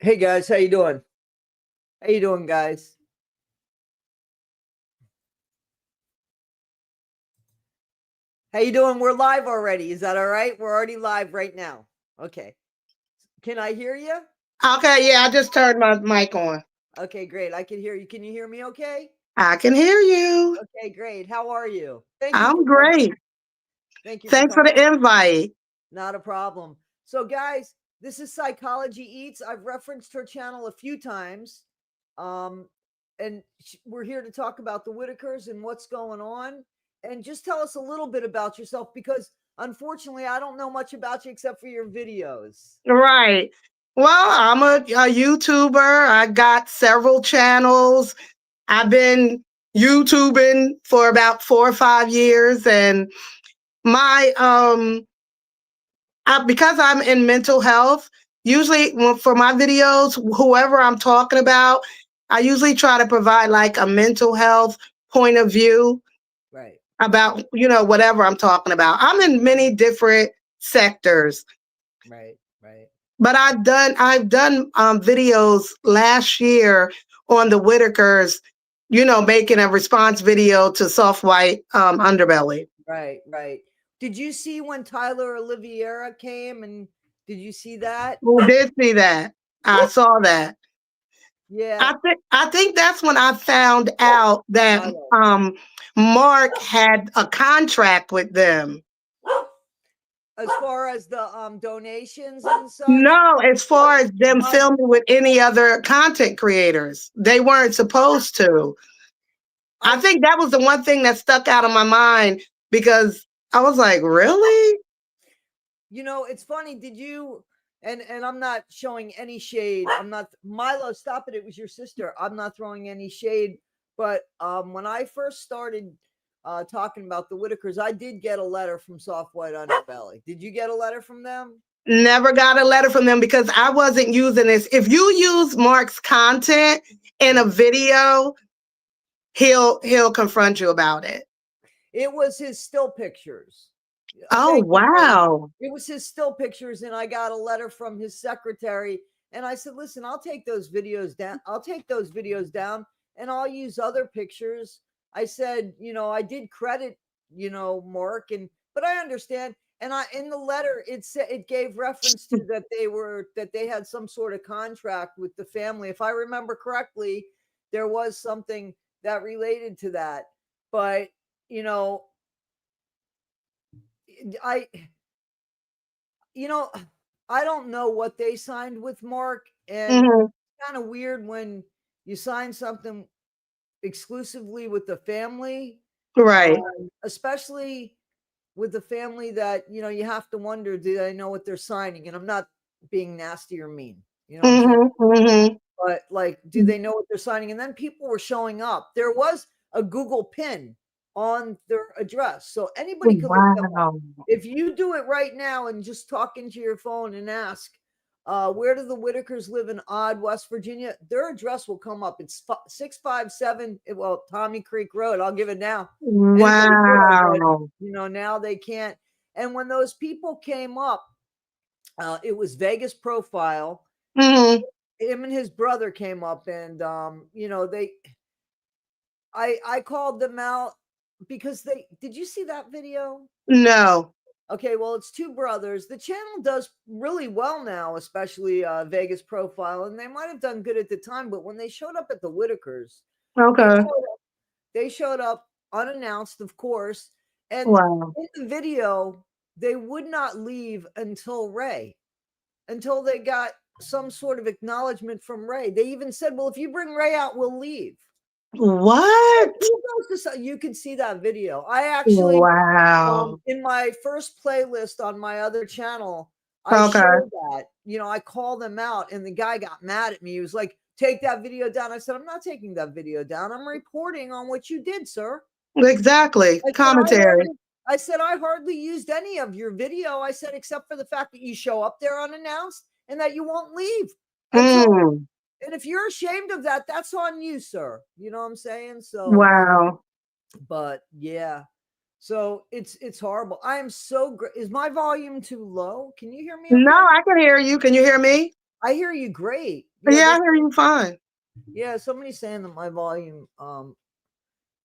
Hey guys, how you doing? How you doing, guys? How you doing? We're live already. Is that all right? We're already live right now. Okay. Can I hear you? Okay, yeah, I just turned my mic on. Okay, great. I can hear you. Can you hear me okay? I can hear you. Okay, great. How are you? Thank you for I'm coming. great. Thank you for Thanks for coming. the invite. Not a problem. So, guys, this is Psychology Eats. I've referenced her channel a few times. Um, and we're here to talk about the Whittakers and what's going on. And just tell us a little bit about yourself because unfortunately, I don't know much about you except for your videos. Right. Well, I'm a YouTuber. I got several channels. I've been YouTubing for about 4 or 5 years, and my because I'm in mental health, usually for my videos, whoever I'm talking about, I usually try to provide like a mental health point of view Right. about whatever I'm talking about. I'm in many different sectors, Right. Right. but I've done videos last year on the Whittakers, making a response video to Soft White Underbelly. Right. Right. Did you see when Tyler Oliveira came and did you see that? Who did see that? I saw that. Yeah. I think that's when I found out that Tyler. Mark had a contract with them. As far as the donations and such. No, as far as them filming with any other content creators, they weren't supposed to. I I think that was the one thing that stuck out of my mind because I was like, really? It's funny. Did you and I'm not showing any shade. I'm not Milo, stop it. It was your sister. I'm not throwing any shade. But when I first started talking about the Whittakers, I did get a letter from Soft White Underbelly. Did you get a letter from them? Never got a letter from them because I wasn't using this. If you use Mark's content in a video, he'll confront you about it. It was his still pictures. Oh, Thank you, Marty. wow. It was his still pictures, and I got a letter from his secretary. And I said, listen, I'll take those videos down. I'll take those videos down and I'll use other pictures. I said, I did credit, Mark, but I understand. And I in the letter it said it gave reference to that they had some sort of contract with the family. If I remember correctly, there was something that related to that. But you know, I you know, I don't know what they signed with Mark, and Mhm. kind of weird when you sign something exclusively with the family, Right. especially with the family that you have to wonder, do they know what they're signing? And I'm not being nasty or mean, you know what I'm saying? Mhm. Mhm. But like, do they know what they're signing? And then people were showing up. There was a Google pin on their address, so anybody could look them up. Wow. If you do it right now and just talk into your phone and ask, where do the Whittakers live in Odd, West Virginia? Their address will come up. It's 657, well, Tommy Creek Road. I'll give it now. Anybody will, but Wow. now they can't. And when those people came up, it was Vegas Profile. Mhm. Him and his brother came up, and I called them out because they did you see that video? No. Okay, well, it's two brothers. The channel does really well now, especially Vegas Profile, and they might have done good at the time, but when they showed up at the Whittakers, they Okay. showed up, they showed up unannounced, of course, and Wow. in the video, they would not leave until they got some sort of acknowledgement from Ray. They even said, "Well, if you bring Ray out, we'll leave." What? You can see that video. I actually, Wow. in my first playlist on my other channel, I Okay. showed that. I called them out, and the guy got mad at me. He was like, "Take that video down." I said, "I'm not taking that video down. I'm reporting on what you did, sir." Exactly. I said, Commentary. I hardly used any of your video. I said, except for the fact that you show up there unannounced and that you won't leave until. Mm. And if you're ashamed of that, that's on you, sir. You know what I'm saying? So, Wow. but yeah. So it's horrible. I am so great. Is my volume too low? Can you hear me No, okay? I can hear you. Can you hear me? I hear you great. Yeah, I hear you fine. Yeah, somebody's saying that my volume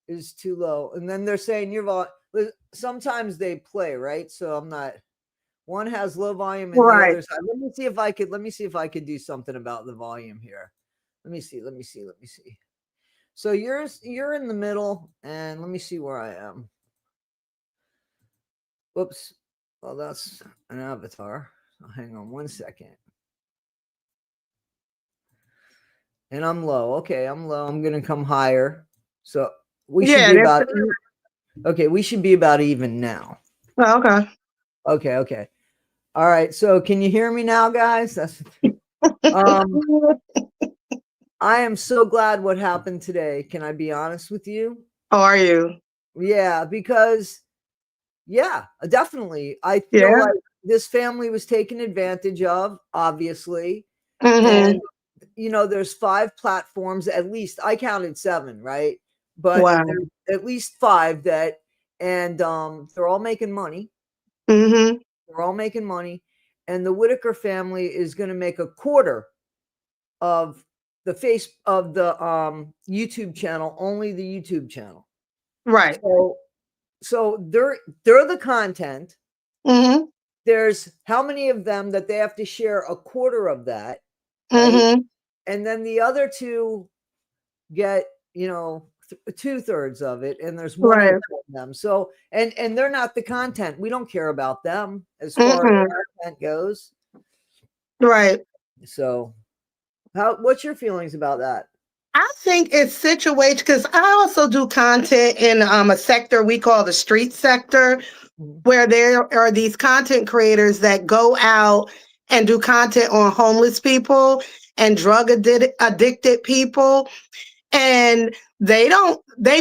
is too low. And then they're saying your volume, sometimes they play, right? So I'm not, one has low volume and the Right. other side. Let me see if I could do something about the volume here. Let me see. So you're in the middle, and let me see where I am. Whoops. Well, that's an avatar. So hang on one second. And I'm low. Okay, I'm low. I'm gonna come higher. So we should be about okay, we should be about even now. Oh, okay. Okay. All right. So can you hear me now, guys? That's um I am so glad what happened today. Can I be honest with you? How are you? Yeah, because yeah, definitely. I feel Yeah. like this family was taken advantage of, obviously. Mm-hmm. And there's 5 platforms, at least I counted 7, right? But Wow. there's at least 5 that, and they're all making money. Mm-hmm. They're all making money. And the Whittaker family is going to make a quarter of the YouTube channel, only the YouTube channel. Right. So they're the content. Mm-hmm. There's how many of them that they have to share a quarter of that, right? Mm-hmm. And then the other 2 get 2/3 of it, and there's one Right. of them. So and they're not the content. We don't care about them as far as Mm-hmm. content goes. Right. So what's your feelings about that? I think it's situated because I also do content in a sector we call the street sector, Mhm. where there are these content creators that go out and do content on homeless people and drug addicted people. And they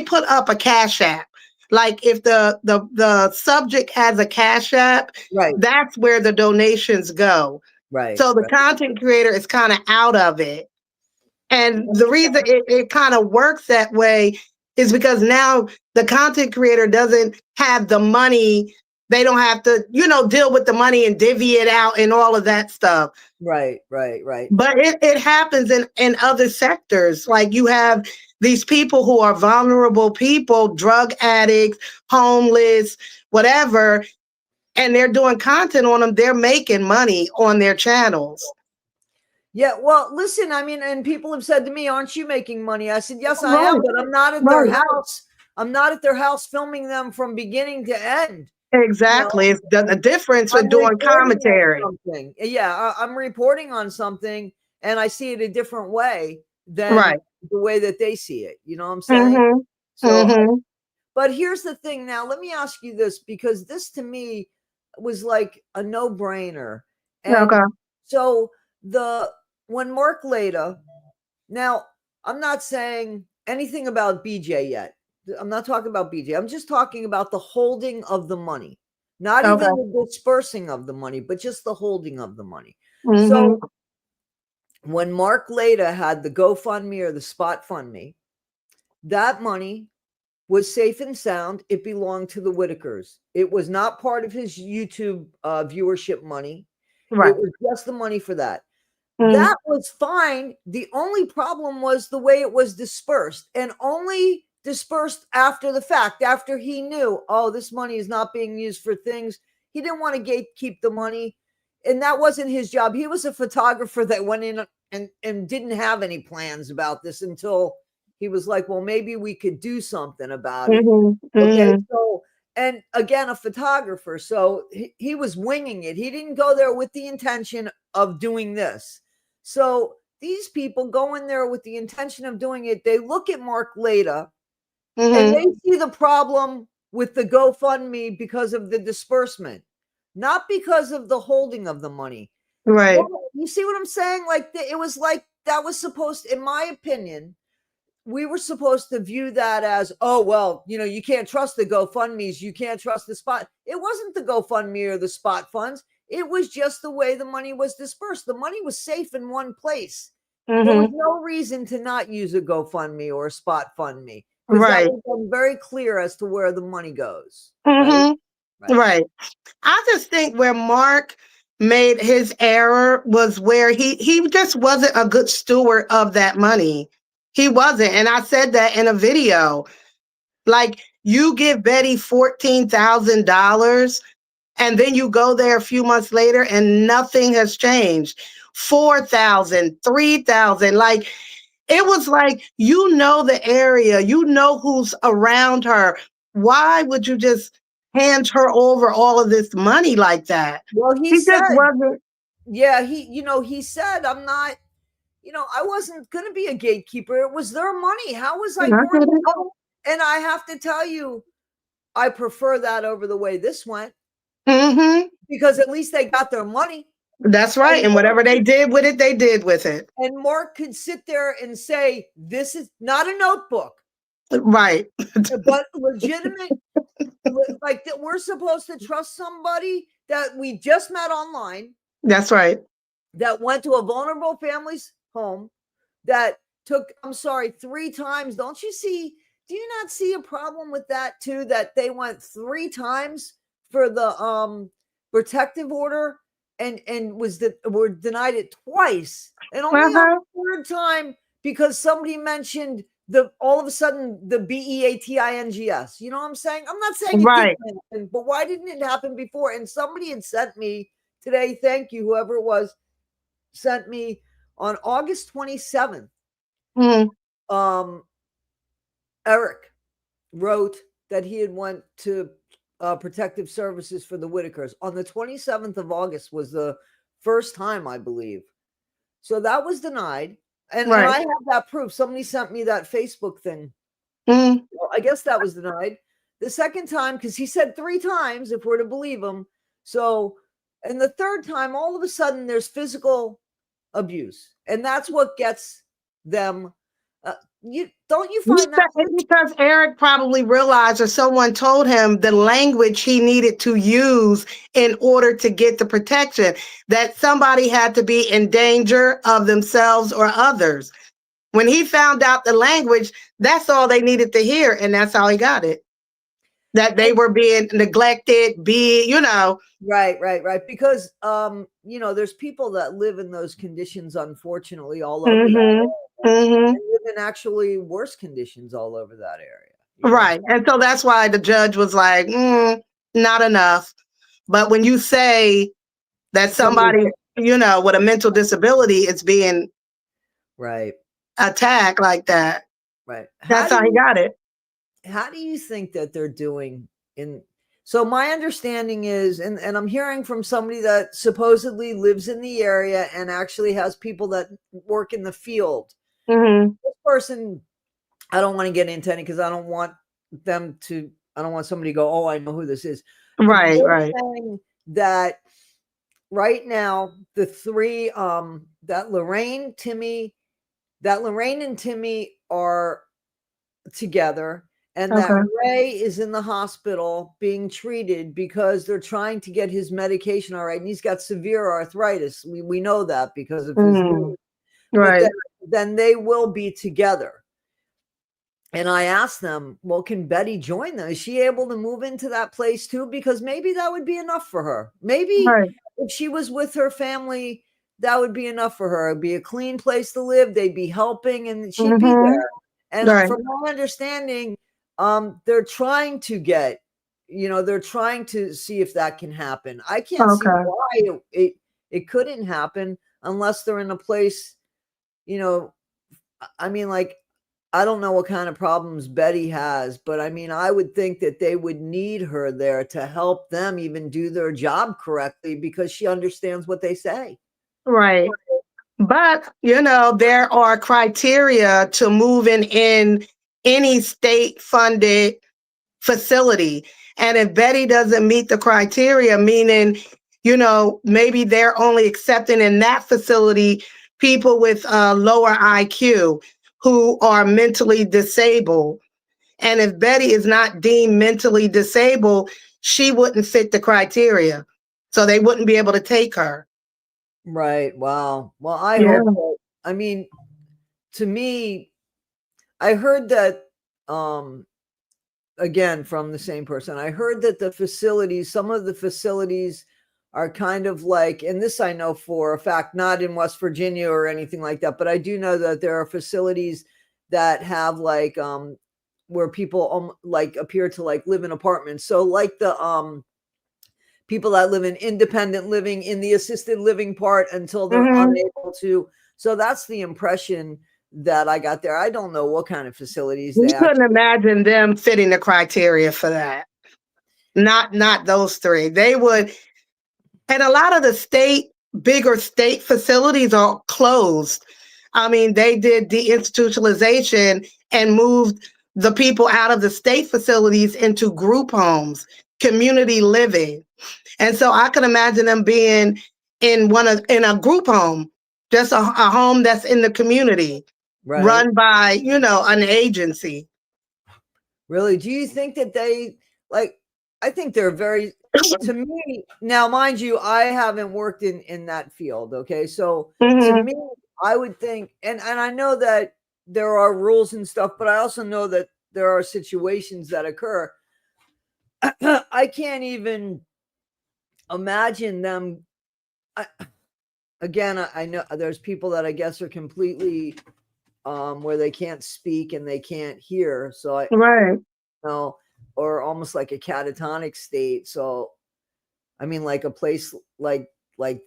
put up a cash app. Like if the subject has a cash app, Right, that's where the donations go. right, So the right. content creator is kind of out of it. And the reason it kind of works that way is because now the content creator doesn't have the money. They don't have to, deal with the money and divvy it out and all of that stuff. Right. But it happens in other sectors. Like you have these people who are vulnerable people, drug addicts, homeless, whatever, and they're doing content on them. They're making money on their channels. Yeah, well, listen, I mean, and people have said to me, "Aren't you making money?" I said, "Yes, I am, Right, but I'm not at their right. house. I'm not at their house filming them from beginning to end. You know, Exactly. It's the difference with I'm doing reporting commentary. on something. Yeah, I'm reporting on something, and I see it a different way than Right. the way that they see it. You know what I'm saying? Mm-hmm. So, Mm-hmm. but here's the thing. Now, let me ask you this, because this to me was like a no-brainer. And Okay. so the when Mark Leda, now I'm not saying anything about BJ yet. I'm not talking about BJ. I'm just talking about the holding of the money, not Okay. even the dispersing of the money, but just the holding of the money. So Mm-hmm. when Mark Leda had the GoFundMe or the Spot Fund Me, that money was safe and sound. It belonged to the Whittakers. It was not part of his YouTube viewership money. It Right. was just the money for that. Mm-hmm. That was fine. The only problem was the way it was dispersed, and only dispersed after the fact, after he knew, oh, this money is not being used for things. He didn't want to gatekeep the money, and that wasn't his job. He was a photographer that went in and didn't have any plans about this until he was like, well, maybe we could do something about it. Mm-hmm. Okay. Mm-hmm. So, and again, a photographer. So he was winging it. He didn't go there with the intention of doing this. So these people go in there with the intention of doing it. They look at Mark Leda and Mm-hmm. they see the problem with the GoFundMe because of the disbursement, not because of the holding of the money. Right. Well, you see what I'm saying? Like it was like that was supposed, in my opinion, we were supposed to view that as, oh, well, you can't trust the GoFundMe's, you can't trust the spot. It wasn't the GoFundMe or the spot funds. It was just the way the money was dispersed. The money was safe in one place. There was Mm-hmm. no reason to not use a GoFundMe or a spot fund me. because that Right. was very clear as to where the money goes. Right. Mm-hmm. Right. I just think where Mark made his error was where he just wasn't a good steward of that money. He wasn't. And I said that in a video. Like, you give Betty $14,000 and then you go there a few months later and nothing has changed. 4,000, 3,000. Like, it was like, you know the area, you know who's around her. Why would you just hand her over all of this money like that? Well, he He just said, wasn't. yeah, he said, I'm not, I wasn't going to be a gatekeeper. It was their money. How was I going to know? And I have to tell you, I prefer that over the way this went, Mm-hmm. because at least they got their money. That's right. And whatever they did with it, they did with it. And Mark could sit there and say, this is not a notebook. Right. But legitimate, like that we're supposed to trust somebody that we just met online. That's right. That went to a vulnerable family's home, that took, I'm sorry, 3 times. Don't you see? Do you not see a problem with that too? That they went 3 times for the protective order and were denied it twice, and only on the 3rd time because somebody mentioned all of a sudden the BEATINGS. You know what I'm saying? I'm not saying it didn't happen, but why didn't it happen before? And somebody had sent me today, thank you, whoever it was, sent me on August 27th. Eric wrote that he had went to protective services for the Whittakers. On the 27th of August was the first time, I believe. So that was denied. And I have that proof. Somebody sent me that Facebook thing. Well, I guess that was denied. The second time, because he said 3 times, if we're to believe him. So, and the 3rd time, all of a sudden, there's physical abuse. And that's what gets them. Don't you find that? Because Eric probably realized, or someone told him, the language he needed to use in order to get the protection, that somebody had to be in danger of themselves or others. When he found out the language, that's all they needed to hear, and that's how he got it. That they were being neglected, Right. Because there's people that live in those conditions, unfortunately, all over that area. They live in actually worse conditions all over that area. Right. And so that's why the judge was like, not enough. But when you say that somebody, with a mental disability is being attacked like that, that's how he got it. How do you think that they're doing so my understanding is, and I'm hearing from somebody that supposedly lives in the area and actually has people that work in the field. This person, I don't want to get into any because I don't want somebody to go, oh, I know who this is. Right. Saying that right now, the 3, that Lorraine and Timmy are together. And that Ray is in the hospital being treated because they're trying to get his medication all right. And he's got severe arthritis. We know that because of his knee. But then they will be together. And I asked them, well, can Betty join them? Is she able to move into that place too? Because maybe that would be enough for her. Maybe if she was with her family, that would be enough for her. It'd be a clean place to live. They'd be helping and she'd be there. And from my understanding, they're trying to get, they're trying to see if that can happen. I can't see why it couldn't happen unless they're in a place, I mean, like, I don't know what kind of problems Betty has, but I mean, I would think that they would need her there to help them even do their job correctly because she understands what they say. Right. But, there are criteria to moving in any state-funded facility. And if Betty doesn't meet the criteria, meaning, maybe they're only accepting in that facility people with lower IQ who are mentally disabled. And if Betty is not deemed mentally disabled, she wouldn't fit the criteria. So they wouldn't be able to take her. Right. Wow. Well, I hope that, I mean, to me, I heard that again, from the same person, I heard that the facilities, some of the facilities are kind of like, and this I know for a fact, not in West Virginia or anything like that, but I do know that there are facilities that have like, where people like appear to like live in apartments. So like the people that live in independent living in the assisted living part until they're unable to. So that's the impression that I got there. I don't know what kind of facilities You they couldn't actually. imagine them fitting the criteria for that. Not those three. They would, and a lot of the bigger state facilities are closed. I mean, they did deinstitutionalization and moved the people out of the state facilities into group homes, community living. And so I can imagine them being in a group home, just a home that's in the community, Right. run by, an agency. Really? Do you think that they like? I think they're very. To me, now, mind you, I haven't worked in that field. Okay, so to Mhm. me, I would think, and I know that there are rules and stuff, but I also know that there are situations that occur. I can't even imagine them. I, again, I know there's people that I guess are completely where they can't speak and they can't hear. So I Right. know, or almost like a catatonic state. So I mean, like a place like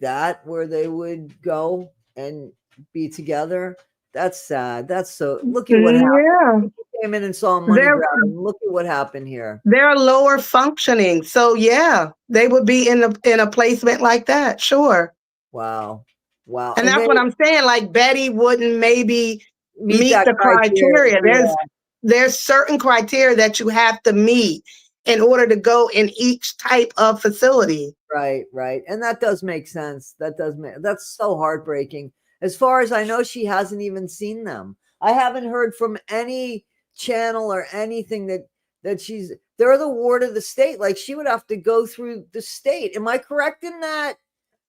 that where they would go and be together. That's sad. That's so. Look at what happened. Yeah. People came in and saw money They're grabbing. Look at what happened here. they're lower functioning. So yeah, they would be in a placement like that, sure. Wow, wow. And And that's they what I'm saying. Like Betty wouldn't maybe meet meet that the criteria. criteria. Yeah, There's certain criteria that you have to meet in order to go in each type of facility. right, right. And that does make sense. That's so heartbreaking. As far as I know, she hasn't even seen them. I haven't heard from any channel or anything that they're the ward of the state. Like she would have to go through the state. Am I correct in that?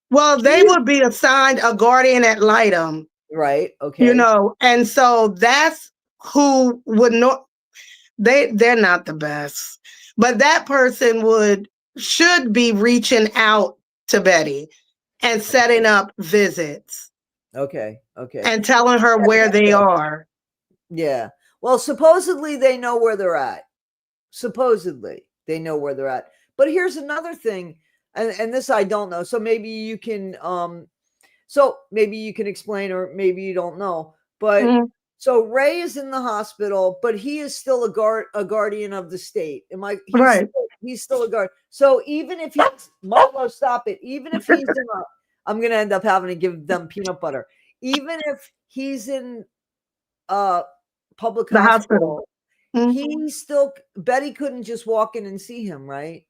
Well, they would be assigned a guardian ad litem, Right. Okay. and so that's who would know. They're not the best, but that person should be reaching out to Betty and setting up visits Okay. Okay. and telling her where they are. Yeah. Well, supposedly they know where they're at. Supposedly they know where they're at. But here's another thing, and this I don't know. So maybe you can explain, or maybe you don't know. But Mhm. so Ray is in the hospital, but he is still a guardian of the state. Am I Right. he's still a guard. So even if he's Marlo, stop it. Even if he's in a, I'm gonna end up having to give them peanut butter. Even if he's in a public The hospital. hospital, Mhm. Betty couldn't just walk in and see him, right?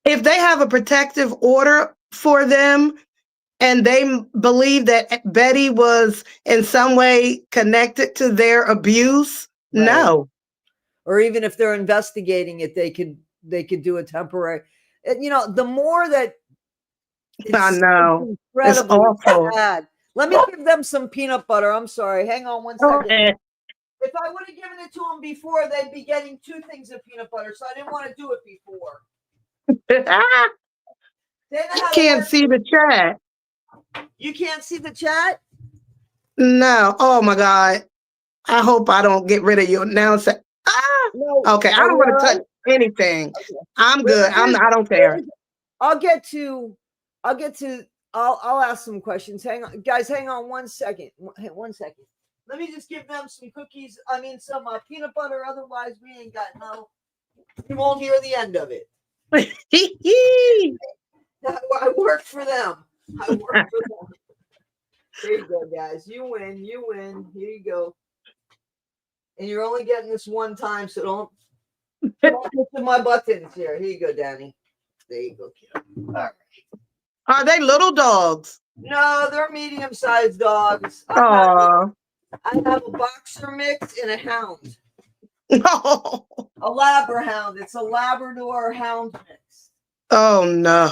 If they have a protective order for them and they believe that Betty was in some way connected to their abuse, Right. no. Or even if they're investigating it, they could do a temporary. The more that I it's know. It's incredibly awful. sad. Let me give them some peanut butter. I'm sorry. Hang on one Go second. ahead. If I would have given it to them before, they'd be getting 2 things of peanut butter. So I didn't want to do it before. I They know how to can't work. see the chat. You can't see the chat? No. Oh my God. I hope I don't get rid of you now. No. Okay. I Are don't we want all to touch right? anything. Okay. I'm Well, good. I don't care. I'll get to I'll ask some questions. Hang on, guys, hang on 1 second. 1 second. Let me just give them some cookies. I mean some peanut butter, otherwise we ain't got no, you won't hear the end of it. I work for them. I work for them. There you go, guys. You win. Here you go. And you're only getting this one time, so don't push my buttons here. Here you go, Danny. There you go, kid. All right. Are they little dogs? No, they're medium-sized dogs. Oh. I have a boxer mix and a hound. No. A Labrador. It's a Labrador hound mix. Oh no.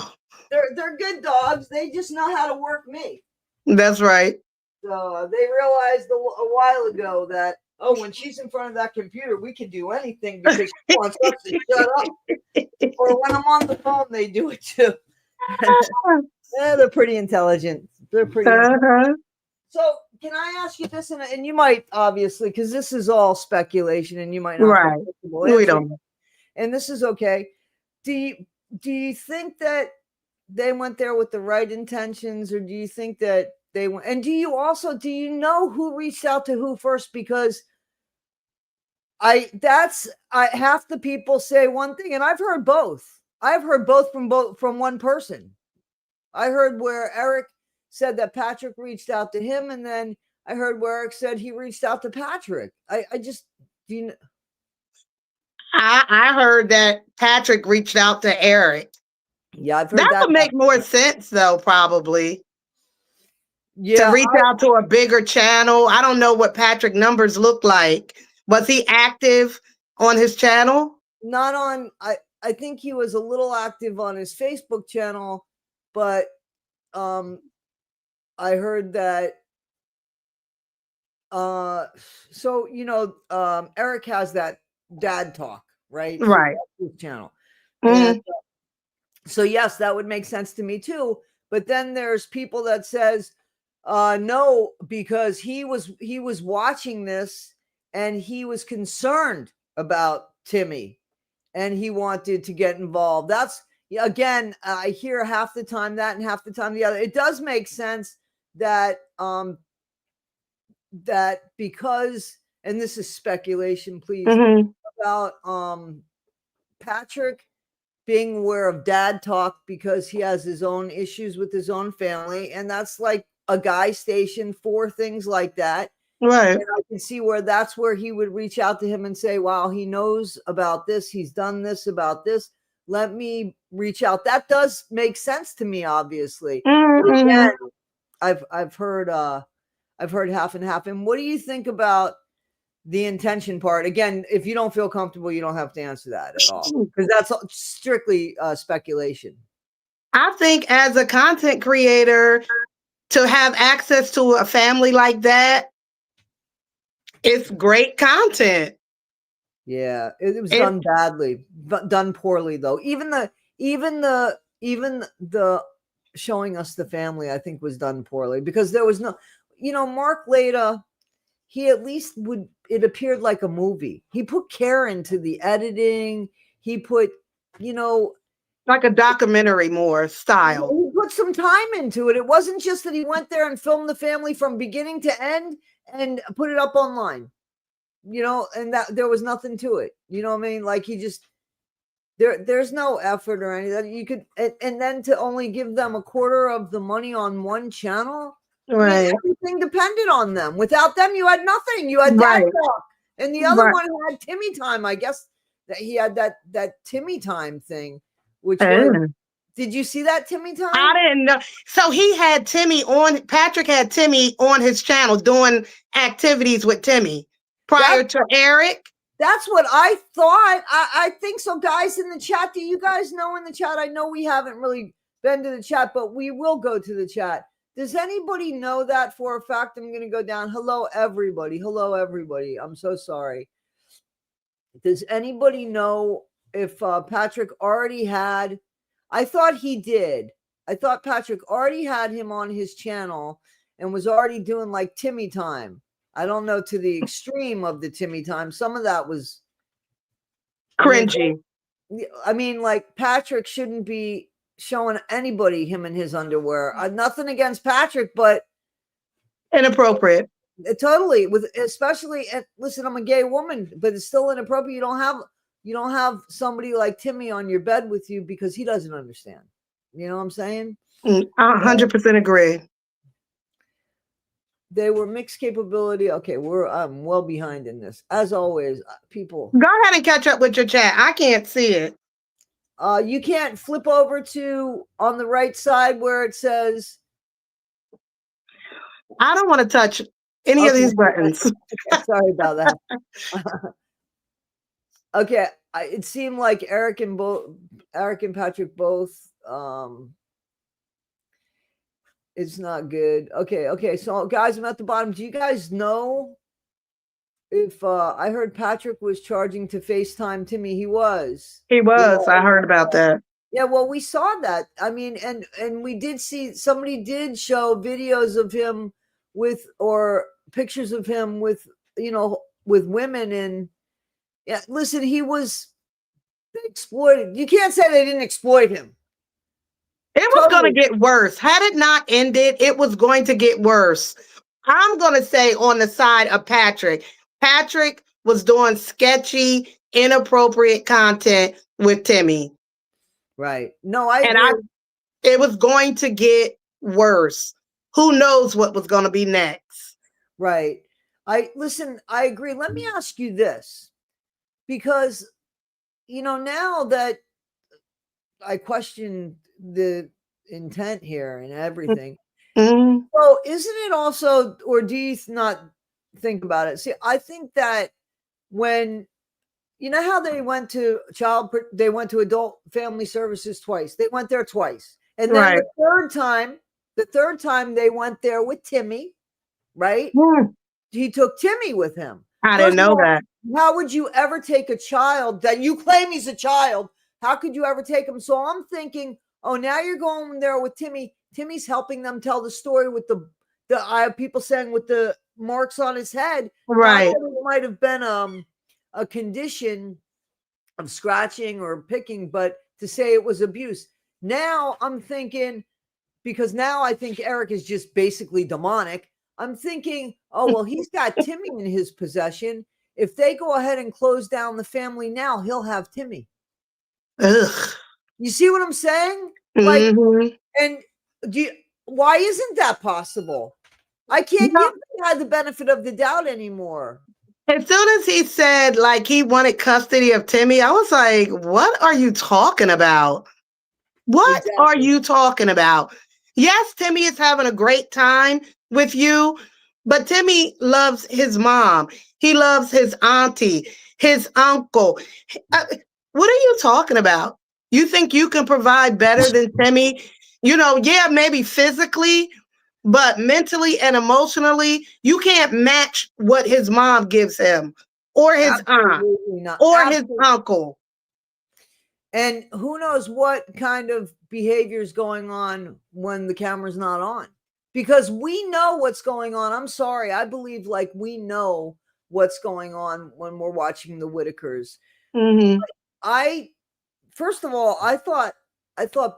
They're good dogs. They just know how to work me. That's right. So they realized a while ago that Oh, when she's in front of that computer, we can do anything because she wants us to shut up. Or when I'm on the phone, they do it too. Yeah, they're pretty intelligent. They're pretty intelligent. Uh-huh. So, can I ask you this? And you might obviously, because this is all speculation, and you might not feel Right. comfortable We answering, don't. and this is okay. Do you think that they went there with the right intentions, or do you think that they went? And do you know who reached out to who first? Because I half the people say one thing, and I've heard both. I've heard both from one person. I heard where Eric said that Patrick reached out to him, and then I heard where Eric said he reached out to Patrick. I just do you know, I heard that Patrick reached out to Eric. yeah, I've heard That that. would make more sense, though, probably. To Yeah, reach out to a bigger channel. I don't know what Patrick numbers look like. Was he active on his channel? not on. I think he was a little active on his Facebook channel, but I heard that. So Eric has that dad talk, right? So Right. that's his channel, and Mhm. so yes, that would make sense to me too. But then there's people that says no, because he was watching this and he was concerned about Timmy and he wanted to get involved. That's again, I hear half the time that and half the time the other. It does make sense that that because, and this is speculation, please, Mhm. about Patrick being aware of dad talk because he has his own issues with his own family, and that's like a guy station for things like that. Right. And I can see where that's where he would reach out to him and say, wow, he knows about this, he's done this about this, let me reach out. That does make sense to me, obviously. But Mhm. again, I've heard half and half. And what do you think about the intention part? Again, if you don't feel comfortable, you don't have to answer that at all, because that's strictly speculation. I think as a content creator, to have access to a family like that, it's great content. Yeah, it was It, done badly, but done poorly though. Even the showing us the family, I think, was done poorly because there was no, Mark Leda. He at least would. It appeared like a movie. He put care into the editing. He put, you know, like a documentary more style. he put some time into it. It wasn't just that he went there and filmed the family from beginning to end and put it up online. And that there was nothing to it. You know what I mean? Like he just there's no effort or anything. You could and then to only give them a quarter of the money on one channel. I mean, Right. everything depended on them. Without them, you had nothing. You had Dad Right. Talk, and the other Right. one had Timmy Time. I guess that he had that Timmy Time thing, which was. Mm. Did you see that Timmy Time? I didn't know. So he had Patrick had Timmy on his channel doing activities with Timmy prior to Eric. That's what I thought. I think so. Guys in the chat, do you guys know in the chat? I know we haven't really been to the chat, but we will go to the chat. Does anybody know that for a fact? I'm going to go down. Hello, everybody. Hello, everybody. I'm so sorry. Does anybody know if Patrick already had? I thought he did. I thought Patrick already had him on his channel and was already doing like Timmy Time. I don't know to the extreme of the Timmy Time. Some of that was Cringy. I mean, like Patrick shouldn't be showing anybody him in his underwear. Nothing against Patrick, but Inappropriate. totally with especially. Listen, I'm a gay woman, but it's still inappropriate. You don't have somebody like Timmy on your bed with you because he doesn't understand. You know what I'm saying? 100% agree. They were mixed capability. Okay, I'm well behind in this. As always, people. Go ahead and catch up with your chat. I can't see it. You can't flip over to on the right side where it says. I don't want to touch any of these buttons. Okay, sorry about that. Okay, it seemed like Eric and Patrick both. It's not good. Okay. So guys, I'm at the bottom. Do you guys know if I heard Patrick was charging to FaceTime Timmy. He was. He was. Yeah. I heard about that. Yeah, well, we saw that. I mean, and we did see somebody did show videos of him with or pictures of him with with women and yeah. Listen, he was exploited. You can't say they didn't exploit him. It was going to get worse. Had it not ended, it was going to get worse. I'm going to say on the side of Patrick. Patrick was doing sketchy, inappropriate content with Timmy. Right. No, I agree. It was going to get worse. Who knows what was going to be next? Right. I agree. Let me ask you this, because now that I question the intent here and everything. Mm-hmm. So isn't it also, or do you not think about it? See, I think that when how they went to adult family services twice. They went there twice. And then the third time they went there with Timmy, right? Mm. He took Timmy with him. I didn't know that. How would you ever take a child that you claim he's a child? How could you ever take him? So I'm thinking, oh, now you're going there with Timmy. Timmy's helping them tell the story with the people saying with the marks on his head. Right. It might have been a condition of scratching or picking, but to say it was abuse. Now I'm thinking, because now I think Eric is just basically demonic. I'm thinking, oh, well, he's got Timmy in his possession. If they go ahead and close down the family now, he'll have Timmy. Ugh. You see what I'm saying? Mm-hmm. And why isn't that possible? I can't give the guy the benefit of the doubt anymore. As soon as he said he wanted custody of Timmy, I was like, what are you talking about? What are you talking about? Yes, Timmy is having a great time with you, but Timmy loves his mom. He loves his auntie, his uncle. What are you talking about? You think you can provide better than Timmy? Yeah, maybe physically, but mentally and emotionally, you can't match what his mom gives him, or his aunt, or his uncle. And who knows what kind of behavior is going on when the camera's not on, because we know what's going on. I'm sorry. I believe we know what's going on when we're watching the Whittakers. Mm-hmm. First of all, I thought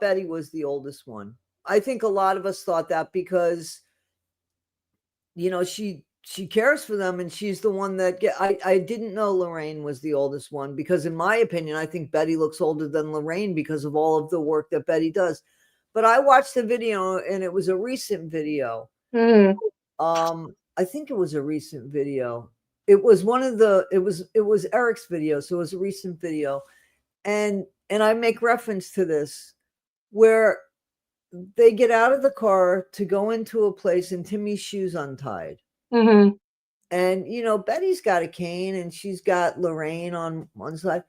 Betty was the oldest one. I think a lot of us thought that because, she cares for them and she's the one that I didn't know Lorraine was the oldest one, because in my opinion, I think Betty looks older than Lorraine because of all of the work that Betty does. But I watched the video and it was a recent video. Mm-hmm. I think it was a recent video. It was it was Eric's video. So it was a recent video. And I make reference to this where they get out of the car to go into a place and Timmy's shoes untied. Mm-hmm. And, Betty's got a cane and she's got Lorraine on one side.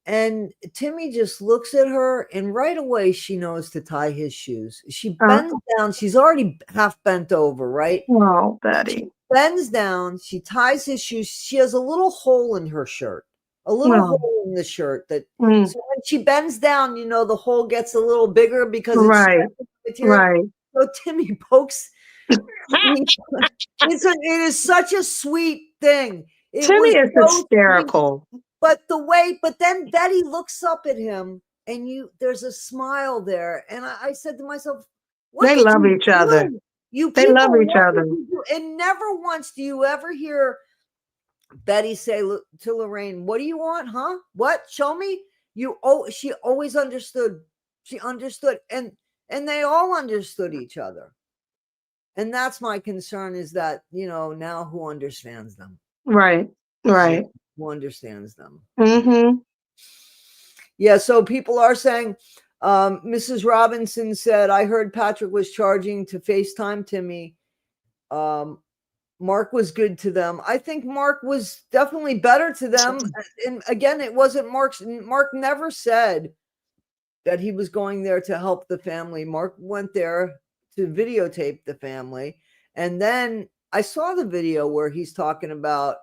And Timmy just looks at her and right away she knows to tie his shoes. She bends down. She's already half bent over, right? Oh, Betty. She bends down. She ties his shoes. She has a little hole in her shirt. A little hole in the shirt so when she bends down, the hole gets a little bigger because it's right. So Timmy pokes. It is such a sweet thing. Timmy is hysterical. Sweet. But then Betty looks up at him and there's a smile there. And I said to myself, they love each other. They love each other. And never once do you ever hear Betty say to Lorraine, what do you want? Huh? What? Show me. She always understood. She understood. And they all understood each other. And that's my concern, is that, now who understands them? Right. Who understands them? Mm-hmm. Yeah. So people are saying, Mrs. Robinson said, I heard Patrick was charging to FaceTime Timmy. Mark was good to them. I think Mark was definitely better to them. And again, it wasn't Mark never said that he was going there to help the family. Mark went there to videotape the family. And then I saw the video where he's talking about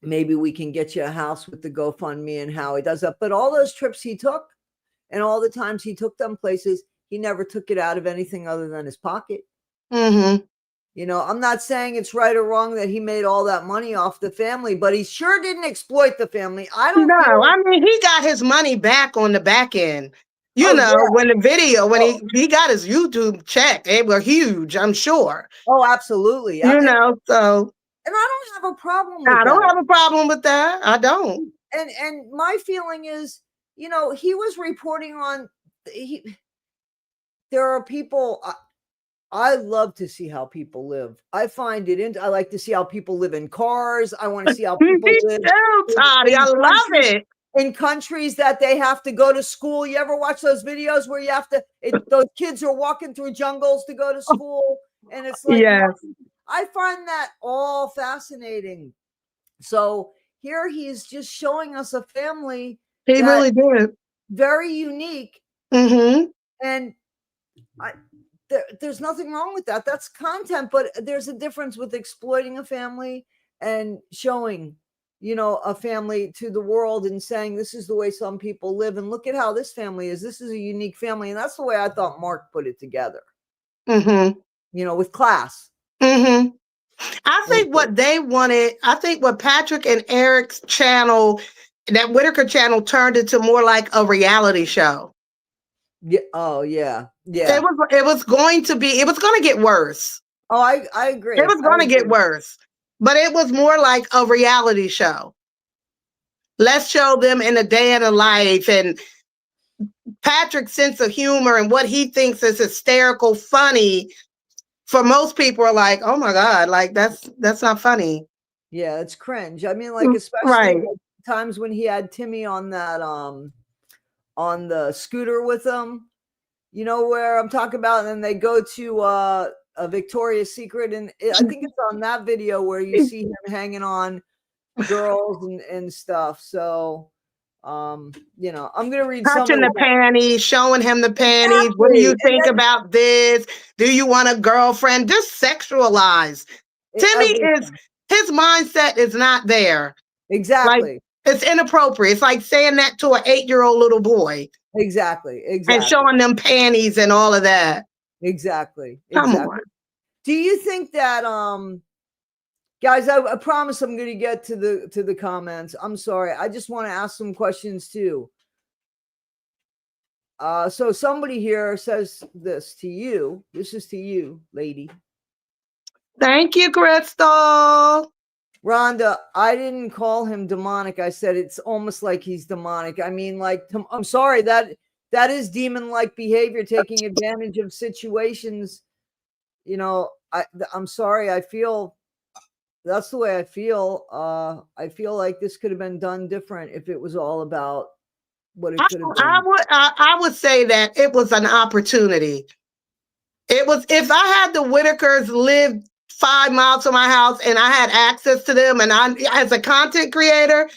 maybe we can get you a house with the GoFundMe and how he does that. But all those trips he took and all the times he took them places, he never took it out of anything other than his pocket. Mm-hmm. You know, I'm not saying it's right or wrong that he made all that money off the family, but he sure didn't exploit the family. I don't No, feel I mean, he got his money back on the back end. You Oh, know, yeah. when the video, when Oh. he got his YouTube check, they were huge, I'm sure. Oh, absolutely. You know, so. And I don't have a problem with I don't that. have a problem with that. I don't. And my feeling is, you know, he was reporting on there are people I love to see how people live. I find it I like to see how people live in cars. I want to see how people Me live too, Toddy. I love it. in countries that they have to go to school. You ever watch those videos where you have to those kids are walking through jungles to go to school, and it's like, Yes. I find that all fascinating. So here he's just showing us a family He really did. very unique. Mm-hmm. And there's nothing wrong with that. That's content, but there's a difference with exploiting a family and showing, you know, a family to the world and saying, this is the way some people live. And look at how this family is. This is a unique family. And that's the way I thought Mark put it together, Mm-hmm. you know, with class. Mm-hmm. I think what they wanted, I think what Patrick and Eric's channel, that Whittaker channel, turned into more like a reality show. Yeah. Oh, yeah. Yeah. It was going to get worse. Oh, I agree. It was going to get worse. But it was more like a reality show. Let's show them in a day in a life, and Patrick's sense of humor and what he thinks is hysterical funny. For most people are like, oh my God, like that's not funny. Yeah, it's cringe. I mean, like, especially times when he had Timmy on that on the scooter with him, you know where I'm talking about, and then they go to a Victoria's Secret, and I think it's on that video where you see him hanging on girls and stuff. So you know, I'm gonna read touching the panties, showing him the panties. Exactly. What do you think about this? Do you want a girlfriend? Just sexualize. Timmy his mindset is not there. Exactly. Like, it's inappropriate. It's like saying that to an 8-year-old little boy. Exactly. And showing them panties and all of that. Exactly. Come on. Do you think that guys, I promise I'm going to get to the comments. I'm sorry. I just want to ask some questions too. So somebody here says this to you. This is to you, lady. Thank you, Crystal. Rhonda, I didn't call him demonic. I said it's almost like he's demonic. I mean, like, I'm sorry, that is demon-like behavior, taking advantage of situations. You know, I'm sorry. I feel that's the way I feel. I feel like this could have been done different if it was all about what it could have been. I would say that it was an opportunity. It was, if I had the Whittakers live 5 miles from my house and I had access to them, and I, as a content creator,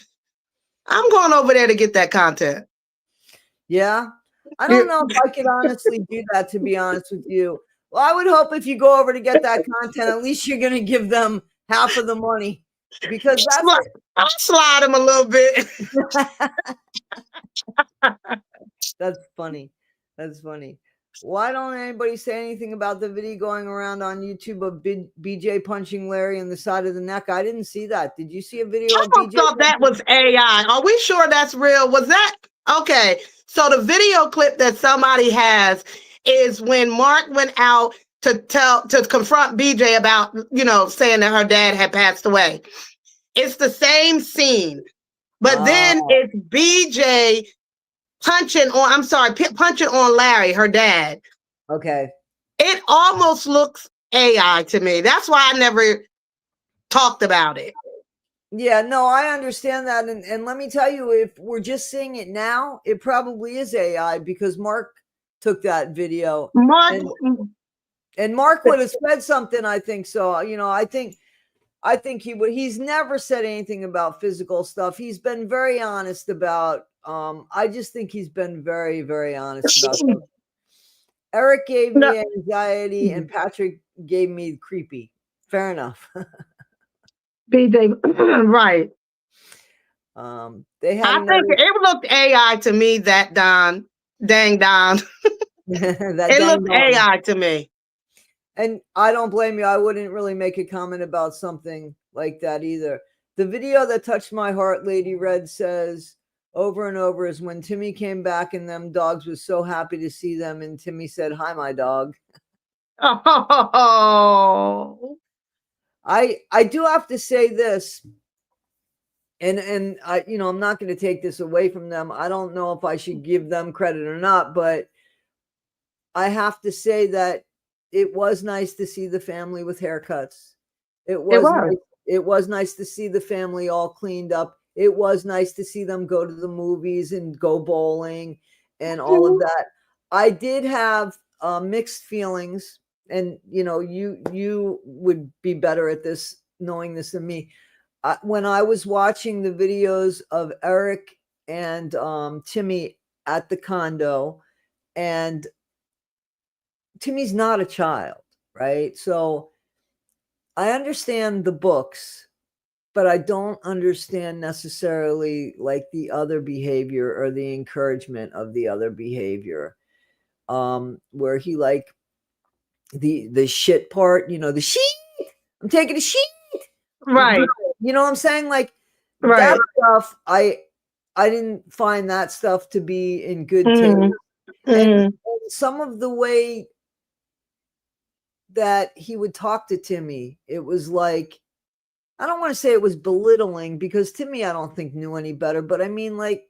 I'm going over there to get that content. Yeah. I don't know if I could honestly do that, to be honest with you. Well, I would hope if you go over to get that content, at least you're going to give them half of the money, because I'll slide them a little bit. That's funny. That's funny. Why don't anybody say anything about the video going around on YouTube of BJ punching Larry in the side of the neck? I didn't see that. Did you see a video of BJ? I thought that was AI. Are we sure that's real? Was that okay? So the video clip that somebody has is when Mark went out to confront BJ about, you know, saying that her dad had passed away. It's the same scene, but then it's BJ punching on Larry, her dad. Okay. It almost looks AI to me. That's why I never talked about it. Yeah, no, I understand that. And let me tell you, if we're just seeing it now, it probably is AI, because Mark took that video. And Mark would have said something, I think. So, you know, I think he would. He's never said anything about physical stuff. He's been very honest about, I just think he's been very, very honest about stuff. Eric gave me anxiety and Patrick gave me creepy. Fair enough. BJ, right. They had I think another it looked AI to me, that Don, dang Don. that It dang looked dong. AI to me. And I don't blame you. I wouldn't really make a comment about something like that either. The video that touched my heart, Lady Red says over and over, is when Timmy came back and them dogs was so happy to see them. And Timmy said, "Hi, my dog." Oh, I do have to say this, and I, I'm not going to take this away from them. I don't know if I should give them credit or not, but I have to say that it was nice to see the family with haircuts. It it was was. nice. It was nice to see the family all cleaned up. It was nice to see them go to the movies and go bowling and all of Mhm. that. I did have mixed feelings, and you would be better at this, knowing this than me. When I was watching the videos of Eric and Timmy at the condo, and Timmy's not a child, right? So I understand the books, but I don't understand necessarily like the other behavior or the encouragement of the other behavior. Where he like the shit part, the sheet. I'm taking a sheet. Right, You know what I'm saying? Like that right. stuff, I didn't find that stuff to be in good taste. Mm, And mm, some of the way that he would talk to Timmy, it was like, I don't want to say it was belittling, because Timmy, I don't think, knew any better, but I mean, like,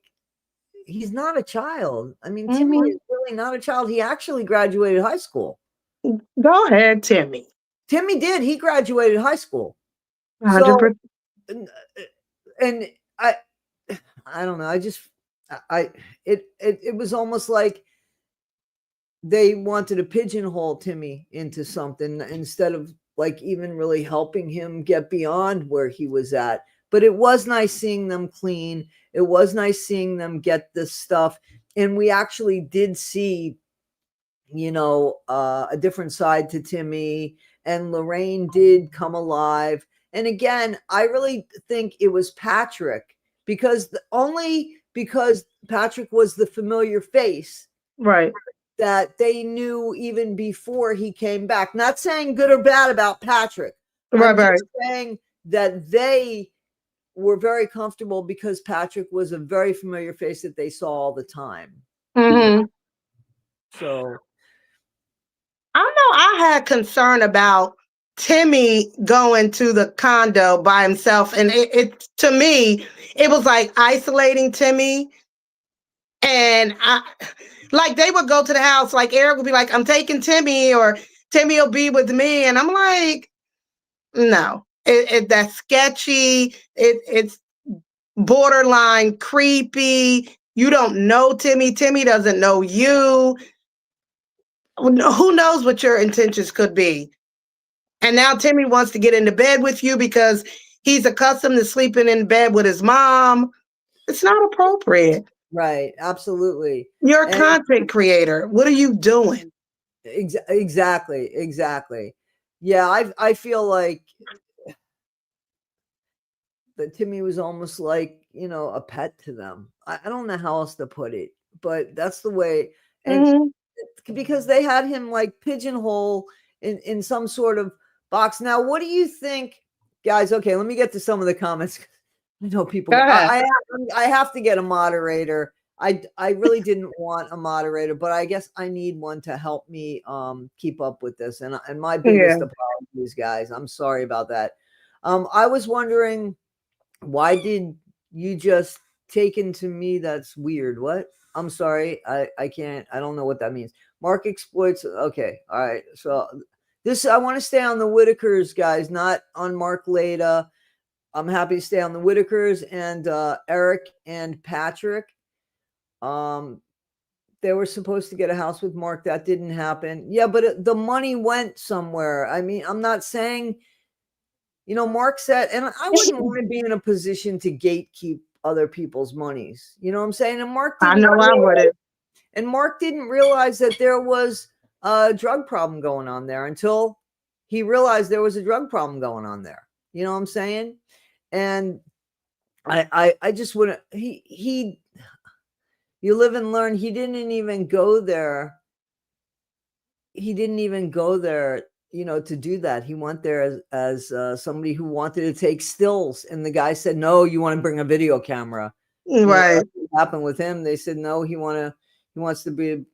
he's not a child. I mean, Timmy mhm. is really not a child. He actually graduated high school. Go ahead, Timmy. Timmy did. He graduated high school. So, 100%. and I don't know. I just, I, it was almost like they wanted to pigeonhole Timmy into something instead of like even really helping him get beyond where he was at. But it was nice seeing them clean. It was nice seeing them get this stuff. And we actually did see, a different side to Timmy, and Lorraine did come alive. And again, I really think it was Patrick, because only because Patrick was the familiar face Right, that they knew even before he came back. Not saying good or bad about Patrick. right, I'm right. just saying that they were very comfortable because Patrick was a very familiar face that they saw all the time. Mhm. So, I know I had concern about Timmy going to the condo by himself, and it to me, it was like isolating Timmy. And I, like, they would go to the house, like Eric would be like, "I'm taking Timmy," or Timmy will be with me, and I'm like, no, that's sketchy. It's borderline creepy. You don't know Timmy. Timmy doesn't know you. Who knows what your intentions could be? And now Timmy wants to get into bed with you because he's accustomed to sleeping in bed with his mom. It's not appropriate. right, absolutely. You're a And content creator. What are you doing? exactly. Yeah, I feel like that Timmy was almost like, a pet to them. I don't know how else to put it, but that's the way. And Mhm. because they had him like pigeonhole in some sort of box. Now, what do you think, guys? Okay, let me get to some of the comments. I know Go people. ahead. I have to get a moderator. I really didn't want a moderator, but I guess I need one to help me keep up with this. And my Yeah. biggest apologies, guys. I'm sorry about that. I was wondering, why did you just take into me? That's weird. What? I'm sorry. I can't. I don't know what that means. Mark exploits. Okay. All right. So this, I want to stay on the Whittakers, guys, not on Mark Leda. I'm happy to stay on the Whittakers and Eric and Patrick. Um, they were supposed to get a house with Mark. That didn't happen. Yeah, but the money went somewhere. I mean, I'm not saying, Mark said, and I wouldn't want to be in a position to gatekeep other people's monies. You know what I'm saying? And I know I wouldn't. Mark didn't realize that there was a drug problem going on there until he realized there was a drug problem going on there. You know what I'm saying? And I just wouldn't. He. You live and learn. He didn't even go there. He didn't even go there, to do that. He went there as somebody who wanted to take stills, and the guy said, "No, you want to bring a video camera." Right. That's what happened with him. They said, "No, he wants to be."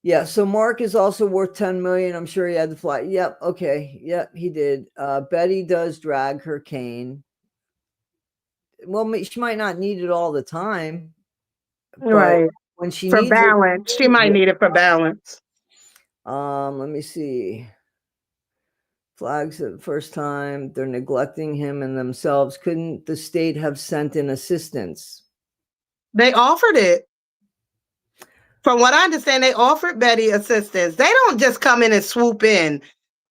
Yeah. So Mark is also worth 10 million. I'm sure he had the fly. Yep. Okay. Yep. He did. Betty does drag her cane. Well, she might not need it all the time, but Right. when she For needs it, balance. She might need it for balance. let me see. Flags at the first time. They're neglecting him and themselves. Couldn't the state have sent in assistance? They offered it. From what I understand, they offered Betty assistance. They don't just come in and swoop in.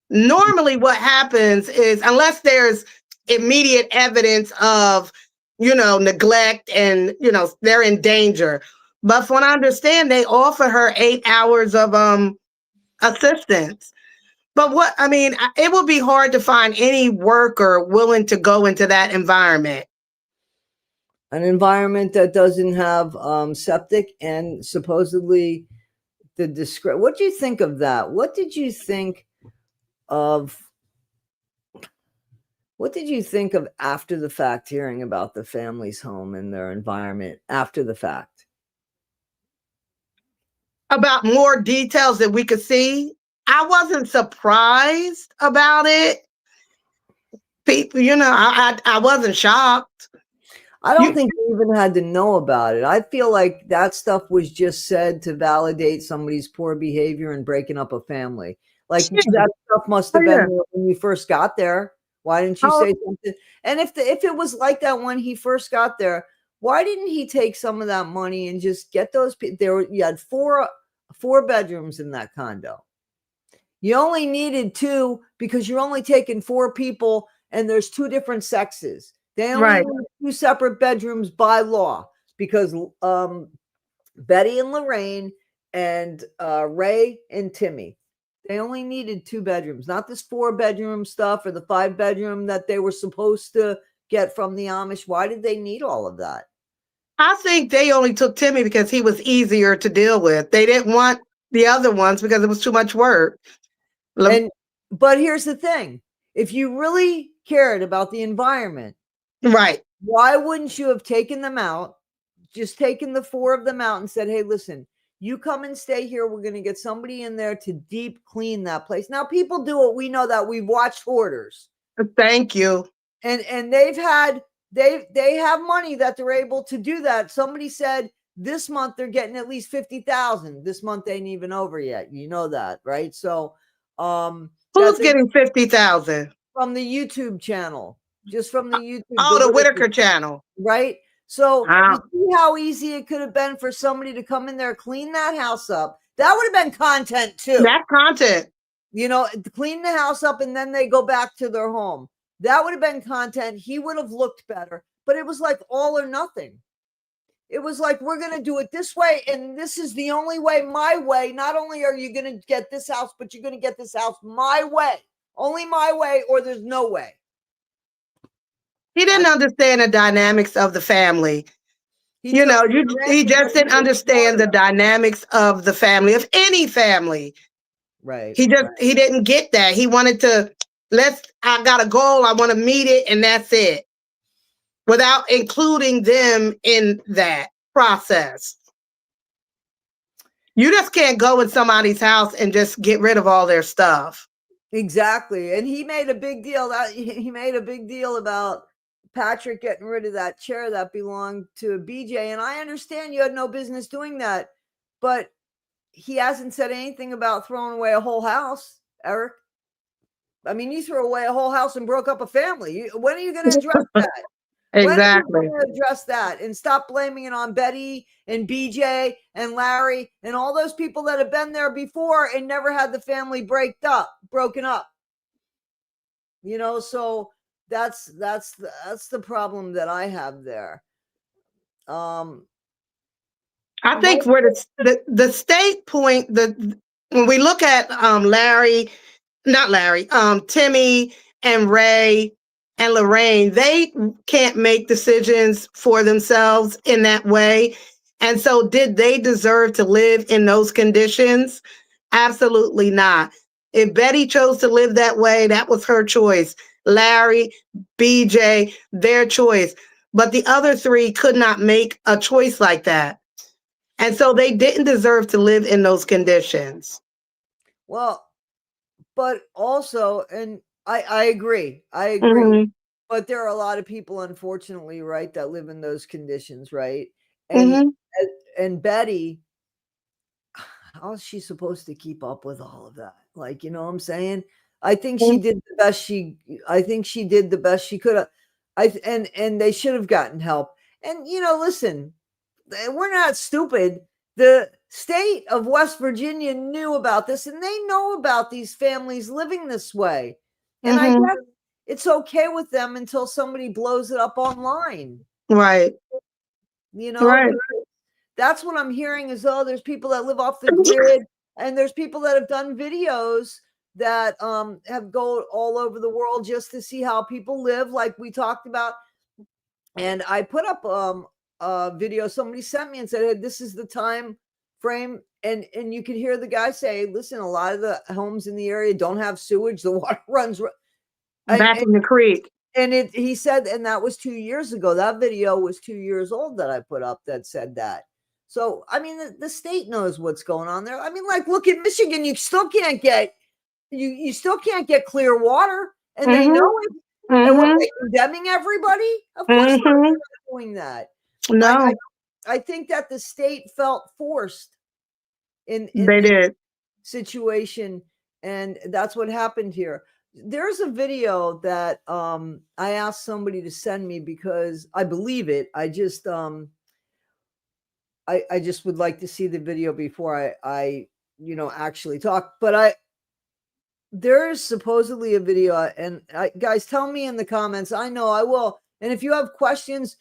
Normally, what happens is, unless there's immediate evidence of, neglect and, they're in danger. But from what I understand, they offer her 8 hours of assistance. But it would be hard to find any worker willing to go into that environment. An environment that doesn't have septic, and supposedly what do you think of that? What did you think of after the fact, hearing about the family's home and their environment after the fact? About more details that we could see. I wasn't surprised about it. People, I wasn't shocked. I don't think they even had to know about it. I feel like that stuff was just said to validate somebody's poor behavior and breaking up a family. Like that stuff must have been when you first got there. Why didn't you say something? And if it was like that when he first got there, why didn't he take some of that money and just get those people? You had four bedrooms in that condo. You only needed 2 because you're only taking 4 people, and there's 2 different sexes. They only need 2 separate bedrooms by law, because Betty and Lorraine and Ray and Timmy, they only needed 2 bedrooms, not this 4-bedroom stuff or the 5-bedroom that they were supposed to get from the Amish. Why did they need all of that? I think they only took Timmy because he was easier to deal with. They didn't want the other ones because it was too much work. But here's the thing. If you really cared about the environment, right, why wouldn't you have taken them out, just taken the 4 of them out and said, "Hey, listen, you come and stay here. We're going to get somebody in there to deep clean that place." Now, people do it. We know that. We've watched hoarders. Thank you. And they have money that they're able to do that. Somebody said this month they're getting at least 50,000. This month ain't even over yet. You know that, right? So, who's getting 50,000 from the YouTube channel? Just from the YouTube. Oh, the Whittaker channel, right? So you see how easy it could have been for somebody to come in there, clean that house up. That would have been content too. That content, clean the house up and then they go back to their home. That would have been content. He would have looked better, but it was like all or nothing. It was like, we're going to do it this way, and this is the only way, my way. Not only are you going to get this house, but you're going to get this house my way. Only my way, or there's no way. He didn't understand the dynamics of the family. He just didn't understand the dynamics of the family, of any family. Right. He didn't get that. He wanted to, I got a goal, I want to meet it, and that's it. Without including them in that process. You just can't go in somebody's house and just get rid of all their stuff. Exactly. And he made a big deal about Patrick getting rid of that chair that belonged to BJ. And I understand you had no business doing that, but he hasn't said anything about throwing away a whole house, Eric. I mean, you threw away a whole house and broke up a family. When are you going to address that? Exactly. When are you going to address that and stop blaming it on Betty and BJ and Larry and all those people that have been there before and never had the family broken up? So that's the problem that I have there. I think where the state point, when we look at Timmy and Ray and Lorraine, they can't make decisions for themselves in that way. And so, did they deserve to live in those conditions? Absolutely not. If Betty chose to live that way, that was her choice. Larry, BJ, their choice. But the other three could not make a choice like that. And so they didn't deserve to live in those conditions. Well, but also, and I agree. I agree. Mm-hmm. But there are a lot of people, unfortunately, right, that live in those conditions, right? And Mm-hmm. and Betty, how is she supposed to keep up with all of that? Like, you know what I'm saying? I think she did the best I think she did the best she could have. And they should have gotten help. And listen, we're not stupid. The state of West Virginia knew about this, and they know about these families living this way. And I Mm-hmm. guess it's okay with them until somebody blows it up online. Right. You know, Right. that's what I'm hearing is, oh, there's people that live off the grid, and there's people that have done videos that have go all over the world just to see how people live, like we talked about. And I put up a video somebody sent me and said, hey, this is the time frame. And you can hear the guy say, listen, a lot of the homes in the area don't have sewage. The water runs Back in the creek. and he said, and that was 2 years ago. That video was 2 years old that I put up that said that. So, I mean, the state knows what's going on there. I mean, like, look at Michigan. You still can't get you still can't get clear water, and they know Mm-hmm. it. And what, Mm-hmm. they condemning everybody? Of course not, Mm-hmm. they're not doing that. I No, I think that the state felt forced in they this did. situation, and that's what happened here. There's a video that I asked somebody to send me because I believe it. I just would like to see the video before I actually talk. But there's supposedly a video, and guys, tell me in the comments. I know I will. And if you have questions,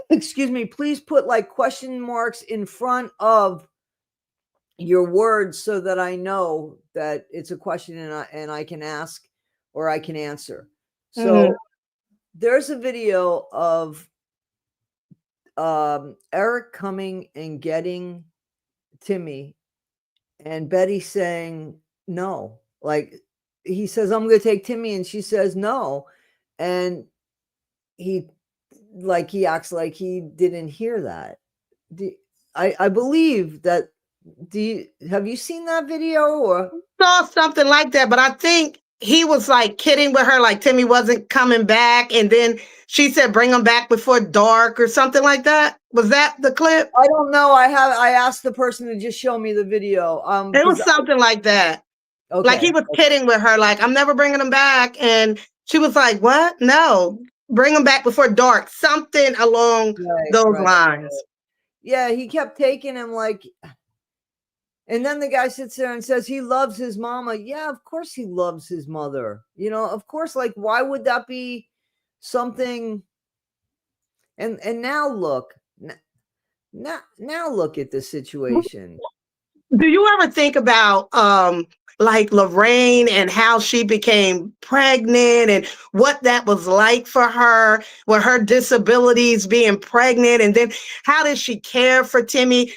excuse me, please put like question marks in front of your words so that I know that it's a question, and I can ask or I can answer. So Mm-hmm. there's a video of Eric coming and getting Timmy, and Betty saying no. Like, he says, I'm going to take Timmy, and she says no. And he acts like he didn't hear that. I believe that. Have you seen that video? Or Saw something like that, but I think he was like kidding with her, like Timmy wasn't coming back, and then she said bring him back before dark or something like that. Was that the clip? I don't know. I asked the person to just show me the video. It Because was something like that. Like he okay, was kidding with her, like I'm never bringing him back, and she was like, "What? No, bring him back before dark." Something along those right. lines. Yeah, he kept taking him like, and then the guy sits there and says he loves his mama. Yeah, of course he loves his mother. Of course. Like, why would that be something? And now look, now look at the situation. Do you ever think about like Lorraine and how she became pregnant and what that was like for her with her disabilities being pregnant, and then how did she care for Timmy?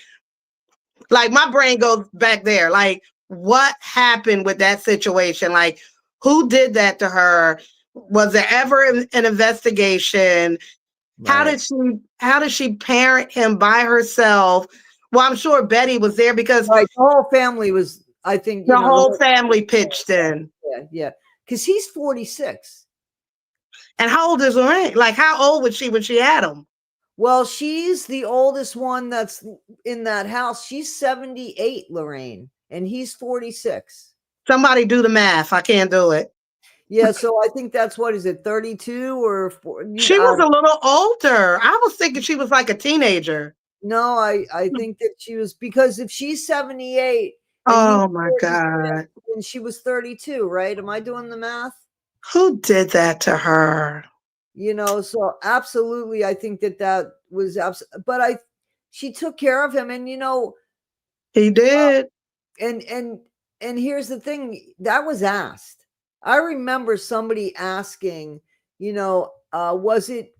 Like my brain goes back there. Like what happened with that situation? Like who did that to her? Was there ever an investigation? Right. How did she parent him by herself? Well, I'm sure Betty was there because Right. The whole family was, I think, the the whole whole, family pitched in. yeah. Because he's 46. And how old is Lorraine? Like, how old was she when she had him? Well, she's the oldest one that's in that house. She's 78, Lorraine, and he's 46. Somebody do the math. I can't do it. Yeah, so I think that's, what is it, 32 or 4? She was a little older. I was thinking she was like a teenager. No, I think that she was, because if she's 78 and he's Oh my 46, God. and she was 32, right? Am I doing the math? Who did that to her? So absolutely, I think that was but she took care of him, and He did. and and here's the thing, that was asked. I remember somebody asking was it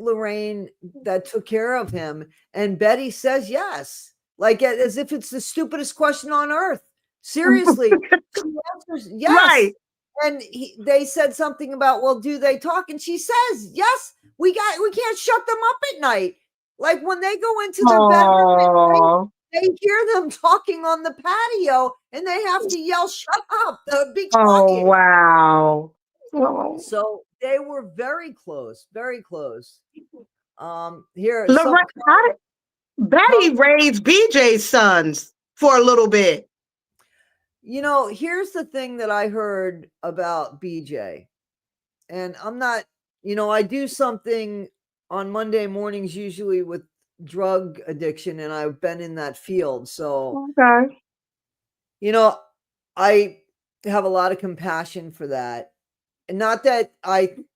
Lorraine that took care of him? And Betty says yes, like as if it's the stupidest question on earth. Seriously, she answers yes. Right. And they said something about, well, do they talk? And she says, yes, we can't shut them up at night. Like when they go into their bedroom at night, they hear them talking on the patio and they have to yell, shut up, be quiet. Oh, wow. So they were very close, very close. Here, Lorraine, Betty raised BJ's sons for a little bit. Here's the thing that I heard about BJ. And I'm not, I do something on Monday mornings usually with drug addiction, and I've been in that field. So, okay. I have a lot of compassion for that. And not that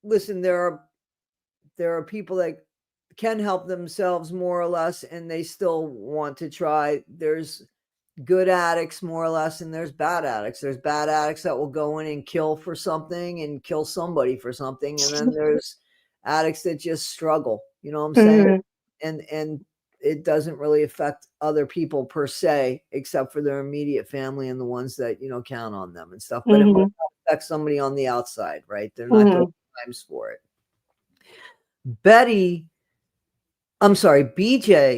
listen, there are people that can help themselves more or less, and they still want to try. There's good addicts more or less, and there's bad addicts. There's bad addicts that will go in and kill for something and kill somebody for something, and then there's addicts that just struggle, you know what I'm saying? And it doesn't really affect other people per se, except for their immediate family and the ones that count on them and stuff, but it might affect somebody on the outside, right? They're not going times for it. BJ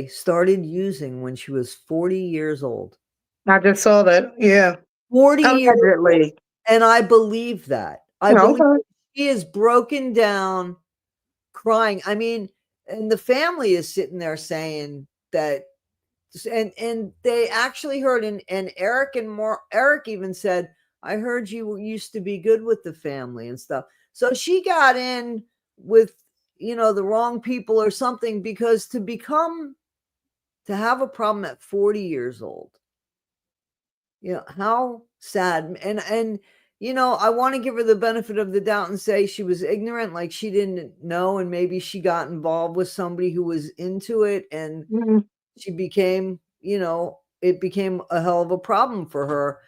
started using when she was 40 years old. I just saw that. Yeah. 40 years old. And I believe that. I believe she is broken down, crying. I mean, and the family is sitting there saying that, and they actually heard, and Eric Eric even said, I heard you used to be good with the family and stuff. So she got in with, the wrong people or something, because to have a problem at 40 years old, how sad. And I want to give her the benefit of the doubt and say she was ignorant, like she didn't know, and maybe she got involved with somebody who was into it, and she became, it became a hell of a problem for her.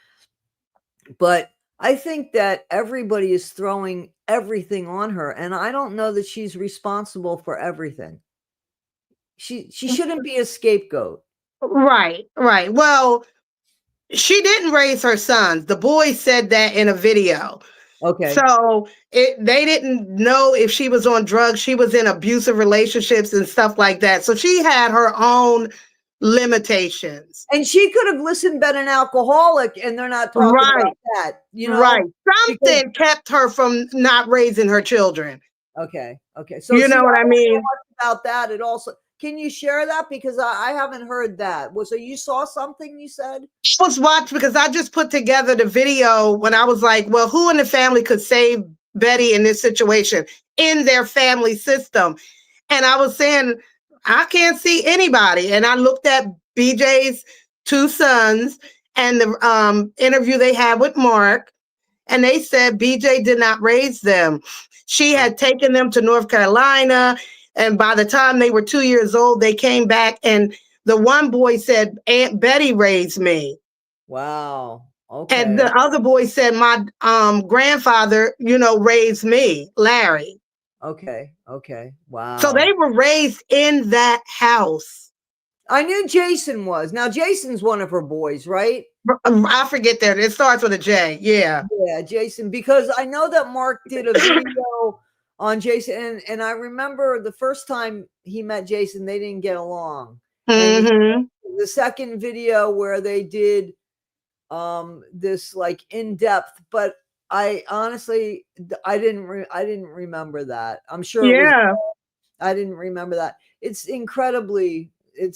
But I think that everybody is throwing everything on her, and I don't know that she's responsible for everything. She shouldn't be a scapegoat. Right. Well, she didn't raise her sons. The boys said that in a video. Okay. So they didn't know if she was on drugs. She was in abusive relationships and stuff like that. So she had her own limitations. And she could have listened, been an alcoholic, and they're not talking about that. Right. Something kept her from not raising her children. Okay. So you know what I mean? About that, it also. Can you share that? Because I haven't heard that. So you saw something, you said? I was watching, because I just put together the video when I was like, well, who in the family could save Betty in this situation in their family system? And I was saying, I can't see anybody. And I looked at BJ's two sons and the interview they had with Mark, and they said BJ did not raise them. She had taken them to North Carolina. And by the time they were 2 years old, they came back, and the one boy said, Aunt Betty raised me. Wow. Okay. And the other boy said, my grandfather, raised me, Larry. Okay. Wow. So they were raised in that house. I knew Jason was. Now, Jason's one of her boys, right? I forget that. It starts with a J. Yeah. Yeah, Jason, because I know that Mark did a video on Jason, and I remember the first time he met Jason, they didn't get along. And the second video where they did this like in depth, but I honestly I didn't remember that. I'm sure. Yeah. I didn't remember that. It's incredibly. They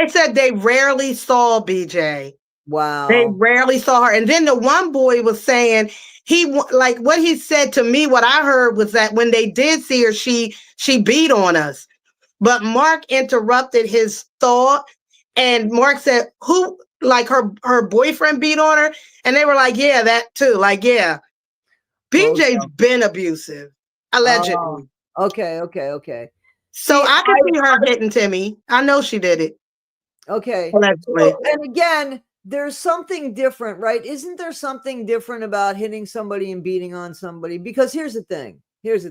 said they rarely saw BJ. Wow. They rarely saw her. And then the one boy was saying like what he said to me, what I heard was that when they did see her, she beat on us. But Mark interrupted his thought, and Mark said, who, like her boyfriend beat on her? And they were like, yeah, that too. Like, yeah. BJ's been abusive, allegedly. Okay. So I can see her hitting Timmy. I know she did it. Okay. Allegedly. And again, there's something different, right? Isn't there something different about hitting somebody and beating on somebody? Because here's the thing. Okay,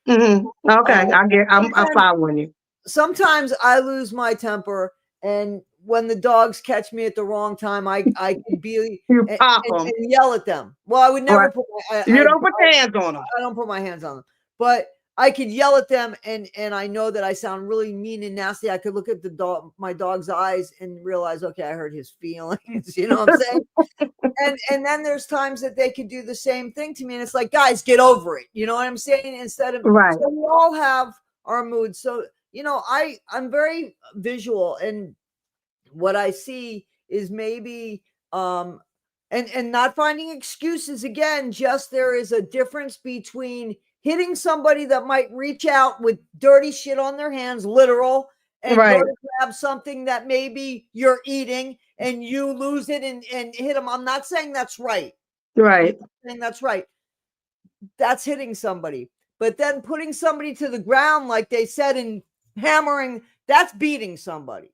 I'm Sometimes, following you. sometimes I lose my temper, and when the dogs catch me at the wrong time, I can be You pop and them. yell at them. Well, I would never Right. put You don't put your hands on them. I don't put my hands on them, but I could yell at them, and I know that I sound really mean and nasty. I could look at my dog's eyes and realize, okay, I hurt his feelings. You know what I'm saying? And then there's times that they could do the same thing to me, and it's like, guys, get over it. You know what I'm saying? Instead of Right. So we all have our moods. So I'm very visual, and what I see is maybe and not finding excuses again, just there is a difference between hitting somebody that might reach out with dirty shit on their hands, literal, and go Right. to grab something that maybe you're eating and you lose it and hit them. I'm not saying that's right. Right. Saying that's right. That's hitting somebody. But then putting somebody to the ground, like they said, and hammering, that's beating somebody.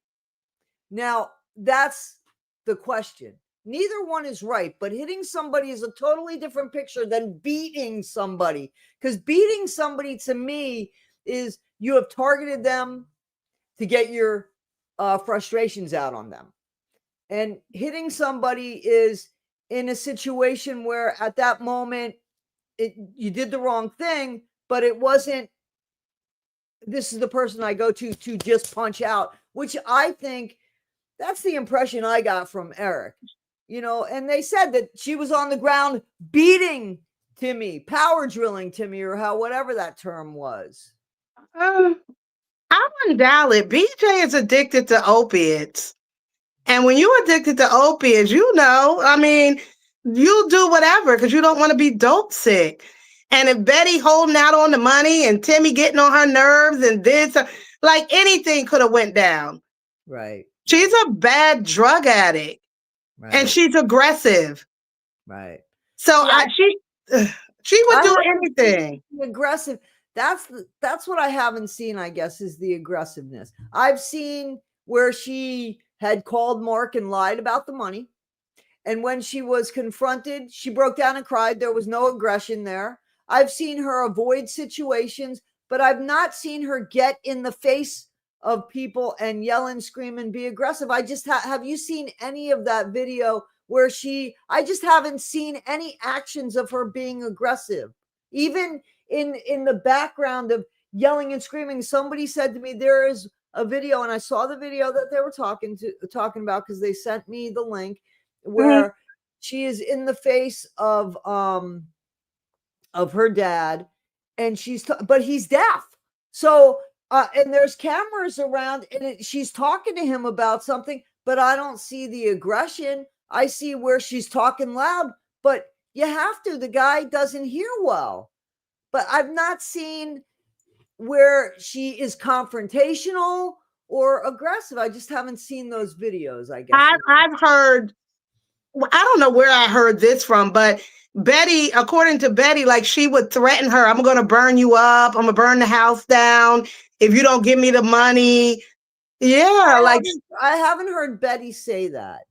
Now, that's the question. Neither one is right, but hitting somebody is a totally different picture than beating somebody. Because beating somebody to me is you have targeted them to get your frustrations out on them. And hitting somebody is in a situation where at that moment you did the wrong thing, but it wasn't, this is the person I go to just punch out, which I think that's the impression I got from Eric. And they said that she was on the ground beating Timmy, power drilling Timmy, or whatever that term was. I wouldn't doubt it. BJ is addicted to opiates. And when you're addicted to opiates, I mean, you'll do whatever because you don't want to be dope sick. And if Betty holding out on the money and Timmy getting on her nerves and this, like anything could have went down. Right. She's a bad drug addict. Right. And she's aggressive. Right. So she would do anything. Aggressive. That's what I haven't seen, I guess, is the aggressiveness. I've seen where she had called Mark and lied about the money. And when she was confronted, she broke down and cried. There was no aggression there. I've seen her avoid situations, but I've not seen her get in the face of people and yell and scream and be aggressive. I just have you seen any of that video where I just haven't seen any actions of her being aggressive. Even in the background of yelling and screaming, somebody said to me, there is a video, and I saw the video that they were talking about because they sent me the link, where she is in the face of her dad, and but he's deaf. So and there's cameras around, and she's talking to him about something, but I don't see the aggression. I see where she's talking loud, but you have to. The guy doesn't hear well. But I've not seen where she is confrontational or aggressive. I just haven't seen those videos, I guess. I've heard, I don't know where I heard this from, but Betty, according to Betty, like she would threaten her, I'm going to burn you up. I'm going to burn the house down if you don't give me the money. Yeah. I haven't heard Betty say that.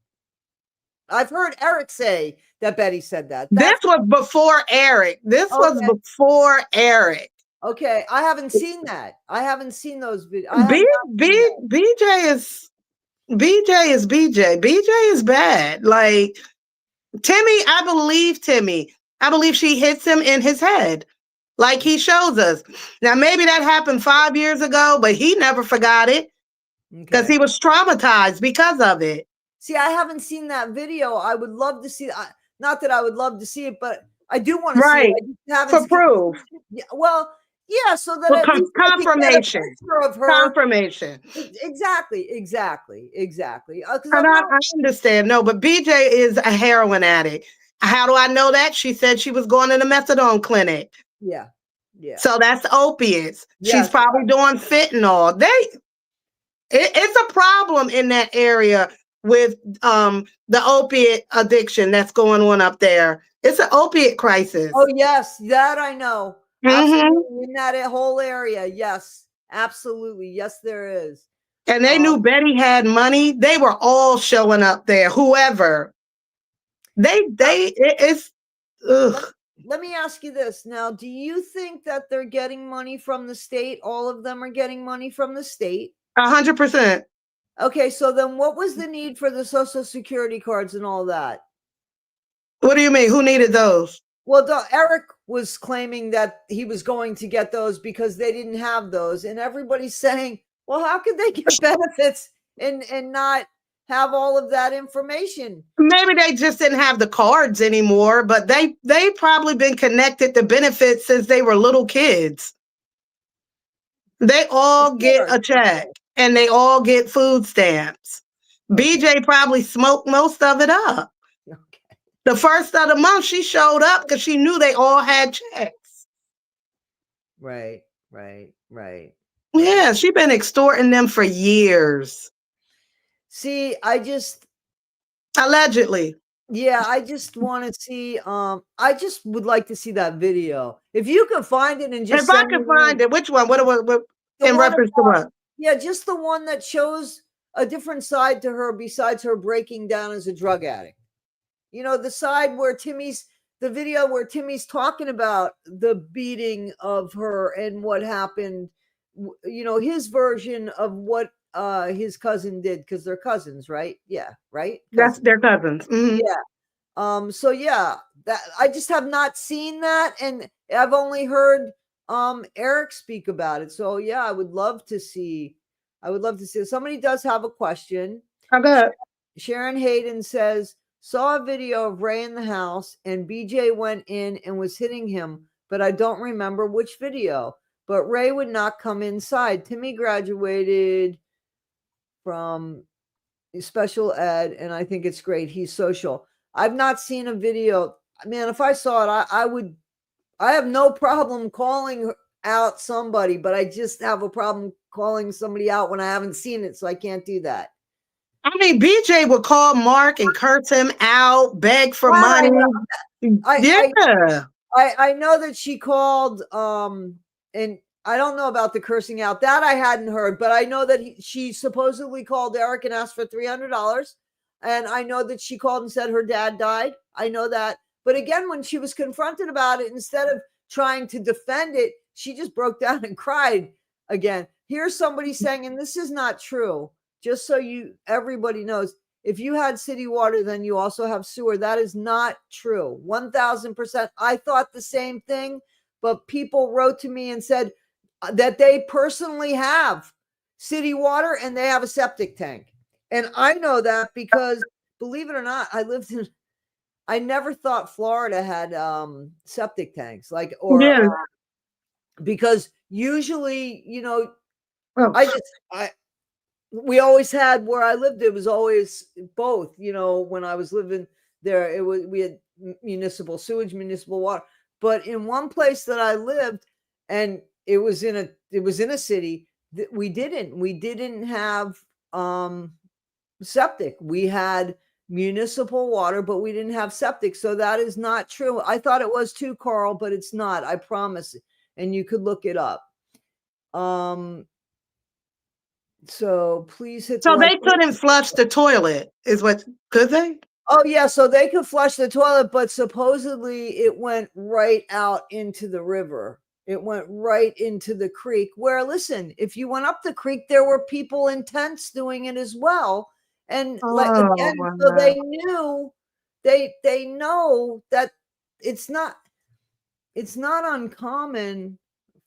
I've heard Eric say that Betty said that. This was before Eric. Was before Eric. Okay. I haven't seen that. I haven't seen those videos. BJ is BJ. BJ is bad. Like Timmy, I believe Timmy. I believe she hits him in his head. Like he shows us. Now, maybe that happened 5 years ago, but he never forgot it because he was traumatized because of it. See, I haven't seen that video. I would love to see it. Not that I would love to see it, but I do want to see it. I just haven't for proof. Well, yeah, so that at least confirmation of her. Confirmation. Exactly. I understand. No, but BJ is a heroin addict. How do I know that? She said she was going to the methadone clinic. Yeah. So that's opiates. Yes. She's probably doing fentanyl. It's a problem in that area with the opiate addiction that's going on up there. It's an opiate crisis. Oh yes, that I know. Absolutely. In that whole area, yes, absolutely, yes, there is. and they knew Betty had money, they were all showing up there. Whoever it's ugh. Let me ask you this now. Do you think that they're getting money from the state? All of them are getting money from the state? 100%. Okay, so then what was the need for the Social Security cards and all that? What do you mean? Who needed those? Well, Eric was claiming that he was going to get those because they didn't have those. And everybody's saying, well, how could they get benefits and not have all of that information? Maybe they just didn't have the cards anymore, but they probably been connected to benefits since they were little kids. They all get a check and they all get food stamps. BJ probably smoked most of it up. Okay. The first of the month, she showed up because she knew they all had checks. Right. Yeah, she's been extorting them for years. See, allegedly. Yeah, I just want to see. I just would like to see that video. If you can find it and just if I can find it, which one? What in reference to what? Yeah, just the one that shows a different side to her besides her breaking down as a drug addict. You know, the side where the video where Timmy's talking about the beating of her and what happened. You know, his version of what his cousin did, because they're cousins, right? Yeah, right. That's their cousins. Mm-hmm. Yeah. So yeah, that I just have not seen that, and I've only heard Eric speak about it. So yeah, I would love to see. Somebody does have a question. Okay. Sharon Hayden says, saw a video of Ray in the house and BJ went in and was hitting him, but I don't remember which video. But Ray would not come inside. Timmy graduated from special ed, and I think it's great. He's social. I've not seen a video. Man, if I saw it, I have no problem calling out somebody, but I just have a problem calling somebody out when I haven't seen it, so I can't do that. I mean, BJ would call Mark and curse him out, beg for money. I know that she called, and I don't know about the cursing out. That I hadn't heard, but I know that she supposedly called Eric and asked for $300. And I know that she called and said her dad died. I know that. But again, when she was confronted about it, instead of trying to defend it, she just broke down and cried again. Here's somebody saying, and this is not true, just so everybody knows, if you had city water, then you also have sewer. That is not true. 1000%. I thought the same thing, but people wrote to me and said that they personally have city water and they have a septic tank. And I know that because, believe it or not, I never thought Florida had septic tanks, because usually, you know, we always had, where I lived, it was always both. You know, when I was living there, we had municipal sewage, municipal water. But in one place that I lived, and it was in a city, that we didn't have septic. We had municipal water, but we didn't have septic. So that is not true. I thought it was too, Carl, but it's not. I promise. And you could look it up. So please hit. So they couldn't flush the toilet, could they? Oh yeah, so they could flush the toilet, but supposedly it went right out into the river. It went right into the creek, where, listen, if you went up the creek, there were people in tents doing it as well. And so they knew, they know that it's not uncommon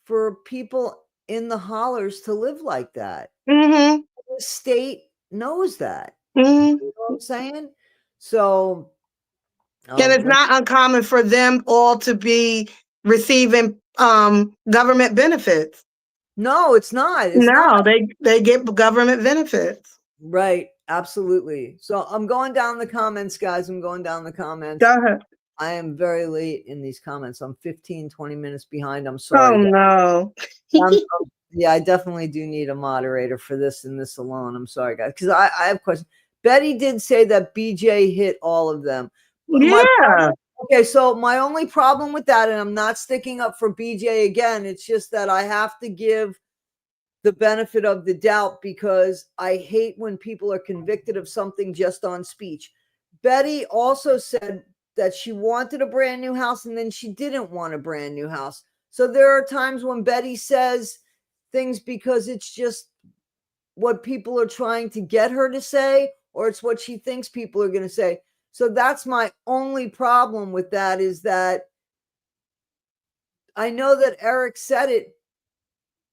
for people in the hollers to live like that. Mm-hmm. The state knows that. Mm-hmm. You know what I'm saying? So, and it's not uncommon for them all to be receiving government benefits. No, it's not. They get government benefits. Right. Absolutely. So I'm going down the comments, guys. I'm going down the comments. Go ahead. I am very late in these comments. I'm 15, 20 minutes behind. I'm sorry. Oh, no. Yeah, I definitely do need a moderator for this and this alone. I'm sorry, guys, because I have questions. Betty did say that BJ hit all of them. Yeah. Okay, so my only problem with that, and I'm not sticking up for BJ again, it's just that I have to give the benefit of the doubt because I hate when people are convicted of something just on speech. Betty also said that she wanted a brand new house and then she didn't want a brand new house. So there are times when Betty says things because it's just what people are trying to get her to say, or it's what she thinks people are going to say. So that's my only problem with that, is that I know that Eric said it,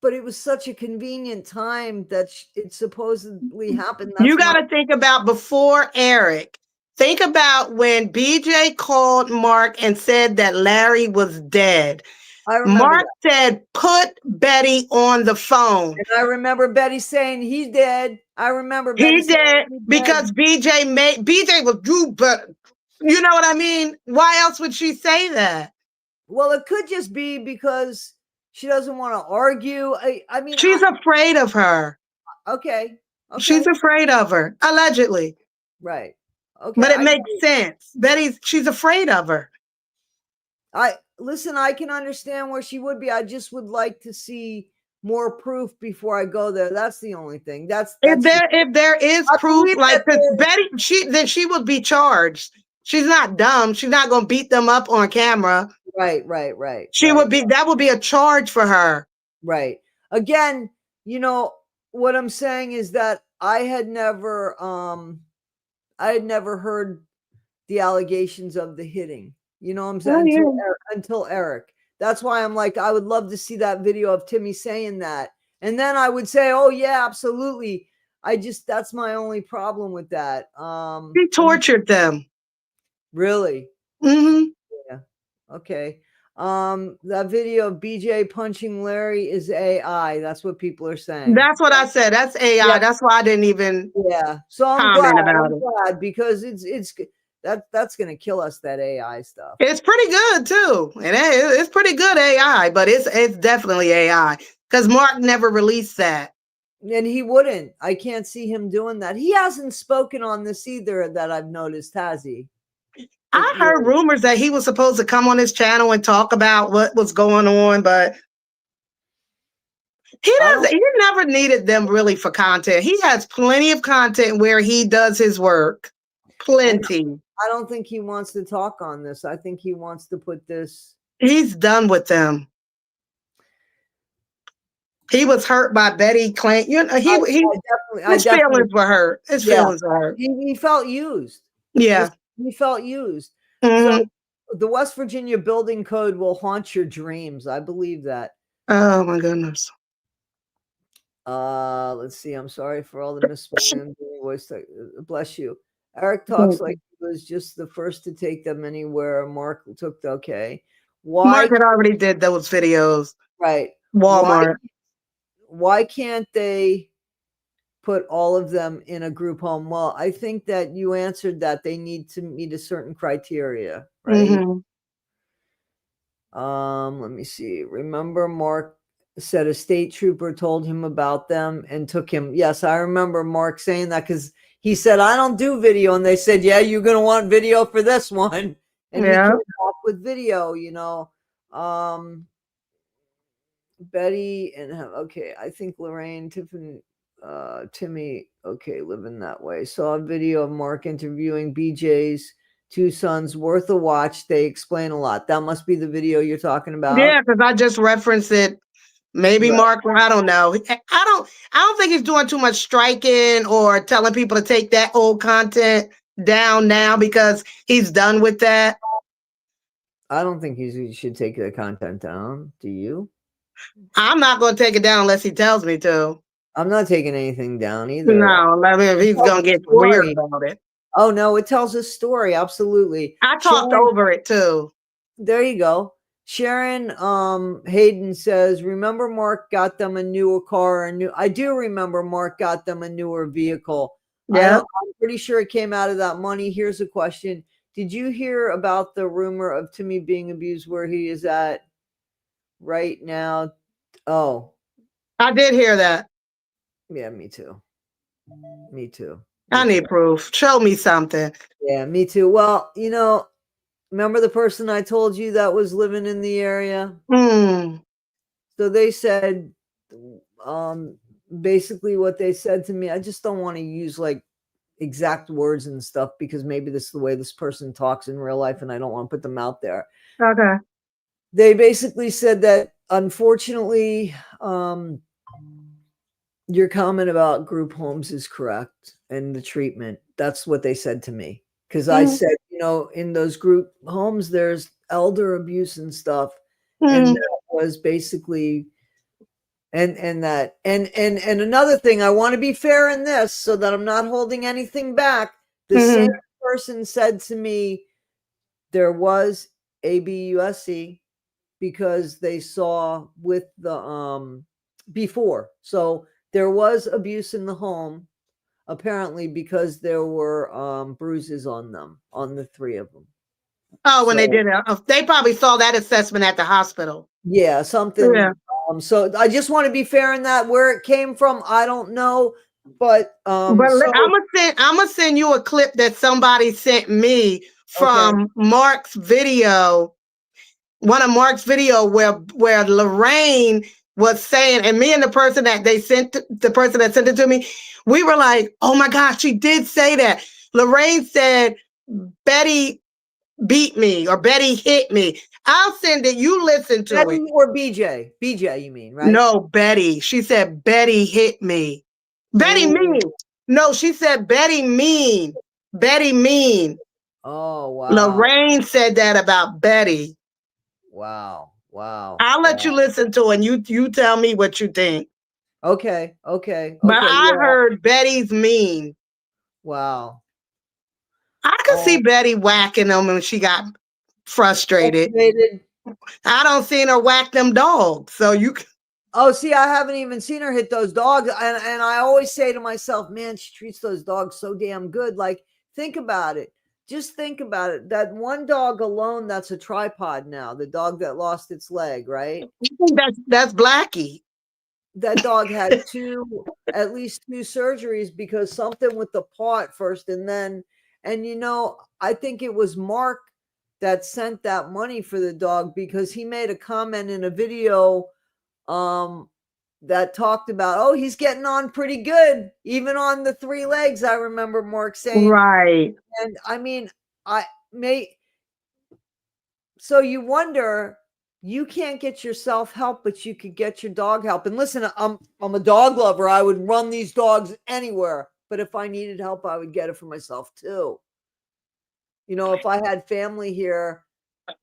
but it was such a convenient time that it supposedly happened. You got to think about before Eric. Think about when BJ called Mark and said that Larry was dead. Mark said, put Betty on the phone. And I remember Betty saying he's dead. I remember Betty he did because BJ was you, but you know what I mean? Why else would she say that? Well, it could just be because she doesn't want to argue. I mean, she's afraid of her. Okay. She's afraid of her, allegedly. Right. Okay. But it makes sense. She's afraid of her. I can understand where she would be. I just would like to see more proof before I go there. That's the only thing. If there is proof, like Betty, then she would be charged. She's not dumb. She's not going to beat them up on camera. Right. She would be. That would be a charge for her. Right. Again, what I'm saying is that I had never heard the allegations of the hitting. You know what I'm saying? Until Eric. That's why I'm like, I would love to see that video of Timmy saying that. And then I would say, oh yeah, absolutely. That's my only problem with that. He tortured them. Really? Mm-hmm. Yeah. Okay. That video of BJ punching Larry is AI. That's what people are saying. That's what I said. That's AI. Yeah. That's why I didn't even So I'm glad because that's gonna kill us, that AI stuff. It's pretty good too. And it's pretty good AI, but it's definitely AI. Because Mark never released that. And he wouldn't. I can't see him doing that. He hasn't spoken on this either that I've noticed, has he? I heard rumors that he was supposed to come on his channel and talk about what was going on, but he never needed them really for content. He has plenty of content where he does his work. Plenty. I don't think he wants to talk on this. I think he wants to put this. He's done with them. He was hurt by Betty Clinton. His feelings were hurt. His feelings were hurt. He felt used. Yeah. He felt used. Mm-hmm. So the West Virginia building code will haunt your dreams. I believe that. Oh my goodness. Let's see. I'm sorry for all the misspelling. Bless you. Eric talks like he was just the first to take them anywhere. Mark took Mark had already did those videos. Right. Walmart. Why can't they put all of them in a group home? Well, I think that you answered that. They need to meet a certain criteria, right? Mm-hmm. Let me see. Remember, Mark said a state trooper told him about them and took him. Yes, I remember Mark saying that because he said, I don't do video. And they said, yeah, you're going to want video for this one. And he came back with video, Betty and I think Lorraine, Tiffany, Timmy, living that way. Saw a video of Mark interviewing BJ's two sons, worth a watch. They explain a lot. That must be the video you're talking about. Yeah, because I just referenced it. Maybe Mark, I don't know. I don't think he's doing too much striking or telling people to take that old content down now because he's done with that. I don't think he should take the content down. Do you? I'm not going to take it down unless he tells me to. I'm not taking anything down either. No, I mean, if he's going to get weird about it. Oh, no, it tells a story. Absolutely. I talked over it too. There you go. Sharon Hayden says, remember Mark got them a newer car, I do remember Mark got them a newer vehicle. Yeah. I'm pretty sure it came out of that money. Here's a question. Did you hear about the rumor of Timmy being abused where he is at right now? Oh. I did hear that. Yeah, me too. Me too. I need proof. Show me something. Yeah, me too. Well, remember the person I told you that was living in the area? So they said basically what they said to me, I just don't want to use like exact words and stuff because maybe this is the way this person talks in real life and I don't want to put them out there. Okay. They basically said that unfortunately, your comment about group homes is correct and the treatment. That's what they said to me. Because I said, in those group homes, there's elder abuse and stuff. And that was basically and another thing, I want to be fair in this so that I'm not holding anything back. The same person said to me there was ABUSC because they saw with the before. So there was abuse in the home, apparently, because there were bruises on them, on the three of them. Oh, when they did it, they probably saw that assessment at the hospital. Yeah, something. Yeah. So I just want to be fair in that. Where it came from, I don't know. But I'm gonna send you a clip that somebody sent me from Mark's video. One of Mark's video where Lorraine was saying, and me and the person that sent it to me, we were like, oh my gosh, she did say that. Lorraine said, Betty beat me or Betty hit me. I'll send it. You listen to Betty it. Or BJ? BJ, you mean, right? No, Betty. She said, Betty hit me. Betty mean. No, she said, Betty mean. Betty mean. Oh, wow. Lorraine said that about Betty. Wow. I'll let you listen to it and you tell me what you think. Okay. But I heard Betty's mean. Wow. I could see Betty whacking them when she got frustrated. I don't see her whack them dogs. So you. Oh, see, I haven't even seen her hit those dogs. And I always say to myself, man, she treats those dogs so damn good. Like, think about it. Just think about it. That one dog alone, that's a tripod now. The dog that lost its leg, right? That's Blackie. That dog had at least two surgeries because something with the paw at first. And I think it was Mark that sent that money for the dog because he made a comment in a video that talked about, oh, he's getting on pretty good, even on the three legs. I remember Mark saying, right. And I mean, so you wonder, you can't get yourself help, but you could get your dog help. And listen, I'm a dog lover. I would run these dogs anywhere, but if I needed help, I would get it for myself too. If I had family here,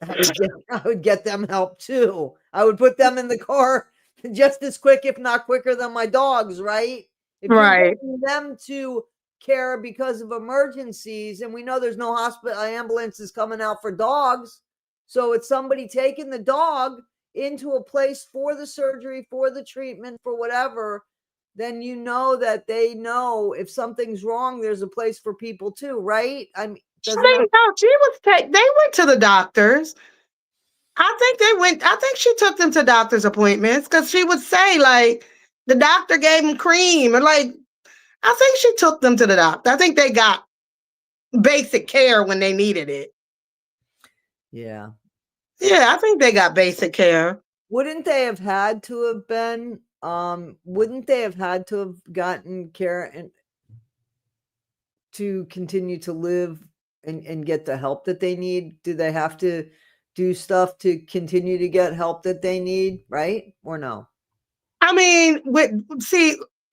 I would get them help too. I would put them in the car just as quick, if not quicker than my dogs, right? If you're getting them to care because of emergencies, and we know there's no hospital ambulances coming out for dogs. So it's somebody taking the dog into a place for the surgery, for the treatment, for whatever, then that they know if something's wrong, there's a place for people too, right? I mean, they went to the doctors. I think she took them to doctor's appointments because she would say, like, the doctor gave them cream. And, like, I think she took them to the doctor. I think they got basic care when they needed it. Yeah. Yeah, I think they got basic care. Wouldn't they have had to have been, wouldn't they have had to have gotten care and to continue to live and get the help that they need? Do they have to do stuff to continue to get help that they need, right? Or no? I mean,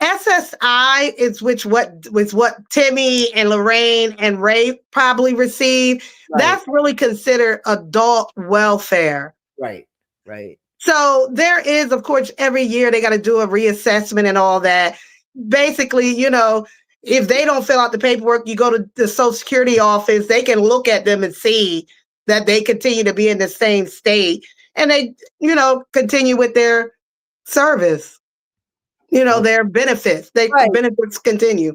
SSI is what Timmy and Lorraine and Ray probably receive. Right. That's really considered adult welfare. Right. So there is, of course, every year they got to do a reassessment and all that. Basically, if they don't fill out the paperwork, you go to the Social Security office, they can look at them and see that they continue to be in the same state and they, continue with their service, their benefits. Benefits continue,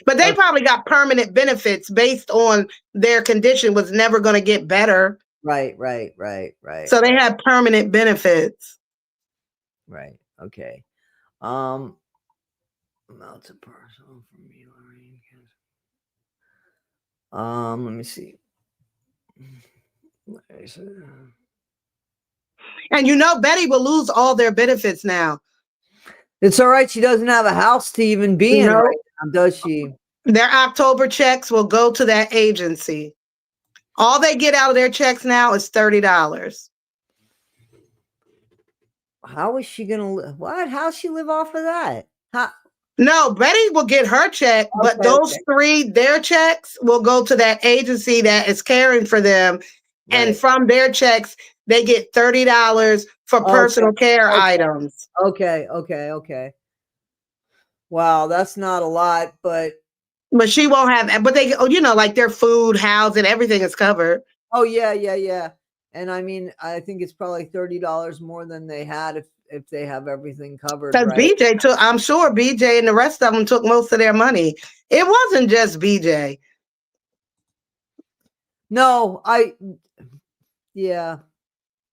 but they probably got permanent benefits based on their condition was never going to get better. Right. So they have permanent benefits. Right. Okay. Amounts of personal from me, Lorraine. Let me see. And Betty will lose all their benefits now. It's all right. She doesn't have a house to even be in No, right now, does she? their October checks will go to that agency. All they get out of their checks now is $30. How is she gonna live? What? How's she live off of that? How? No, Betty will get her check, but Okay, those okay. three, their checks will go to that agency that is caring for them. And Right. from their checks, they get $30 for Okay. personal care Okay. items. Okay. Okay. Okay. Wow, that's not a lot, but But she won't have, but they, like their food, housing, everything is covered. oh yeah, yeah, yeah. And I mean, I think it's probably $30 more than they had if they have everything covered, Because right? BJ took, I'm sure BJ and the rest of them took most of their money. It wasn't just BJ. No, yeah,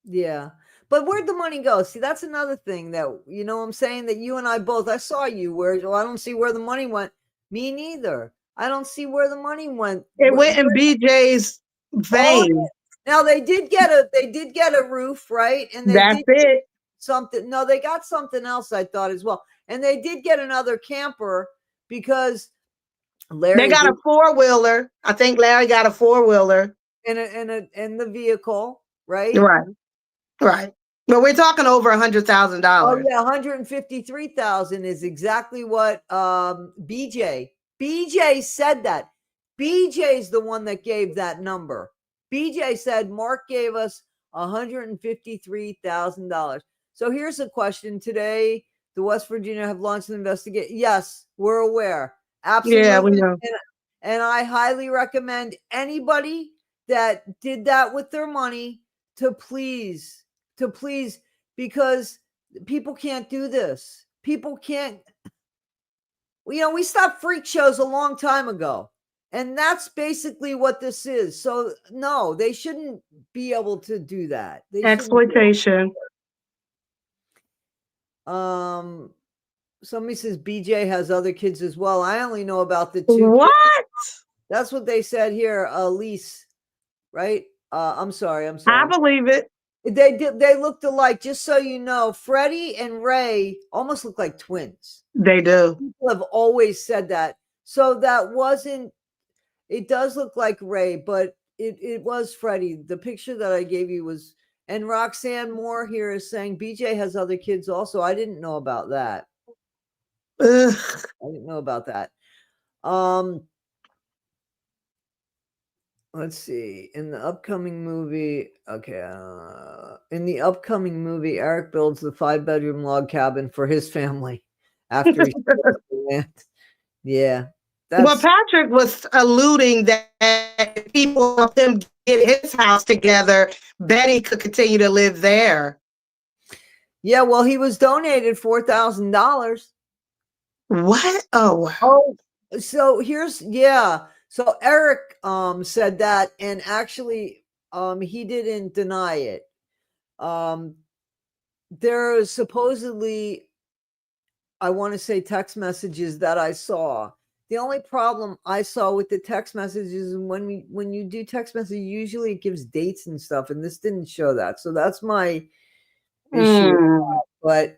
yeah. But where'd the money go? See, that's another thing that I'm saying that you and I both. I saw you where I don't see where the money went. Me neither. I don't see where the money went. It went in BJ's Oh, vein. now they did get a roof, right? And they That's did get it. something. No, they got something else, I thought, as well. And they did get another camper because They Larry got did a 4-wheeler. I think Larry got a 4-wheeler. in the vehicle, right? Right. Right. But we're talking over Oh $100,000. yeah, 153,000 is exactly what BJ said that. BJ's the one that gave that number. BJ said Mark gave us $153,000. So here's a question today. The West Virginia have launched an investigation. Yes, we're aware. Yeah, we Absolutely. know. And I highly recommend anybody that did that with their money to please, because people can't do this. People can't, we stopped freak shows a long time ago. And that's basically what this is. So no, they shouldn't be able to do that. They shouldn't. Exploitation. Somebody says BJ has other kids as well. I only know about the two kids. What? That's what they said here. Elise, right? I'm sorry. I believe it. They looked alike, just so you know. Freddie and Ray almost look like twins. They do. People have always said that. So that wasn't, it does look like Ray, but it was Freddie. The picture that I gave you was, and Roxanne Moore here is saying BJ has other kids also. I didn't know about that. Ugh. I didn't know about that. Let's see. In the upcoming movie, Eric builds the 5-bedroom log cabin for his family after he sells the land. Yeah. Well, Patrick was alluding that if people help him get his house together, Betty could continue to live there. Yeah, well, he was donated $4,000. What? Oh. So so Eric said that, and actually he didn't deny it. There are supposedly, I want to say, text messages that I saw. The only problem I saw with the text messages is when you do text messages, usually it gives dates and stuff, and this didn't show that. So that's my issue. But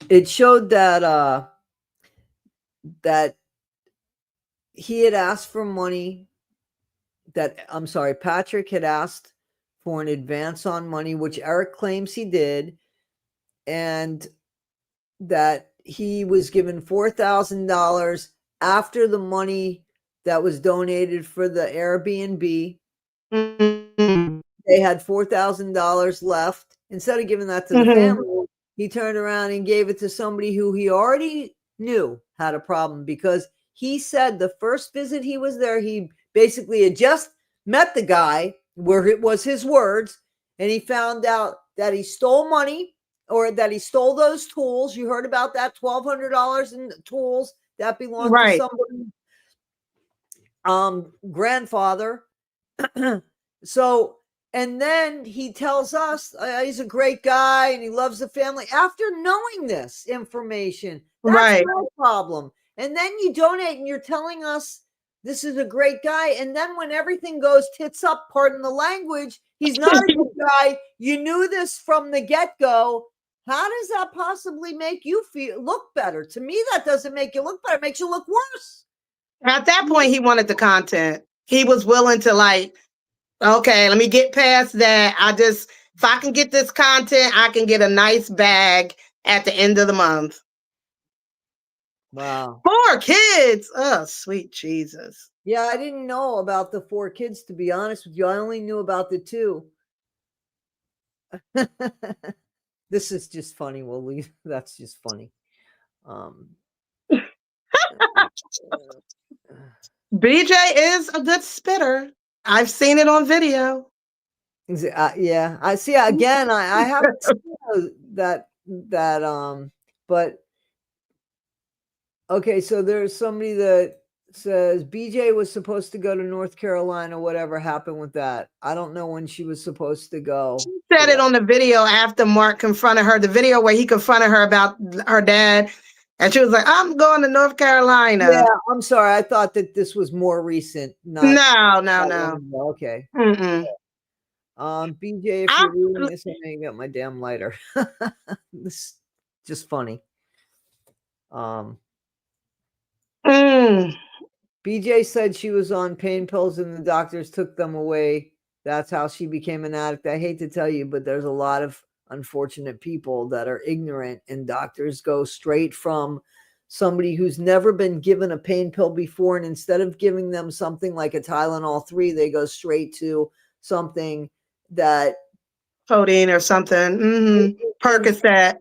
it showed that that he had asked for money. Patrick had asked for an advance on money, which Eric claims he did, and that he was given $4,000 after the money that was donated for the Airbnb. They had $4,000 left. Instead of giving that to the family, he turned around and gave it to somebody who he already knew had a problem, because he said the first visit he was there, he basically had just met the guy, where it was his words, and he found out that he stole money, or that he stole those tools. You heard about that $1,200 in tools that belonged to somebody's grandfather. So, and then he tells us he's a great guy and he loves the family. After knowing this information, that's my problem. And then you donate and you're telling us this is a great guy. And then when everything goes tits up, pardon the language, he's not a good guy. You knew this from the get-go. How does that possibly make you look better? To me, that doesn't make you look better. It makes you look worse. At that point, he wanted the content. He was willing to like, okay, let me get past that. If I can get this content, I can get a nice bag at the end of the month. Wow. 4 kids. Oh, sweet Jesus. Yeah, I didn't know about the 4 kids, to be honest with you. I only knew about the 2. This is just funny. We'll leave. That's just funny. BJ is a good spitter. I've seen it on video. Yeah, I see. Again, I haven't seen that, but okay. So there's somebody that says BJ was supposed to go to North Carolina. Whatever happened with that? I don't know when she was supposed to go. She said it on the video after Mark confronted her, the video where he confronted her about her dad. And she was like, I'm going to North Carolina. Yeah, I'm sorry. I thought that this was more recent. No. Okay. Mm-mm. BJ, if you're reading this, I'm gonna get my damn lighter. This is just funny. BJ said she was on pain pills and the doctors took them away. That's how she became an addict. I hate to tell you, but there's a lot of unfortunate people that are ignorant, and doctors go straight from somebody who's never been given a pain pill before, and instead of giving them something like a Tylenol 3, they go straight to something that codeine or something. Percocet.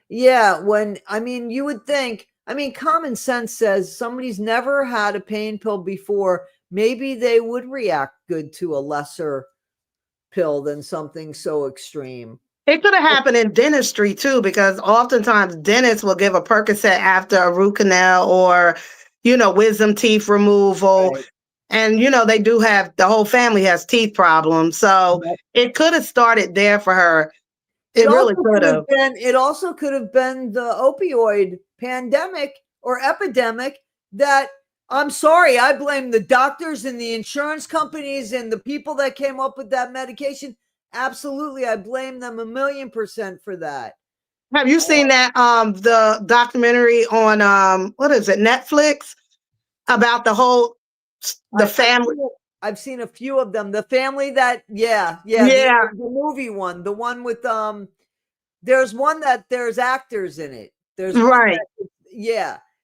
Yeah, you would think, common sense says somebody's never had a pain pill before, maybe they would react good to a lesser pill than something so extreme. It could have happened in dentistry too, because oftentimes dentists will give a Percocet after a root canal or, wisdom teeth removal. Right. And, they do have, the whole family has teeth problems. So it could have started there for her. It really could have. It also could have been the opioid pandemic or epidemic that, I'm sorry, I blame the doctors and the insurance companies and the people that came up with that medication. Absolutely. I blame them 1,000,000% for that. Have you seen that, the documentary on, what is it, Netflix, about the family? I've seen a few of them. The family that, yeah. The movie one, the one with, there's one that there's actors in it. There's right.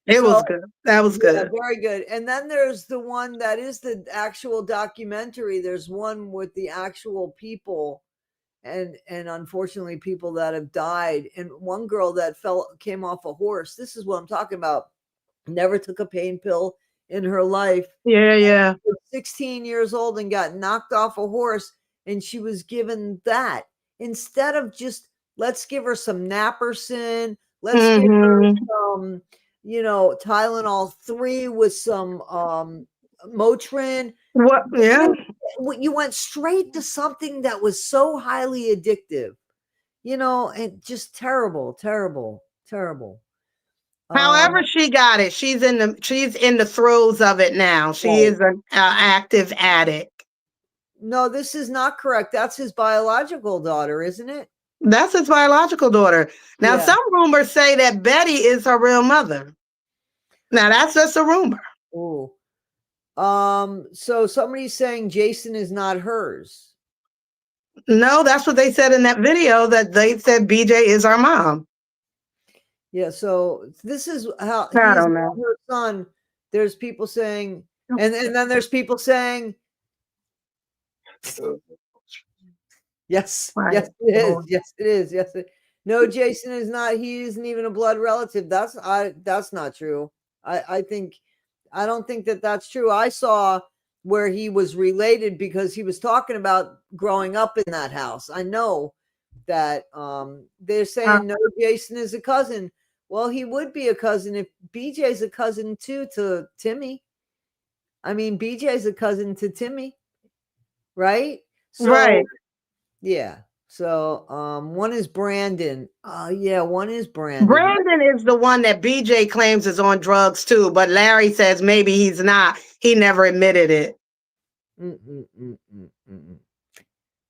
It was good. That was good. Very good. And then there's the one that is the actual documentary. There's one with the actual people and unfortunately people that have died. And one girl that came off a horse. This is what I'm talking about. Never took a pain pill in her life. Yeah. 16 years old and got knocked off a horse, and she was given that instead of just, let's give her some Naperson. Let's give her some, Tylenol 3 with some Motrin. What? Yeah. You went straight to something that was so highly addictive, and just terrible. However she got it, she's in the throes of it now. She is an active addict. No, this is not correct. That's his biological daughter, isn't it? That's his biological daughter. Now, some rumors say that Betty is her real mother. Now, that's just a rumor. Oh. So somebody's saying Jason is not hers. No, that's what they said in that video, that they said BJ is our mom. Yeah, so this is how I don't know. Her son. There's people saying, and then there's people saying, yes, it is. No, Jason is not. He isn't even a blood relative. That's not true. I don't think that that's true. I saw where he was related because he was talking about growing up in that house. I know that they're saying no, Jason is a cousin. Well, he would be a cousin if BJ's a cousin too to Timmy. BJ's a cousin to Timmy, right? So, right. Yeah. So one is Brandon. One is Brandon. Brandon is the one that BJ claims is on drugs too, but Larry says maybe he's not. He never admitted it.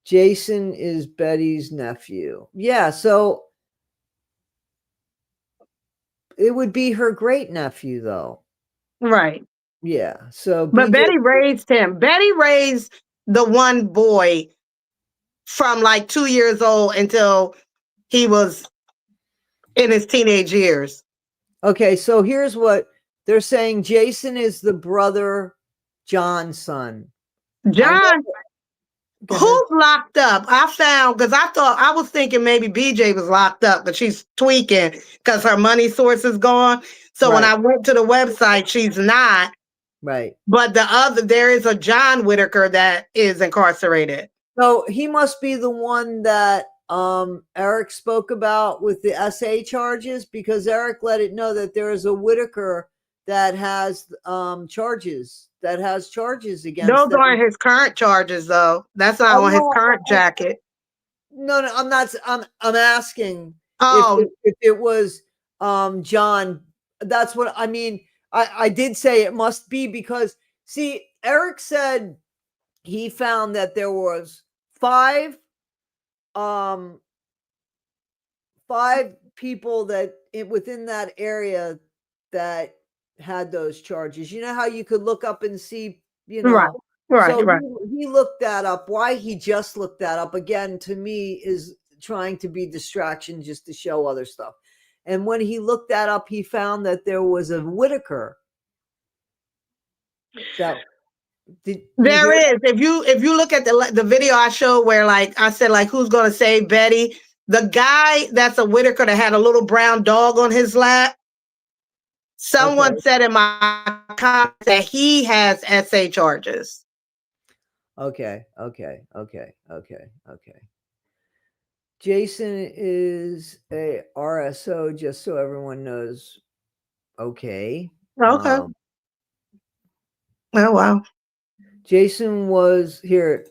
Jason is Betty's nephew. Yeah, so it would be her great nephew, though. Right. Yeah. So But BJ. Betty raised him. Betty raised the one boy from like 2 years old until he was in his teenage years. Okay, so here's what they're saying. Jason is the brother, John's son. I know. John, Go ahead. who's locked up? I found, because I was thinking maybe BJ was locked up, but she's tweaking because her money source is gone. So when Right. I went to the website, she's not. Right. But there is a John Whittaker that is incarcerated. So he must be the one that Eric spoke about with the SA charges, because Eric let it know that there is a Whittaker that has charges against Those them. aren't his current charges, though. That's not Oh, on his no, current jacket. no, I'm not. I'm asking Oh, if it was John. That's what I mean. I did say it must be, because see, Eric said he found that there was five um five people that within that area that had those charges. You know how you could look up and see, right, right, so right. he looked that up. Why he just looked that up again, to me, is trying to be distraction just to show other stuff. And when he looked that up, he found that there was a Whittaker. That did There is. If you look at the video I showed where like I said like who's gonna save Betty, the guy that's a Whittaker that had a little brown dog on his lap. Someone Okay. said in my comments that he has SA charges. Okay. Jason is a RSO, just so everyone knows. Okay. Okay. Oh wow. Jason was here.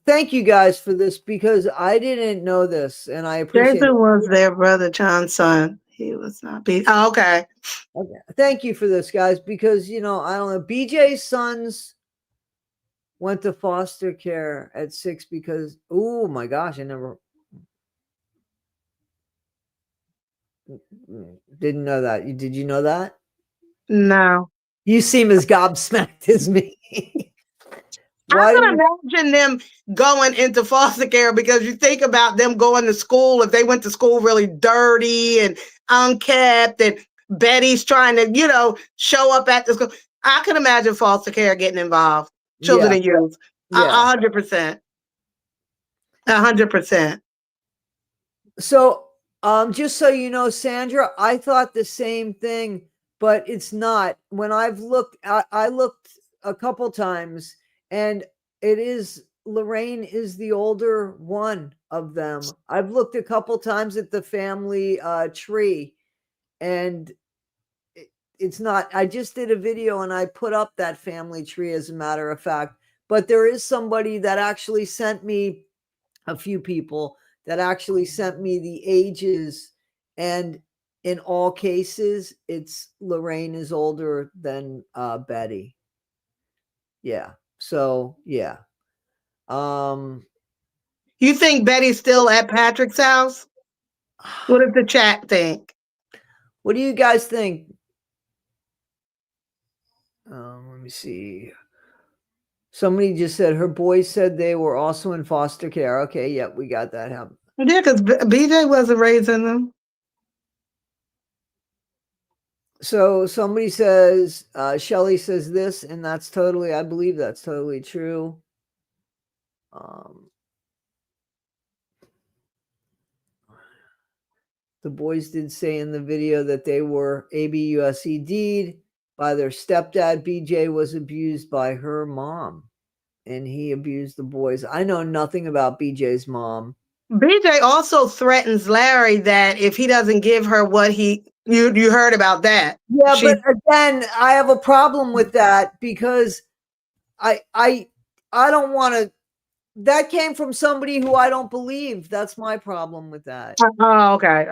Thank you guys for this, because I didn't know this, and I appreciate Jason it. was their brother John's son. He was not be okay. Okay. Thank you for this, guys, because I don't know. BJ's sons went to foster care at 6 because, oh my gosh, I never didn't know that. Did you know that? No. You seem as gobsmacked as me. I can imagine them going into foster care, because you think about them going to school, if they went to school really dirty and unkept, and Betty's trying to, show up at the school. I can imagine foster care getting involved. Children and youth. 100%. 100%. So, just so you know, Sandra, I thought the same thing, but it's not. When I've looked, I looked a couple times, and it is Lorraine is the older one of them. I've looked a couple times at the family tree, and it's not. I just did a video and I put up that family tree, as a matter of fact. But there is somebody that actually sent me, a few people that actually sent me the ages, and in all cases, it's Lorraine is older than Betty. Yeah. So yeah. You think Betty's still at Patrick's house? What does the chat think? What do you guys think? Let me see. Somebody just said her boys said they were also in foster care. Okay, yep, we got that. Yeah, because BJ wasn't raising them. So somebody says, Shelly says this, and that's totally, I believe that's totally true. The boys did say in the video that they were ABUSED'd by their stepdad. BJ was abused by her mom, and he abused the boys. I know nothing about BJ's mom. BJ also threatens Larry that if he doesn't give her what you heard about that. Yeah, but again, I have a problem with that, because I don't want to. That came from somebody who I don't believe. That's my problem with that. Oh, okay.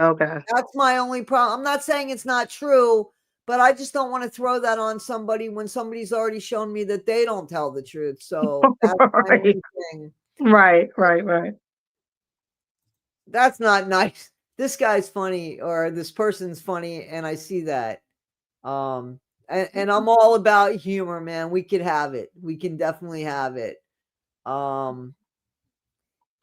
That's my only problem. I'm not saying it's not true, but I just don't want to throw that on somebody when somebody's already shown me that they don't tell the truth. So that's my only thing. Right. That's not nice. this guy's funny or this person's funny, and I see that. And I'm all about humor, man. We could have it. We can definitely have it.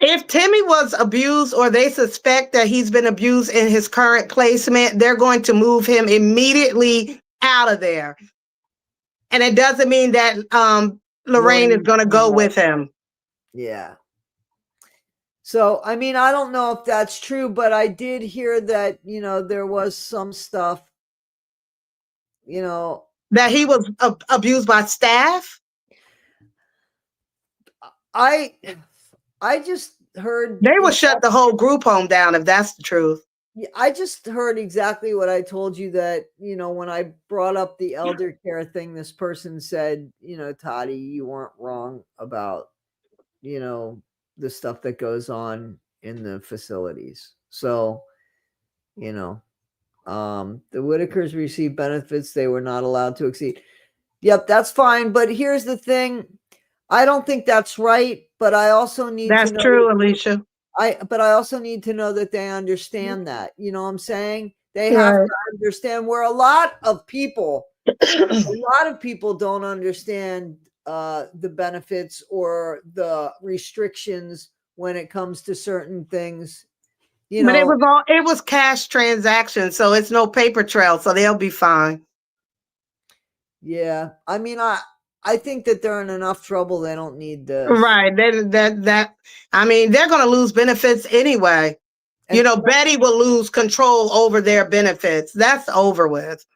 If Timmy was abused or they suspect that he's been abused in his current placement, they're going to move him immediately out of there. And it doesn't mean that Lorraine is going to go with him. Yeah. So, I mean, I don't know if that's true, but I did hear that, you know, there was some stuff, you know, that he was abused by staff. I just heard they would shut the whole group home down if that's the truth. I just heard exactly what I told you, that, you know, when I brought up the elder care thing, this person said, you know, Toddy, you weren't wrong about, you know, the stuff that goes on in the facilities. So, you know, the Whittakers receive benefits they were not allowed to exceed. Yep, that's fine. But here's the thing. I don't think that's right, but I also need to know. That's true, Alicia. But I also need to know that they understand that. You know what I'm saying? They have to understand, where a lot of people don't understand the benefits or the restrictions when it comes to certain things. You know, but it was cash transactions, so it's no paper trail, so they'll be fine. Yeah, I mean, I think that they're in enough trouble. They don't need this. Right. I mean, they're going to lose benefits anyway. And you know, Betty will lose control over their benefits. That's over with.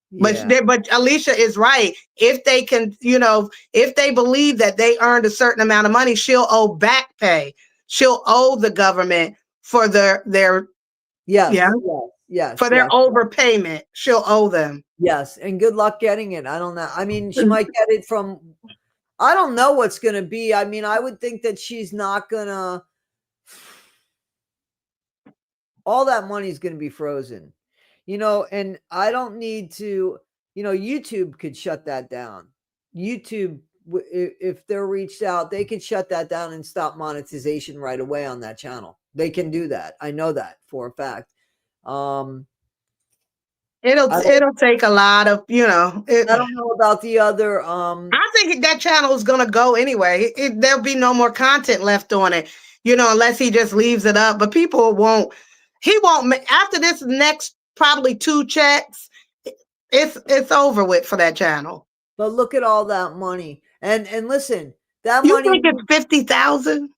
Yeah. But Alicia is right. If they can, you know, if they believe that they earned a certain amount of money, she'll owe back pay. She'll owe the government for their for their overpayment. She'll owe them. Yes, and good luck getting it. I don't know. I mean, she might get it from, I don't know what's going to be. I mean, I would think that she's not going to, all that money is going to be frozen, you know, and I don't need to, you know, YouTube could shut that down. YouTube, if they're reached out, they could shut that down and stop monetization right away on that channel. They can do that. I know that for a fact. It'll take a lot of, you know. I don't know about the other. I think that channel is going to go anyway. There'll be no more content left on it, you know, unless he just leaves it up. But people won't. He won't. After this next probably 2 checks, it's over with for that channel. But look at all that money, and listen, that you money. You think it's 50,000?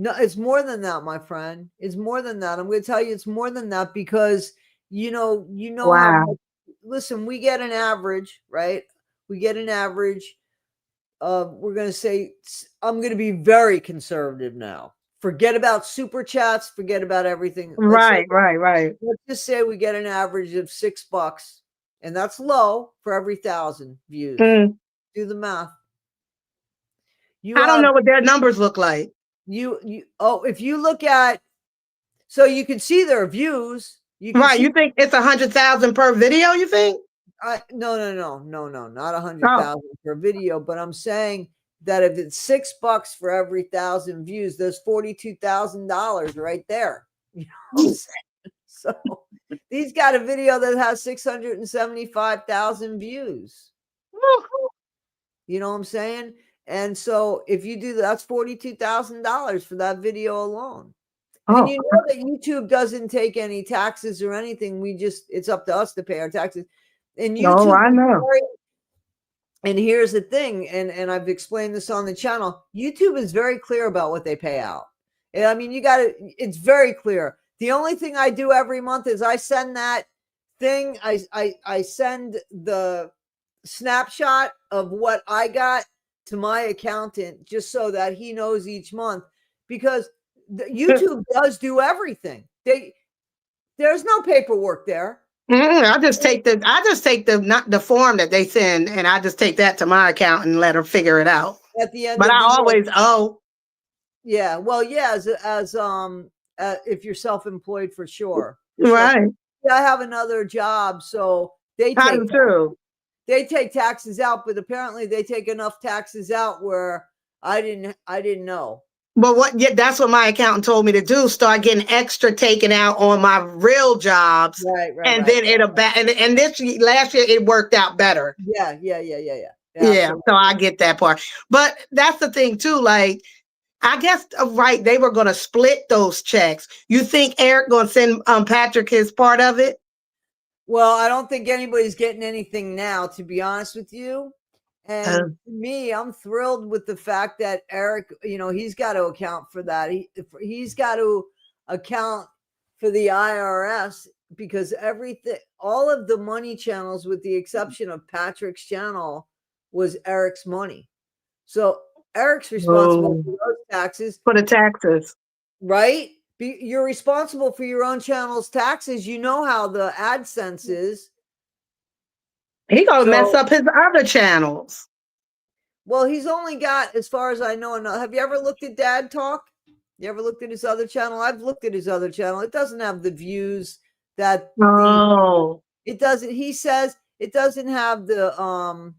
No, it's more than that, my friend. It's more tthan that. I'm going to tell you, it's more than that, because you know wow. How much, listen, we get an average, right? We get an average of, we're going to say, I'm going to be very conservative now. Forget about super chats, forget about everything. Right. Let's just say we get an average of $6, and that's low for every 1,000 views. Do the math. I don't know what their numbers look like. If you look at, so you can see their views. You think it's 100,000 per video? You think? No, not 100,000 per video. But I'm saying that if it's $6 for every 1,000 views, there's $42,000 right there. You know what I'm saying? So he's got a video that has 675,000 views. You know what I'm saying? And so if you do that, that's $42,000 for that video alone. And you know that YouTube doesn't take any taxes or anything. It's up to us to pay our taxes. And YouTube, I know. And here's the thing, and I've explained this on the channel. YouTube is very clear about what they pay out. And I mean, it's very clear. The only thing I do every month is I send that thing. I send the snapshot of what I got to my accountant, just so that he knows each month, because YouTube does do everything. There's no paperwork there. I just take the form that they send, and I just take that to my accountant and let her figure it out. At the end, but I always owe. Yeah, well, yeah, as if you're self-employed, for sure. Right. Yeah, I have another job, so they take taxes out, but apparently they take enough taxes out where I didn't know. But yeah, that's what my accountant told me to do. Start getting extra taken out on my real jobs. Right. And then it'll and last year it worked out better. Yeah. Yeah. Absolutely. So I get that part. But that's the thing too. Like, I guess right, they were gonna split those checks. You think Eric gonna send Patrick his part of it? Well, I don't think anybody's getting anything now, to be honest with you. And me, I'm thrilled with the fact that Eric, he's got to account for that. He's got to account for the IRS, because all of the money channels, with the exception of Patrick's channel, was Eric's money. So Eric's responsible for those taxes. For the taxes. Right? You're responsible for your own channel's taxes. You know how the AdSense is. He gonna mess up his other channels. Well, he's only got, as far as I know, have you ever looked at Dad Talk? You ever looked at his other channel? I've looked at his other channel. It doesn't have the views that it doesn't. He says it doesn't have the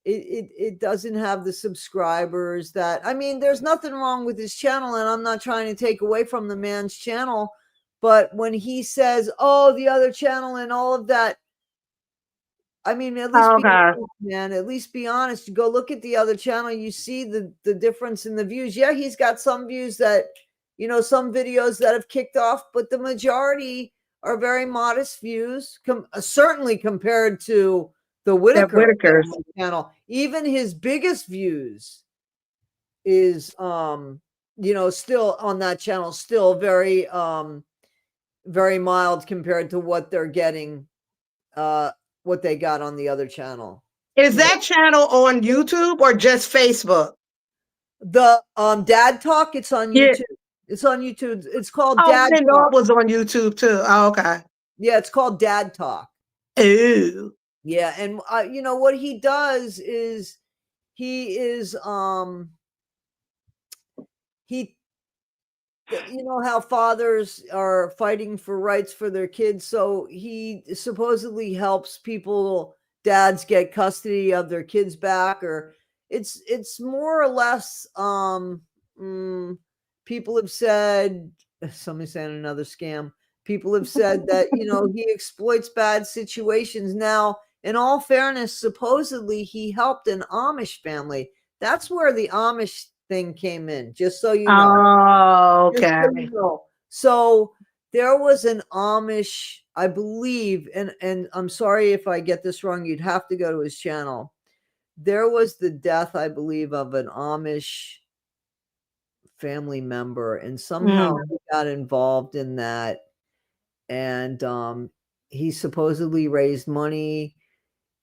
it doesn't have the subscribers that, I mean, there's nothing wrong with his channel, and I'm not trying to take away from the man's channel, but when he says, oh, the other channel and all of that, I mean, at least be honest, man. At least be honest. You go look at the other channel, you see the difference in the views. Yeah, he's got some views that, some videos that have kicked off, but the majority are very modest views, certainly compared to the Whittakers channel. Even his biggest views is, still on that channel, still very, very mild compared to what they're getting, what they got on the other channel. Is that channel on YouTube or just Facebook? The Dad Talk, it's on YouTube. It's on YouTube. It's called Dad Talk. Oh, it was on YouTube too. Oh, okay. Yeah, it's called Dad Talk. Ooh. Yeah, and what he does is he is how fathers are fighting for rights for their kids, so he supposedly helps dads get custody of their kids back, or it's more or less, people have said, somebody's saying another scam. People have said that, he exploits bad situations. Now, in all fairness, supposedly he helped an Amish family. That's where the Amish thing came in, just so you know. Oh, okay. So there was an Amish, I believe, and I'm sorry if I get this wrong, you'd have to go to his channel. There was the death, I believe, of an Amish family member, and somehow he got involved in that. And he supposedly raised money,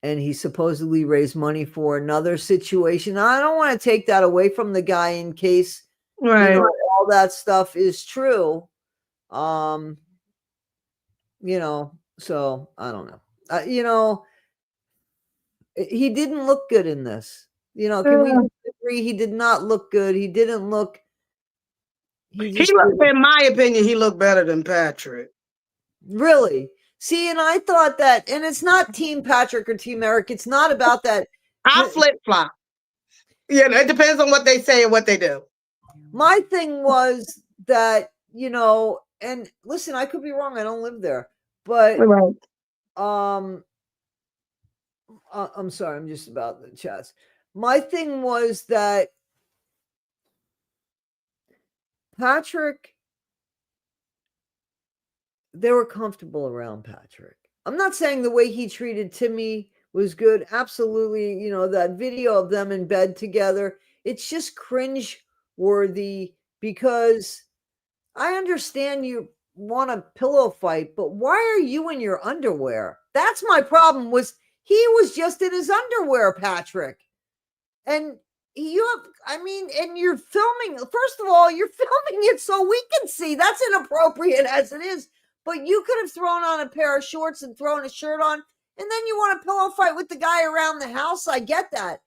and he supposedly raised money for another situation. Now, I don't want to take that away from the guy in case all that stuff is true. So I don't know. He didn't look good in this. Can we agree he did not look good? He didn't look. He looked, in my opinion, he looked better than Patrick. Really? See, and I thought that, and it's not Team Patrick or Team Eric. It's not about that. I flip-flop. It depends on what they say and what they do. My thing was that, and listen, I could be wrong. I don't live there, but I'm sorry. I'm just about the chats. My thing was that Patrick, they were comfortable around Patrick. I'm not saying the way he treated Timmy was good. Absolutely. That video of them in bed together, it's just cringe worthy, because I understand you want a pillow fight, but why are you in your underwear? That's my problem. He was just in his underwear, Patrick. And and you're filming. First of all, you're filming it so we can see. That's inappropriate as it is. But you could have thrown on a pair of shorts and thrown a shirt on, and then you want a pillow fight with the guy around the house. I get that.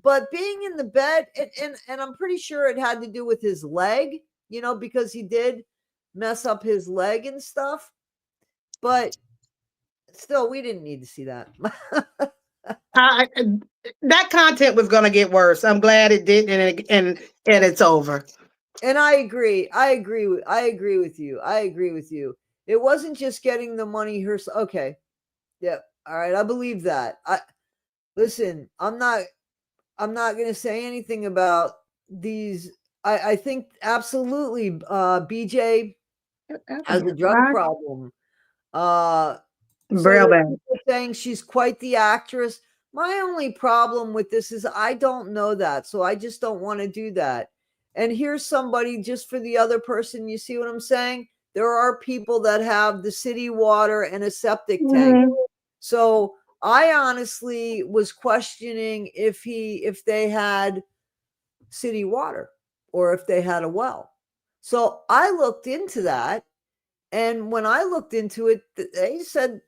But being in the bed, and I'm pretty sure it had to do with his leg, because he did mess up his leg and stuff. But still, we didn't need to see that. That content was going to get worse. I'm glad it didn't, and it's over. And I agree. I agree with you. I agree with you. It wasn't just getting the money herself. Okay. Yeah. All right. I believe that. Listen, I'm not going to say anything about these. I think absolutely BJ has a drug problem. So Real bad. saying she's quite the actress. My only problem with this is I don't know that, so I just don't want to do that. And here's somebody just for the other person. You see what I'm saying? There are people that have the city water and a septic tank. So I honestly was questioning if they had city water or if they had a well. So I looked into that, and when I looked into it, they said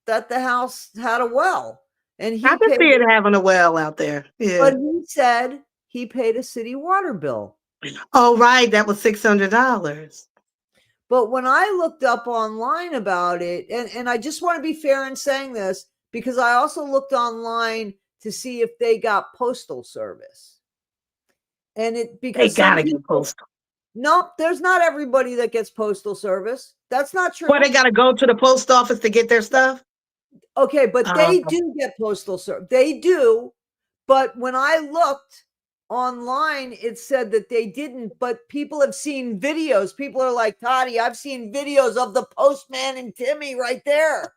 that the house had a well, and I he can paid. see it having a well out there. Yeah. But he said he paid a city water bill. Oh, right. That was $600. But when I looked up online about it, and I just want to be fair in saying this, because I also looked online to see if they got postal service. And it They because some gotta people, get postal. nope, there's not everybody that gets postal service. That's not true. Well, they gotta go to the post office to get their stuff. Okay, but they do get postal service. They do. But when I looked online, it said that they didn't. But people have seen videos. People are like, Toddy, I've seen videos of the postman and Timmy right there.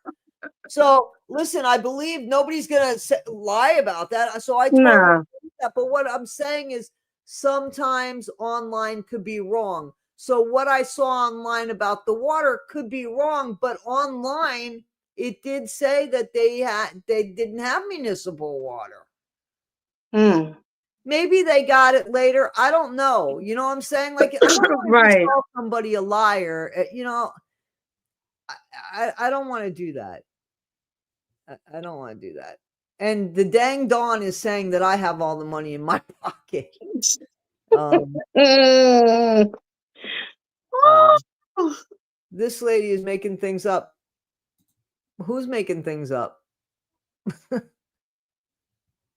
So listen, I believe nobody's going to lie about that. So I totally agree with that. But what I'm saying is sometimes online could be wrong. So what I saw online about the water could be wrong, but online it did say that they didn't have municipal water. Maybe they got it later. I don't know. You know what I'm saying? Like, I don't want to call somebody a liar. You know, I don't want to do that. I don't want to do that. And the dang Dawn is saying that I have all the money in my pocket. This lady is making things up. Who's making things up?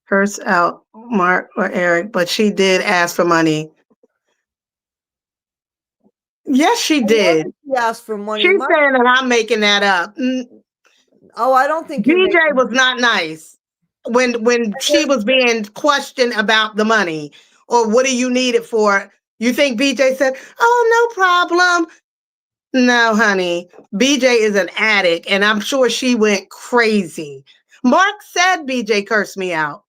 Curse out Mark or Eric, but she did ask for money. Yes, she did. She asked for money. She's saying that I'm making that up. Oh, I don't think BJ was not nice when she was being questioned about the money or what do you need it for. You think BJ said, "Oh, no problem"? No, honey. BJ is an addict, and I'm sure she went crazy. Mark said BJ cursed me out.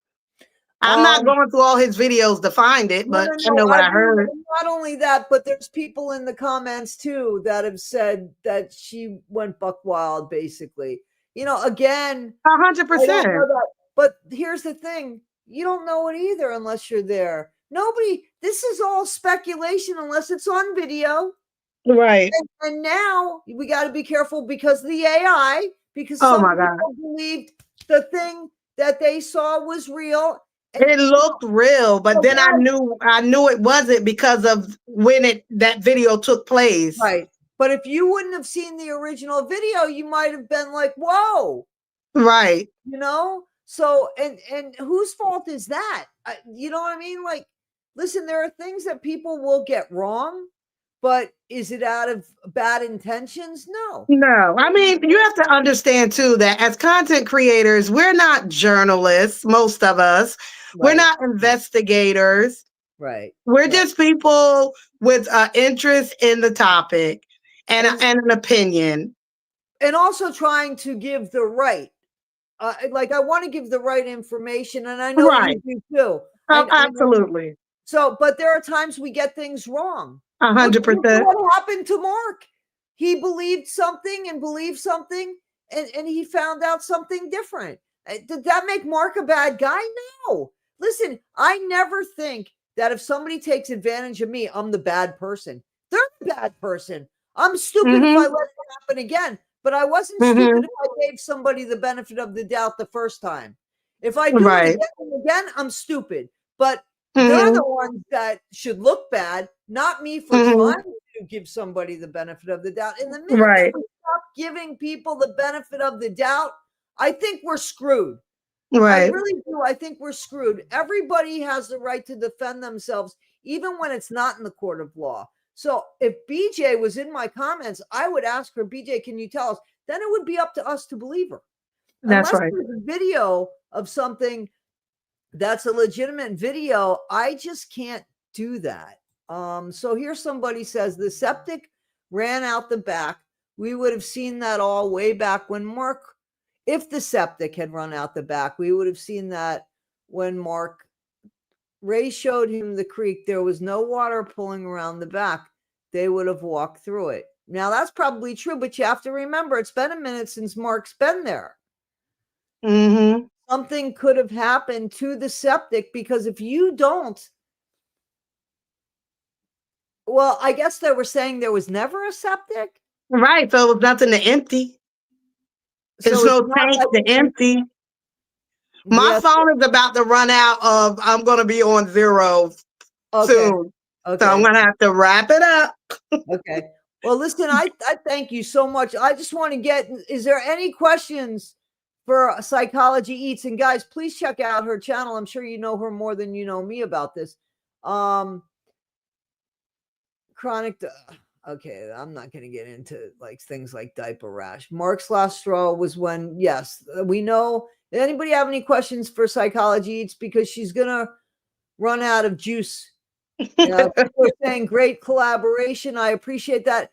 I'm not going through all his videos to find it, but I know what I heard. Not only that, but there's people in the comments too that have said that she went buck wild, basically. You know, again, 100%. But here's the thing: you don't know it either unless you're there. Nobody. This is all speculation unless it's on video. Right. And now we got to be careful because the AI, because oh some my God, people believed the thing that they saw was real. It looked real, but then I knew it wasn't because of when that video took place. Right. But if you wouldn't have seen the original video, you might have been like, whoa. Right. You know? So and whose fault is that? You know what I mean? Like, listen, there are things that people will get wrong, but is it out of bad intentions? No. I mean, you have to understand too that as content creators, we're not journalists, most of us. We're not investigators. Right. We're just people with interest in the topic and an opinion. And also trying to give the right. Like, I want to give the right information, and I know you do too. Absolutely. So, but there are times we get things wrong. 100%. What happened to Mark? He believed something and he found out something different. Did that make Mark a bad guy? No. Listen, I never think that if somebody takes advantage of me, I'm the bad person. They're the bad person. I'm stupid if I let it happen again. But I wasn't stupid if I gave somebody the benefit of the doubt the first time. If I do it again and again, I'm stupid. But they're the ones that should look bad, not me for trying to give somebody the benefit of the doubt. And the minute that we stop giving people the benefit of the doubt, I think we're screwed. I Right. really do. I think we're screwed. Everybody has the right to defend themselves, even when it's not in the court of law. So if BJ was in my comments, I would ask her, BJ, can you tell us? Then it would be up to us to believe her. That's Unless right. there's a video of something that's a legitimate video, I just can't do that. So here somebody says the septic ran out the back. We would have seen that all way back when Mark, if the septic had run out the back, we would have seen that when Ray showed him the creek. There was no water pulling around the back. They would have walked through it. Now that's probably true, but you have to remember it's been a minute since Mark's been there. Mm-hmm. Something could have happened to the septic, because if you don't, well, I guess they were saying there was never a septic. Right. So it was nothing to empty. It's So it's no not tank like, to empty. My yes, phone is about to run out of, I'm going to be on zero okay, soon. So I'm okay, going to have to wrap it up. okay. Well, listen, I thank you so much. I just want to get, is there any questions for Psychology Eats? And guys, please check out her channel. I'm sure you know her more than you know me about this. Chronic, okay, I'm not going to get into like things like diaper rash. Mark's last straw was when, yes, we know. Anybody have any questions for Psychology Eats? Because she's going to run out of juice. People are saying great collaboration. I appreciate that.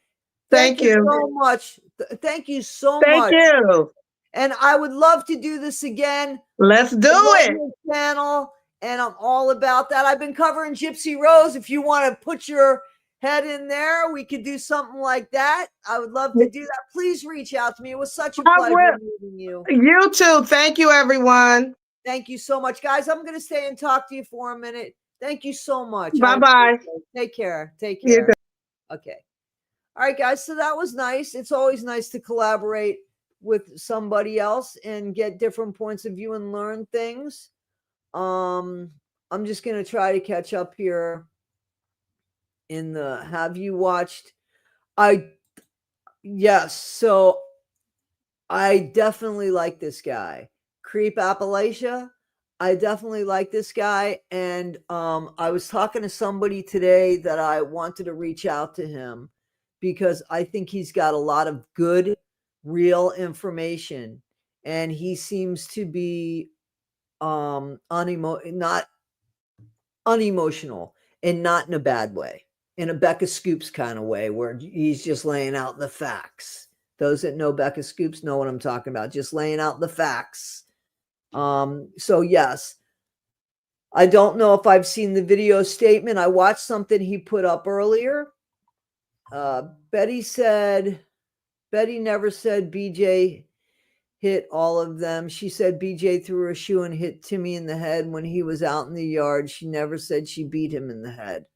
Thank Thank you you. so much. Thank you so Thank much. you. And I would love to do this again. Let's do I love it. your channel, and I'm all about that. I've been covering Gypsy Rose. If you want to put your head in there, we could do something like that. I would love to do that. Please reach out to me. It was such a I pleasure will. meeting you. You too. Thank you, everyone. Thank you so much, guys. I'm going to stay and talk to you for a minute. Thank you so much. Bye-bye. Take care. Take You care. too. Okay. All right, guys. So that was nice. It's always nice to collaborate with somebody else and get different points of view and learn things. I'm just going to try to catch up here in the, have you watched? Yes. So I definitely like this guy. Creep Appalachia. I definitely like this guy. And I was talking to somebody today that I wanted to reach out to him because I think he's got a lot of good, real information. And he seems to be not unemotional, and not in a bad way, in a Becca Scoops kind of way, where he's just laying out the facts. Those that know Becca Scoops know what I'm talking about, just laying out the facts. So yes, I don't know if I've seen the video statement. I watched something he put up earlier. Betty never said BJ hit all of them. She said BJ threw her shoe and hit Timmy in the head when he was out in the yard. She never said she beat him in the head.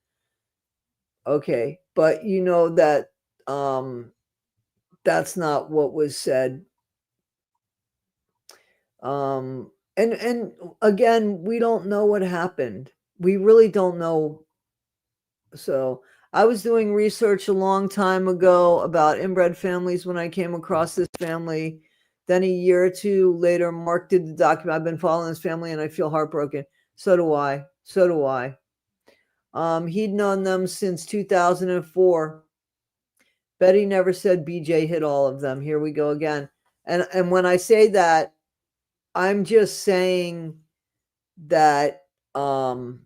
Okay, but you know that that's not what was said. And again, we don't know what happened. We really don't know. So I was doing research a long time ago about inbred families when I came across this family. Then a year or two later, Mark did the document. I've been following this family and I feel heartbroken. So do I. So do I. He'd known them since 2004. Betty never said BJ hit all of them. Here we go again. And when I say that, I'm just saying that I'm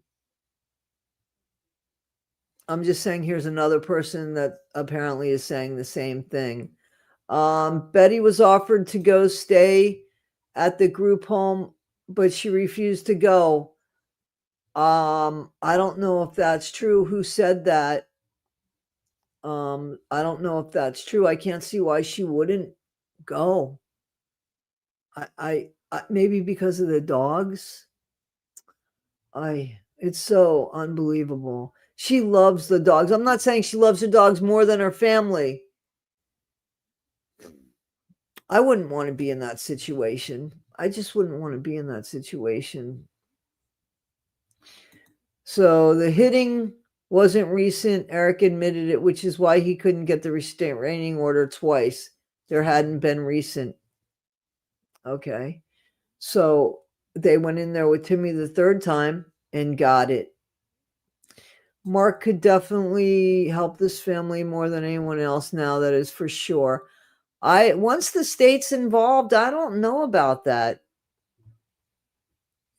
just saying here's another person that apparently is saying the same thing. Betty was offered to go stay at the group home, but she refused to go. I don't know if that's true. Who said that? I don't know if that's true. I can't see why she wouldn't go. I maybe because of the dogs. It's so unbelievable. She loves the dogs. I'm not saying she loves her dogs more than her family. I wouldn't want to be in that situation. I just wouldn't want to be in that situation. So the hitting wasn't recent. Eric admitted it, which is why he couldn't get the restraining order twice. There hadn't been recent. Okay. So they went in there with Timmy the third time and got it. Mark could definitely help this family more than anyone else now, that is for sure. Once the state's involved, I don't know about that.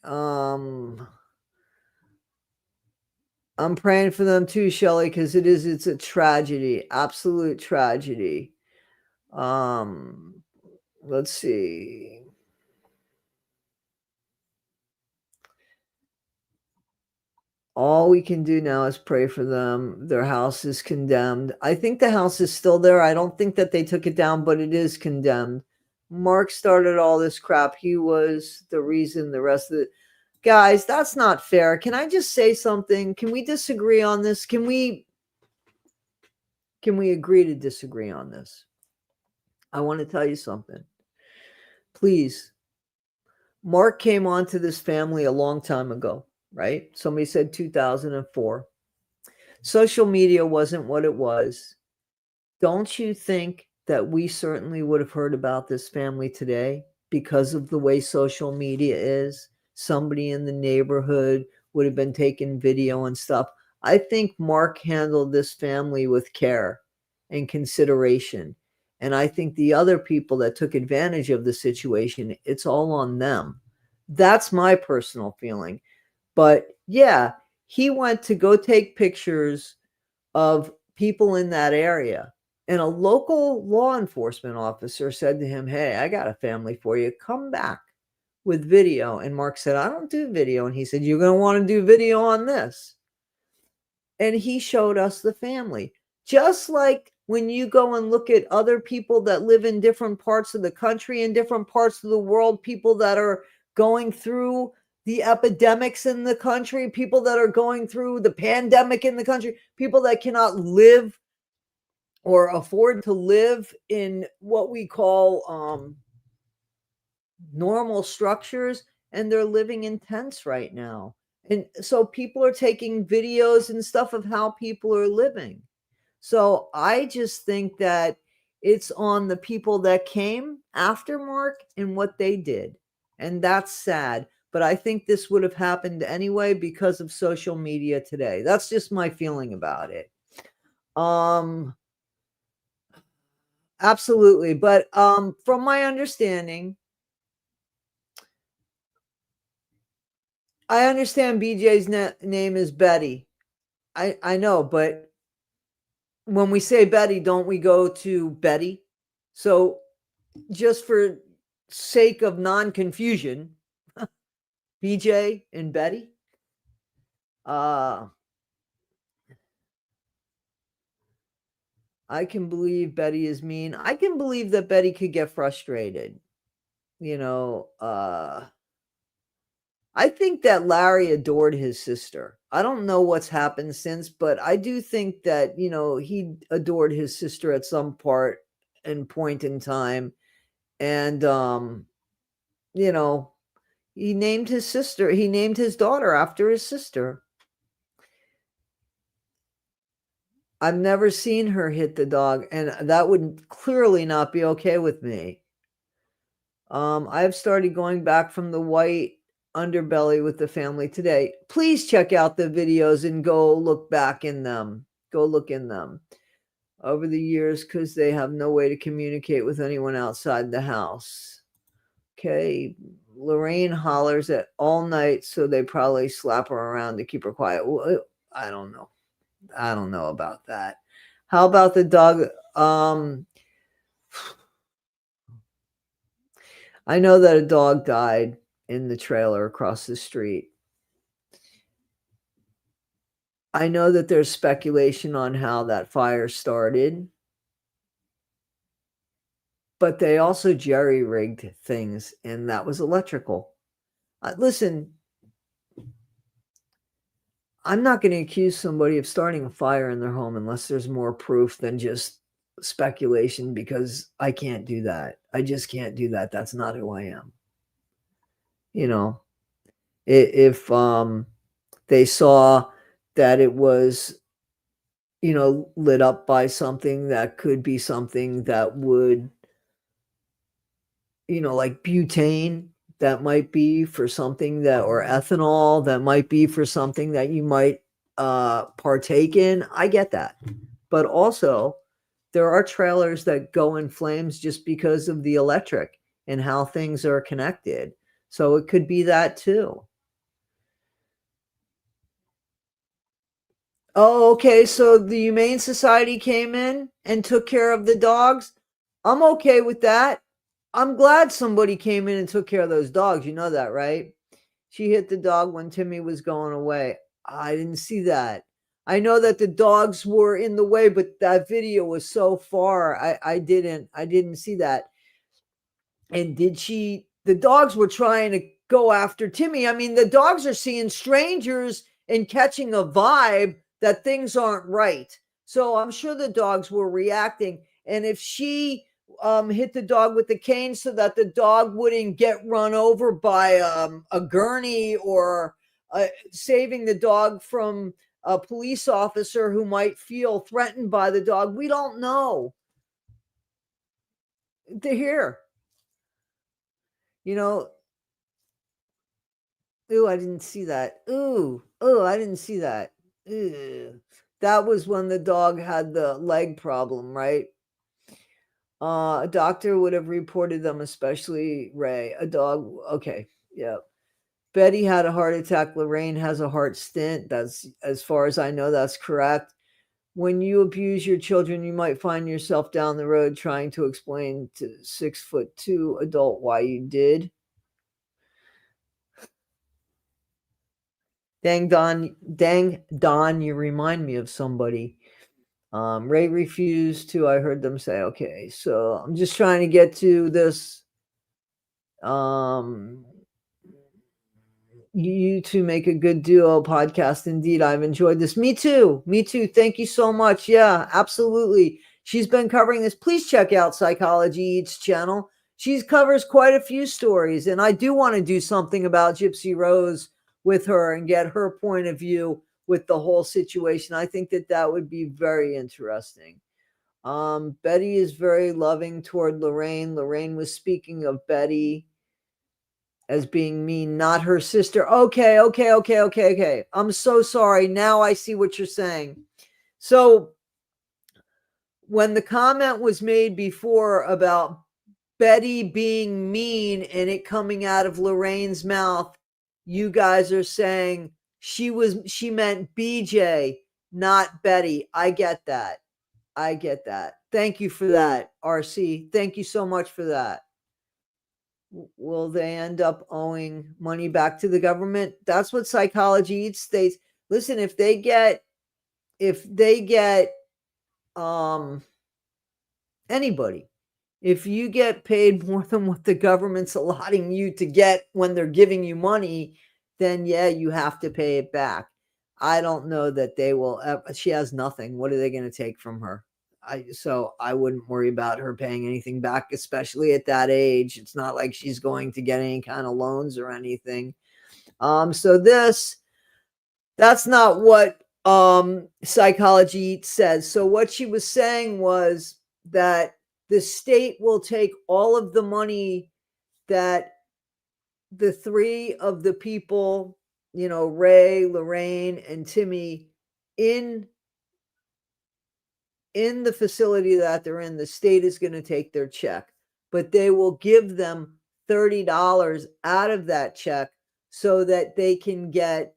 I'm praying for them too, Shelley, because it's a tragedy, absolute tragedy. Let's see. All we can do now is pray for them. Their house is condemned. I think the house is still there. I don't think that they took it down, but it is condemned. Mark started all this crap. He was the reason the rest of it. Guys, that's not fair. Can I just say something? Can we disagree on this? Can we agree to disagree on this? I want to tell you something. Please. Mark came onto this family a long time ago, right? Somebody said 2004. Social media wasn't what it was. Don't you think that we certainly would have heard about this family today because of the way social media is? Somebody in the neighborhood would have been taking video and stuff. I think Mark handled this family with care and consideration. And I think the other people that took advantage of the situation, it's all on them. That's my personal feeling. But yeah, he went to go take pictures of people in that area. And a local law enforcement officer said to him, "Hey, I got a family for you. Come back with video." And Mark said, "I don't do video." And he said, "You're going to want to do video on this." And he showed us the family. Just like when you go and look at other people that live in different parts of the country and different parts of the world, people that are going through the epidemics in the country, people that are going through the pandemic in the country, people that cannot live or afford to live in what we call normal structures, and they're living in tents right now. And so people are taking videos and stuff of how people are living. So I just think that it's on the people that came after Mark and what they did. And that's sad. But I think this would have happened anyway because of social media today. That's just my feeling about it. Absolutely. But from my understanding, I understand BJ's name is Betty. I know, but when we say Betty, don't we go to Betty? So just for sake of non-confusion, BJ and Betty. I can believe Betty is mean. I can believe that Betty could get frustrated. I think that Larry adored his sister. I don't know what's happened since, but I do think that, he adored his sister at some part and point in time. And, he named his daughter after his sister. I've never seen her hit the dog, and that would clearly not be okay with me. I've started going back from the white underbelly with the family today. Please check out the videos and go look back in them. Go look in them over the years because they have no way to communicate with anyone outside the house. Okay. Lorraine hollers at all night, so they probably slap her around to keep her quiet. Well, I don't know. I don't know about that. How about the dog? I know that a dog died in the trailer across the street. I know that there's speculation on how that fire started, but they also jerry-rigged things, and that was electrical. Listen, I'm not going to accuse somebody of starting a fire in their home unless there's more proof than just speculation, because I can't do that. I just can't do that. That's not who I am. If they saw that it was, lit up by something that could be something that would, like butane, that might be for something that, or ethanol that might be for something that you might partake in. I get that. But also, there are trailers that go in flames just because of the electric and how things are connected. So it could be that too. Oh, okay. So the Humane Society came in and took care of the dogs. I'm okay with that. I'm glad somebody came in and took care of those dogs. You know that, right? She hit the dog when Timmy was going away. I didn't see that. I know that the dogs were in the way, but that video was so far. I didn't see that. And the dogs were trying to go after Timmy. I mean, the dogs are seeing strangers and catching a vibe that things aren't right. So I'm sure the dogs were reacting. And if she hit the dog with the cane so that the dog wouldn't get run over by a gurney, or saving the dog from a police officer who might feel threatened by the dog, we don't know. They're here. You know, ooh, I didn't see that. Ooh, oh, I didn't see that. Ew. That was when the dog had the leg problem, right? A doctor would have reported them, especially Ray. A dog, okay, yeah. Betty had a heart attack. Lorraine has a heart stent. That's, as far as I know, that's correct. When you abuse your children, you might find yourself down the road trying to explain to 6'2" adult why you did. Dang Don, you remind me of somebody. Ray refused to, I heard them say, okay, so I'm just trying to get to this. You two make a good duo podcast. Indeed, I've enjoyed this. Me too. Thank you so much. Yeah, absolutely. She's been covering this. Please check out Psychology Eats channel. She covers quite a few stories, and I do want to do something about Gypsy Rose with her and get her point of view with the whole situation. I think that would be very interesting. Betty is very loving toward Lorraine. Lorraine was speaking of Betty as being mean, not her sister. Okay. I'm so sorry. Now I see what you're saying. So when the comment was made before about Betty being mean and it coming out of Lorraine's mouth, you guys are saying she meant BJ, not Betty. I get that. Thank you for that, RC. Thank you so much for that. Will they end up owing money back to the government? That's what Psychology Eats states. Listen, if they get anybody, if you get paid more than what the government's allotting you to get when they're giving you money, then yeah, you have to pay it back. I don't know that they will. She has nothing. What are they going to take from her? So I wouldn't worry about her paying anything back, especially at that age. It's not like she's going to get any kind of loans or anything. So that's not what Psychology says. So what she was saying was that the state will take all of the money that the three of the people, Ray, Lorraine, and Timmy, in the facility that they're in, the state is going to take their check, but they will give them $30 out of that check so that they can get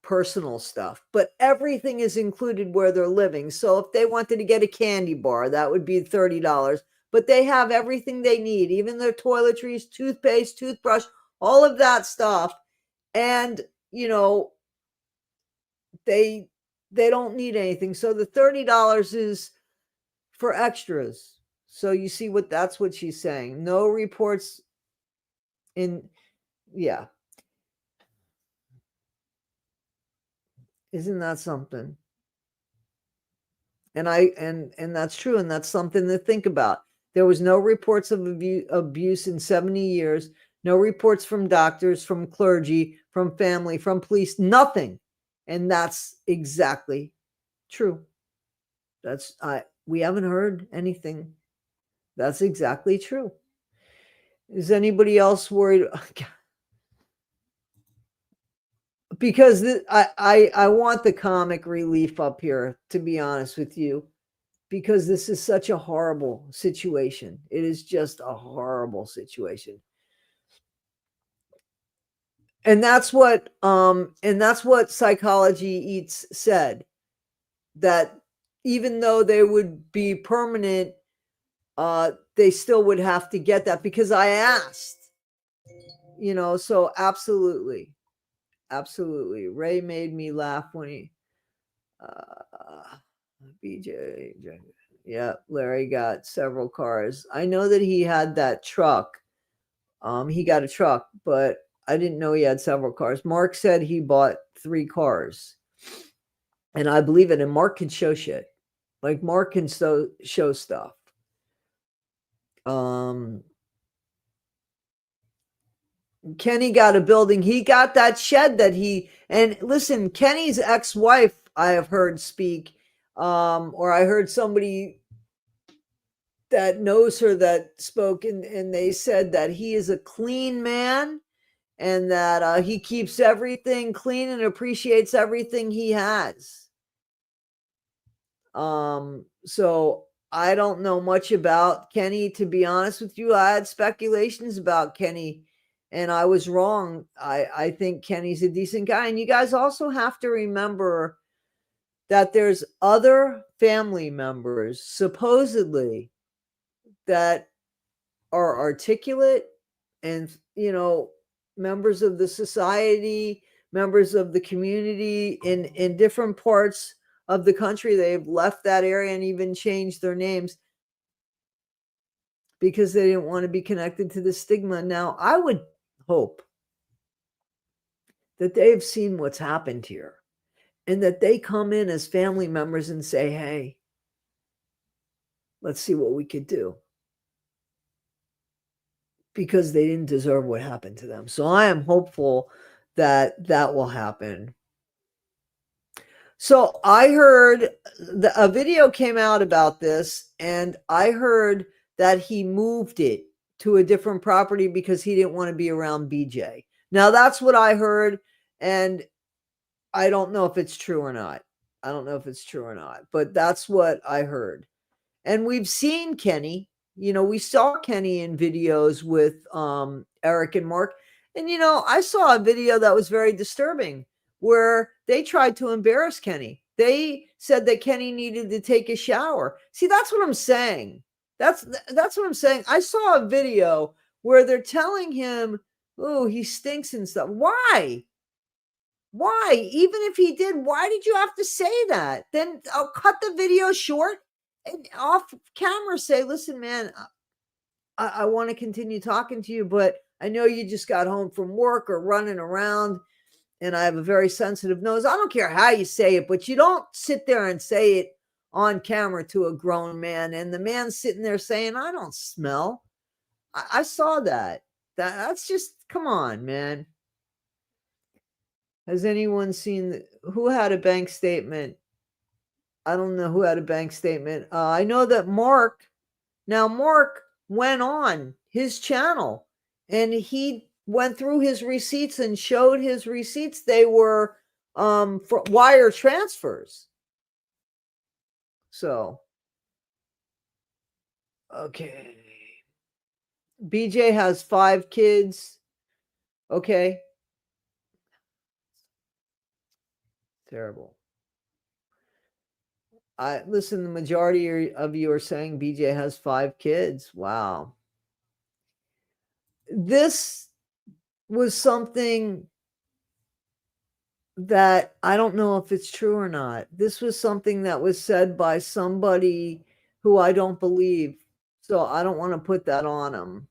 personal stuff. But everything is included where they're living. So if they wanted to get a candy bar, that would be $30. But they have everything they need, even their toiletries, toothpaste, toothbrush, all of that stuff. And, they don't need anything. So the $30 is for extras. So you see that's what she's saying. No reports yeah. Isn't that something? And that's true. And that's something to think about. There was no reports of abuse in 70 years, no reports from doctors, from clergy, from family, from police, nothing. And that's exactly true. We haven't heard anything. That's exactly true. Is anybody else worried? Because I want the comic relief up here, to be honest with you, because this is such a horrible situation. It is just a horrible situation. And that's what Psychology Eats said, that even though they would be permanent, they still would have to get that, because I asked, so absolutely. Ray made me laugh when he BJ. Yeah, Larry got several cars. I know that he had that truck. He got a truck, but I didn't know he had several cars. Mark said he bought 3 cars. And I believe it. And Mark can show shit. Like, Mark can show stuff. Kenny got a building. He got that shed that and listen, Kenny's ex-wife, I have heard speak, or I heard somebody that knows her that spoke, and they said that he is a clean man, and that he keeps everything clean and appreciates everything he has. So I don't know much about Kenny, to be honest with you. I had speculations about Kenny, and I was wrong. I think Kenny's a decent guy. And you guys also have to remember that there's other family members, supposedly, that are articulate and, members of the society, members of the community in different parts of the country. They've left that area and even changed their names because they didn't want to be connected to the stigma. Now, I would hope that they've seen what's happened here and that they come in as family members and say, hey, let's see what we could do, because they didn't deserve what happened to them. So I am hopeful that that will happen. So I heard a video came out about this, and I heard that he moved it to a different property because he didn't want to be around BJ. Now, that's what I heard, and I don't know if it's true or not. But that's what I heard. And we've seen Kenny. We saw Kenny in videos with Eric and Mark. And, I saw a video that was very disturbing where they tried to embarrass Kenny. They said that Kenny needed to take a shower. See, that's what I'm saying. That's what I'm saying. I saw a video where they're telling him, oh, he stinks and stuff. Why? Even if he did, why did you have to say that? Then I'll cut the video short and off camera say, listen, man, I want to continue talking to you, but I know you just got home from work or running around, and I have a very sensitive nose. I don't care how you say it, but you don't sit there and say it on camera to a grown man. And the man's sitting there saying, I don't smell. I saw that. That's just, come on, man. Has anyone seen who had a bank statement? I don't know who had a bank statement. I know that Mark went on his channel and he went through his receipts and showed his receipts. They were for wire transfers. So, okay. BJ has 5 kids. Okay. Terrible. Listen, the majority of you are saying BJ has 5 kids. Wow. This was something that I don't know if it's true or not. This was something that was said by somebody who I don't believe. So I don't want to put that on him.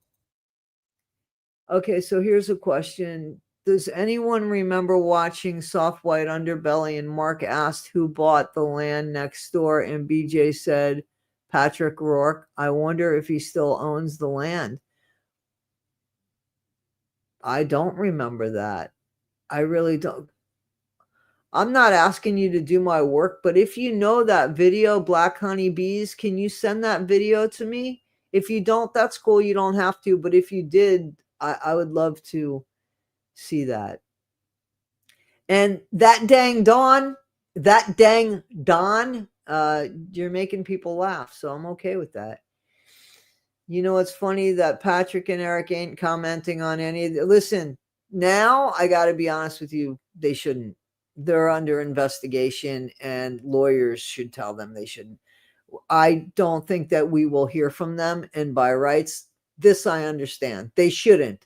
Okay, so here's a question. Does anyone remember watching Soft White Underbelly and Mark asked who bought the land next door and BJ said Patrick Rourke? I wonder if he still owns the land. I don't remember that. I really don't. I'm not asking you to do my work, but if you know that video, Black Honey Bees, can you send that video to me? If you don't, that's cool. You don't have to. But if you did, I would love to see that. And that dang Don, you're making people laugh. So I'm okay with that. You know, it's funny that Patrick and Eric ain't commenting on any of the, listen, now I got to be honest with you. They shouldn't. They're under investigation and lawyers should tell them they shouldn't. I don't think that we will hear from them. And by rights, this I understand. They shouldn't.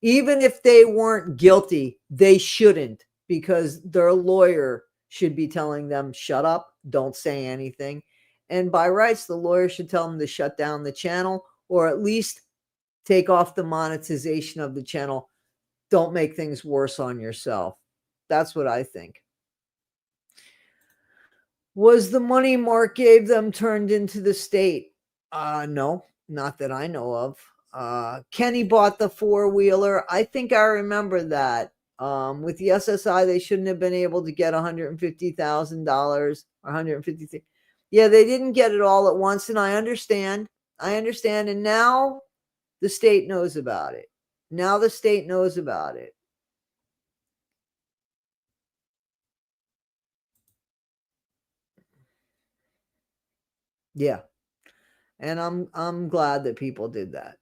Even if they weren't guilty, they shouldn't, because their lawyer should be telling them, shut up, don't say anything. And by rights, the lawyer should tell them to shut down the channel or at least take off the monetization of the channel. Don't make things worse on yourself. That's what I think. Was the money Mark gave them turned into the state? No, not that I know of. Kenny bought the four-wheeler. I think I remember that. With the SSI, they shouldn't have been able to get $150,000 or $150,000. Yeah, they didn't get it all at once, and I understand. And now the state knows about it. Yeah. And I'm glad that people did that.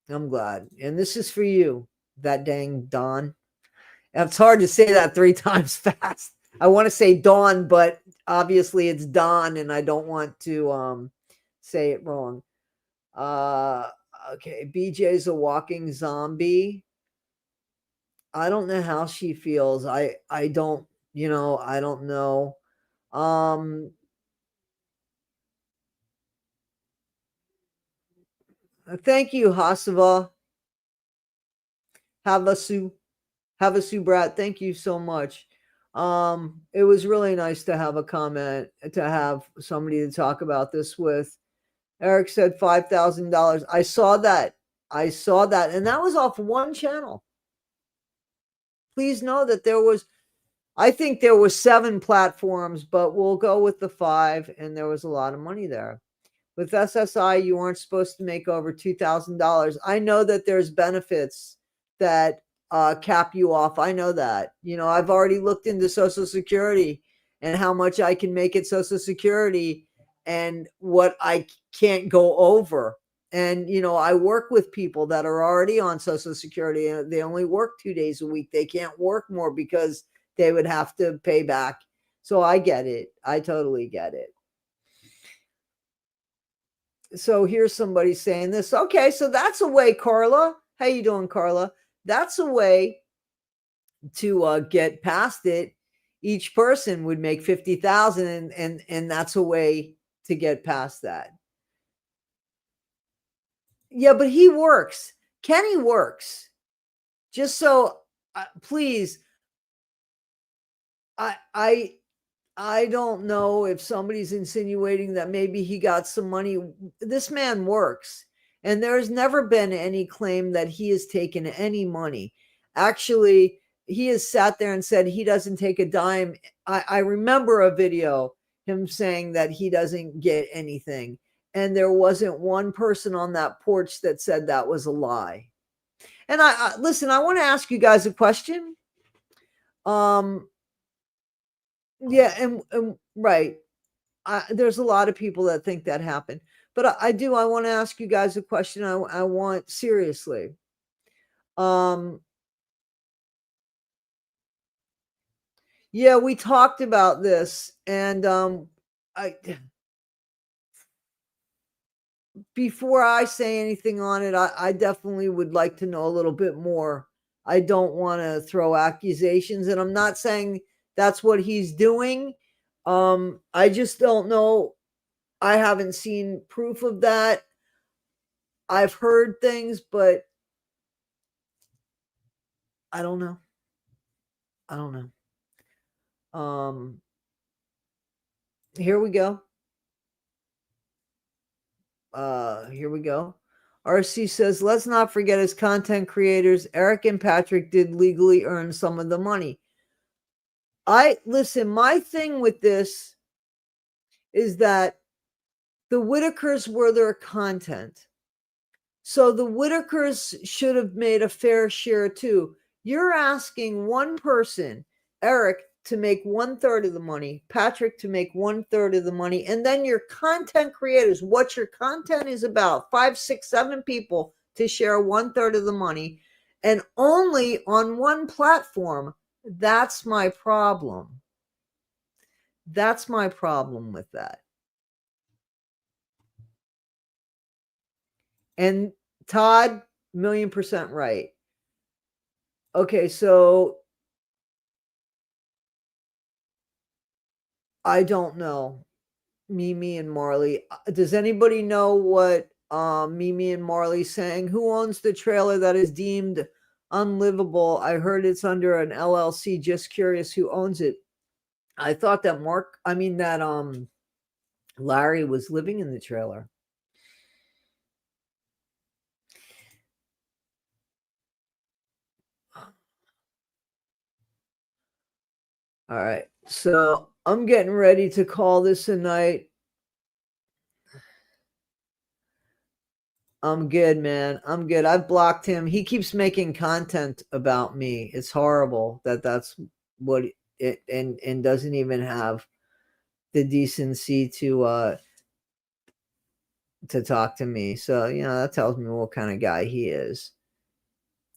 I'm glad. And this is for you, that dang Don. It's hard to say that 3 times fast. I want to say Dawn, but obviously it's Don, and I don't want to say it wrong. Okay, BJ's a walking zombie. I don't know how she feels. I don't, I don't know. Thank you, Hasava. Havasu Brat. Thank you so much. It was really nice to have a comment, to have somebody to talk about this with. Eric said $5,000. I saw that. And that was off one channel. Please know that I think there was 7 platforms, but we'll go with the 5, and there was a lot of money there. With SSI, you weren't supposed to make over $2,000. I know that there's benefits that cap you off. I know that. I've already looked into Social Security and how much I can make at Social Security and what I can't go over. And, I work with people that are already on Social Security, and they only work 2 days a week. They can't work more because they would have to pay back. So I get it. I totally get it. So here's somebody saying this. Okay, so that's a way, Carla. How you doing, Carla? That's a way to get past it. Each person would make 50,000, and that's a way to get past that. Yeah, but he works. Kenny works. Just so, please. I don't know if somebody's insinuating that maybe he got some money. This man works, and there's never been any claim that he has taken any money. Actually, he has sat there and said he doesn't take a dime. I remember a video, him saying that he doesn't get anything, and there wasn't one person on that porch that said that was a lie. And listen, I want to ask you guys a question. Yeah, and right. There's a lot of people that think that happened. But I want to ask you guys a question. I want seriously. Yeah, we talked about this, and before I say anything on it, I definitely would like to know a little bit more. I don't want to throw accusations, and I'm not saying that's what he's doing. I just don't know. I haven't seen proof of that. I've heard things, but I don't know. Here we go. RC says, let's not forget, as content creators, Eric and Patrick did legally earn some of the money. Listen, my thing with this is that The Whittakers were their content. So the Whittakers should have made a fair share too. You're asking one person, Eric, to make 1/3 of the money, Patrick to make 1/3 of the money, and then your content creators, what your content is about, 5, 6, 7 people to share 1/3 of the money, and only on one platform. That's my problem. That's my problem with that. And Todd, 1,000,000% right. Okay, so I don't know. Mimi and Marley. Does anybody know what Mimi and Marley sang? Who owns the trailer that is deemed unlivable? I heard it's under an LLC. Just curious who owns it. I thought that Larry was living in the trailer. All right. So I'm getting ready to call this a night. I'm good, man. I'm good. I've blocked him. He keeps making content about me. It's horrible that's what it and doesn't even have the decency to talk to me. So, that tells me what kind of guy he is.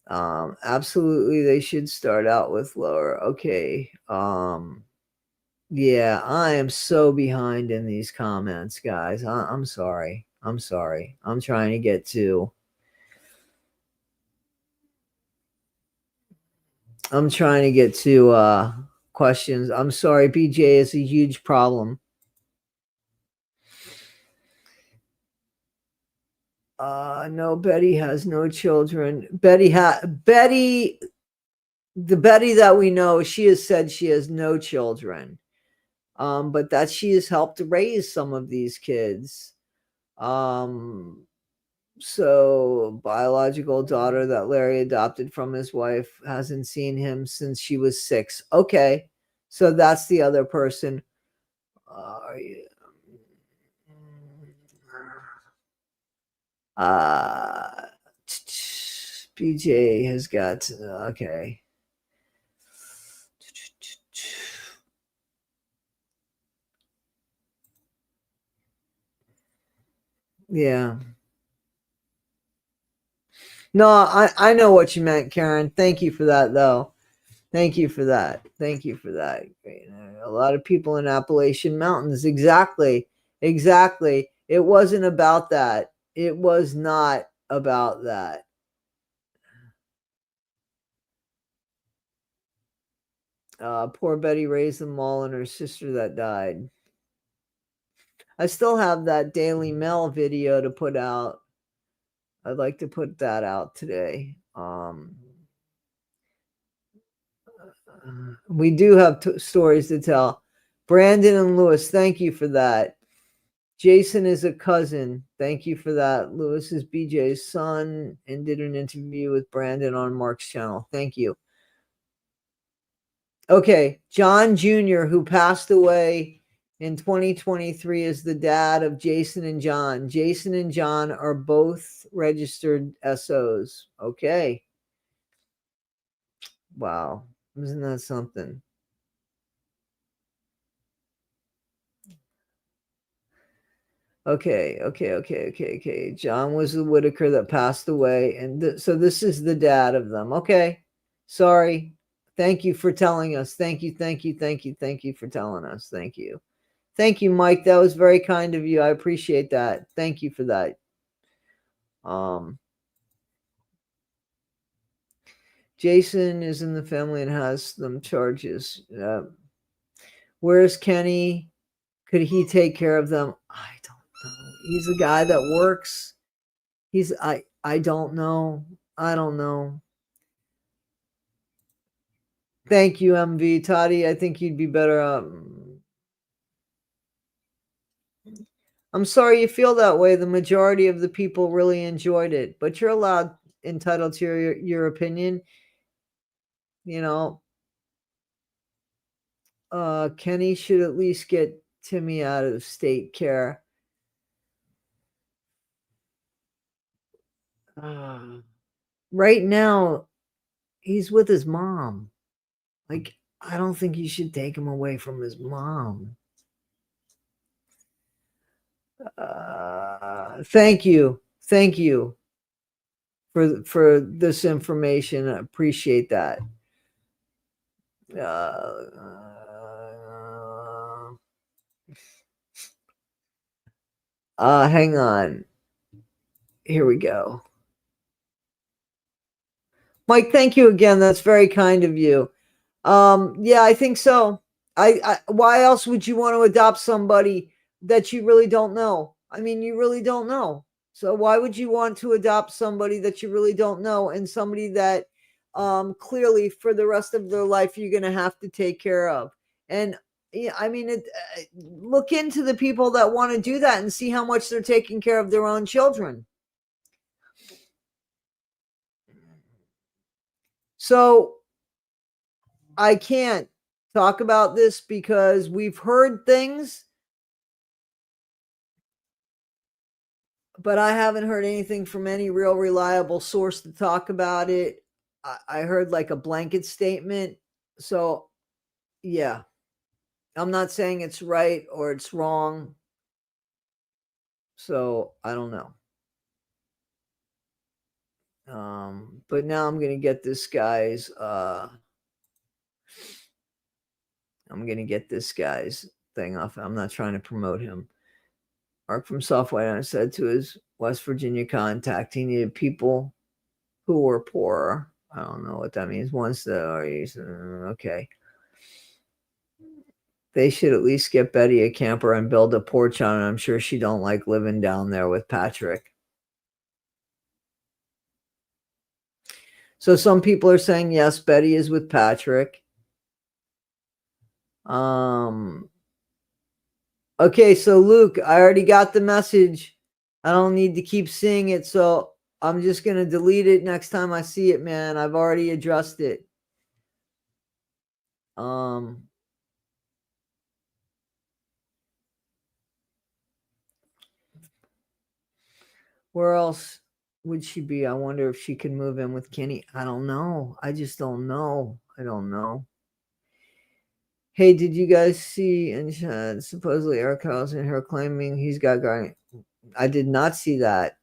Absolutely they should start out with lower. Okay. Yeah, I am so behind in these comments, guys. I'm sorry. I'm sorry. I'm trying to get to questions. I'm sorry, BJ is a huge problem. No, Betty has no children. The Betty that we know, she has said she has no children. But that she has helped raise some of these kids. So biological daughter that Larry adopted from his wife hasn't seen him since she was 6. Okay. So that's the other person. BJ has got, okay. Yeah. No, I know what you meant, Karen. Thank you for that, though. Thank you for that. Thank you for that. A lot of people in Appalachian Mountains. Exactly. Exactly. It wasn't about that. It was not about that. Poor Betty raised them all and her sister that died. I still have that Daily Mail video to put out. I'd like to put that out today. We do have stories to tell. Brandon and Lewis, thank you for that. Jason is a cousin. Thank you for that. Lewis is BJ's son and did an interview with Brandon on Mark's channel. Thank you. Okay, John Jr., who passed away in 2023, is the dad of Jason and John. Jason and John are both registered SOs. Okay. Wow. Isn't that something? Okay. John was the Whittaker that passed away. And so this is the dad of them. Okay. Sorry. Thank you for telling us. Thank you for telling us. Thank you. Thank you, Mike. That was very kind of you. I appreciate that. Thank you for that. Jason is in the family and has some charges. Where's Kenny? Could he take care of them? I don't know. He's a guy that works. I don't know. I don't know. Thank you, MV. Toddy, I think you'd be better. I'm sorry you feel that way. The majority of the people really enjoyed it, but you're entitled to your opinion. Kenny should at least get Timmy out of state care. right now, he's with his mom. Like, I don't think you should take him away from his mom. Thank you for this information. I appreciate that. Hang on. Here we go. Mike, thank you again. That's very kind of you. Yeah, I think so. Why else would you want to adopt somebody that you really don't know? I mean, you really don't know. So why would you want to adopt somebody that you really don't know, and somebody that clearly for the rest of their life you're going to have to take care of? And yeah, I mean, look into the people that want to do that and see how much they're taking care of their own children. So I can't talk about this because we've heard things, but I haven't heard anything from any real reliable source to talk about it. I heard like a blanket statement. So, yeah, I'm not saying it's right or it's wrong. So, I don't know. But now I'm going to get this guy's thing off. I'm not trying to promote him. Mark from Softwhite said to his West Virginia contact, he needed people who were poor. I don't know what that means. Once okay. They should at least get Betty a camper and build a porch on it. I'm sure she don't like living down there with Patrick. So some people are saying yes, Betty is with Patrick. Okay, so Luke, I already got the message. I don't need to keep seeing it, so I'm just going to delete it next time I see it, man. I've already addressed it. Where else would she be? I wonder if she can move in with Kenny. I don't know. I just don't know. I don't know. Hey, did you guys see and supposedly Eric Carl's in her claiming he's got guy? I did not see that.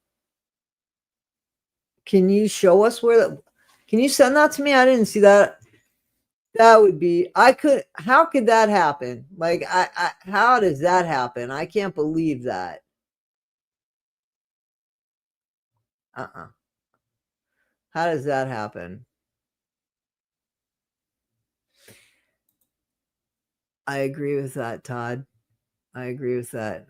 Can you show us where that? Can you send that to me? I didn't see that. That would be. How could that happen? Like, how does that happen? I can't believe that. How does that happen? I agree with that, Todd. I agree with that.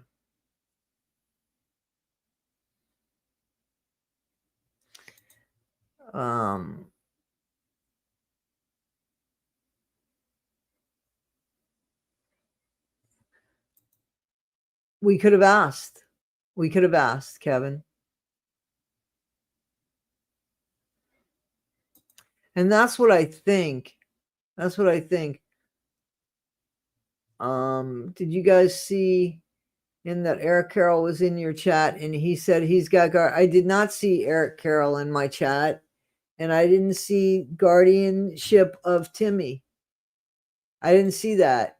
We could have asked. We could have asked, Kevin. And that's what I think. That's what I think. Did you guys see in that Eric Carroll was in your chat and he said he's got I did not see Eric Carroll in my chat, and I didn't see guardianship of Timmy. I didn't see that.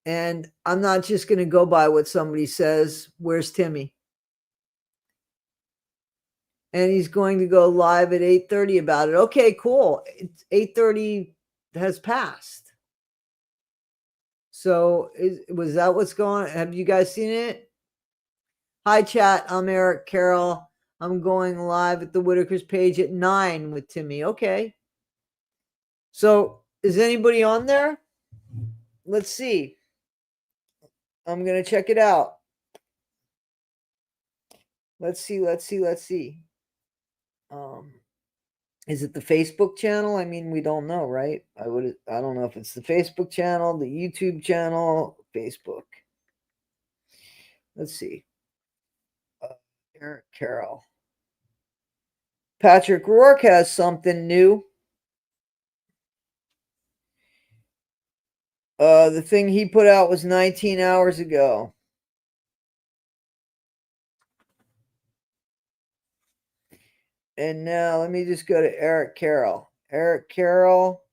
And I'm not just going to go by what somebody says. Where's Timmy? And he's going to go live at 8:30 about it. Okay, cool. 8:30 has passed. So was that what's going on? Have you guys seen it? Hi, chat. I'm Eric Carroll. I'm going live at the Whittakers page at 9 with Timmy. Okay. So is anybody on there? Let's see. I'm going to check it out. Let's see. Is it the Facebook channel? I mean, we don't know, right? I don't know if it's the Facebook channel, the YouTube channel, Facebook. Let's see. Eric Carroll. Patrick Rourke has something new. The thing he put out was 19 hours ago. And now let me just go to Eric Carroll. Eric Carroll.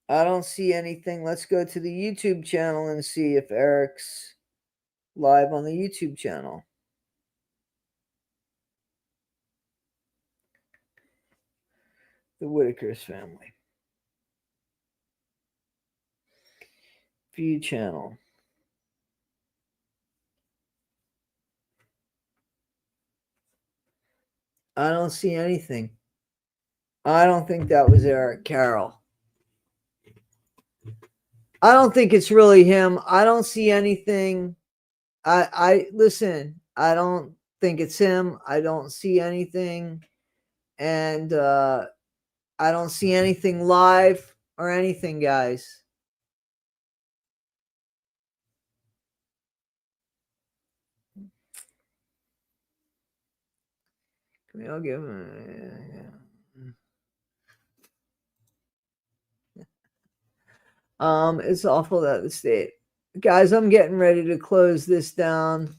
I don't see anything. Let's go to the YouTube channel and see if Eric's live on the YouTube channel. The Whittakers family. View channel. I don't see anything. I don't think that was Eric Carroll. I don't think it's really him. I don't see anything. I listen, I don't think it's him. I don't see anything. And I don't see anything live or anything, guys. I'll give him. It's awful that the state. Guys, I'm getting ready to close this down.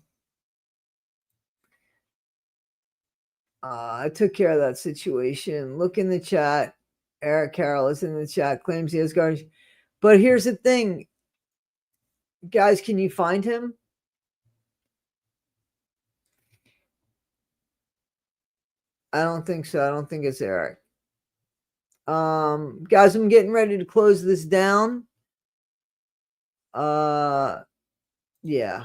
I took care of that situation. Look in the chat. Eric Carroll is in the chat, claims he has garbage. But here's the thing. Guys, can you find him? I don't think so. I don't think it's Eric. Guys, I'm getting ready to close this down. Yeah.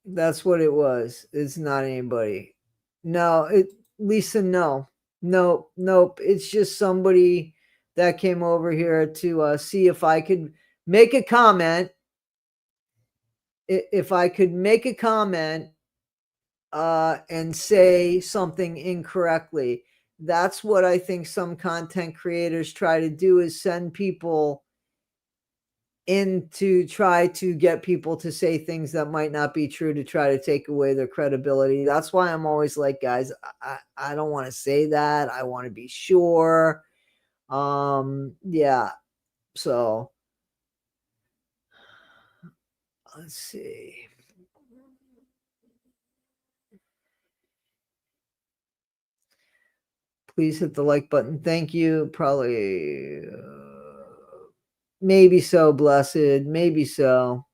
That's what it was. It's not anybody. No, Lisa, no. Nope. It's just somebody that came over here to see if I could make a comment. If I could make a comment and say something incorrectly. That's what I think some content creators try to do, is send people in to try to get people to say things that might not be true, to try to take away their credibility. That's why I'm always like, guys, I don't want to say that. I want to be sure. Yeah. So let's see. Please hit the like button. Thank you. Probably, maybe so, blessed. Maybe so.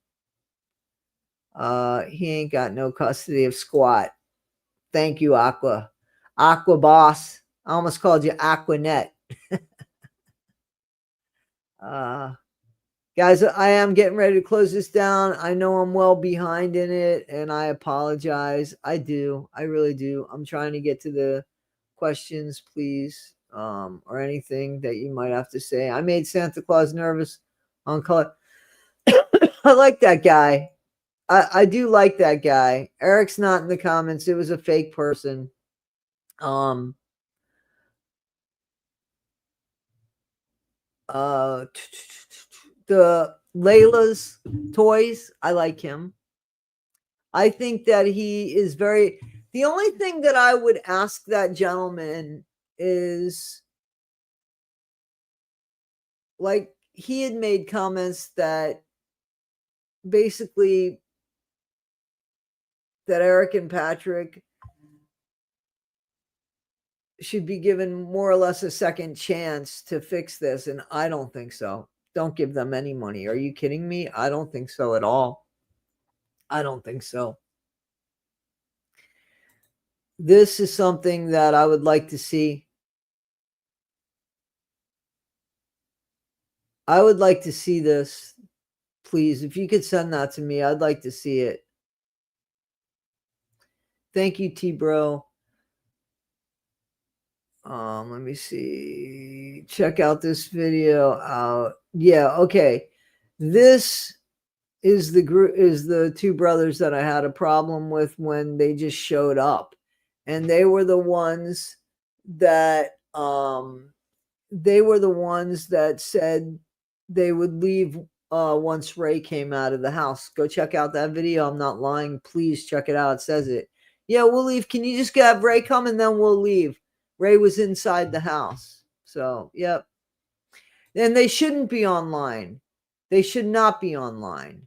He ain't got no custody of squat. Thank you, Aqua. Aqua Boss. I almost called you Aquanet. Guys, I am getting ready to close this down. I know I'm well behind in it, and I apologize. I do. I really do. I'm trying to get to the questions, please, or anything that you might have to say. I made Santa Claus nervous on color. I like that guy. I do like that guy. Eric's not in the comments. It was a fake person. The Layla's toys, I like him. I think that he is very. The only thing that I would ask that gentleman is, like, he had made comments that basically that Eric and Patrick should be given more or less a second chance to fix this, and I don't think so. Don't give them any money. Are you kidding me? I don't think so at all. I don't think so. This is something that I would like to see. I would like to see this. Please, if you could send that to me, I'd like to see it. Thank you, T-Bro. Let me see. Check out this video out. Yeah, okay. This is the two brothers that I had a problem with when they just showed up. And they were the ones that said they would leave once Ray came out of the house. Go check out that video. I'm not lying. Please check it out. It says it. Yeah, we'll leave. Can you just have Ray come and then we'll leave? Ray was inside the house. So, yep. And they shouldn't be online. They should not be online.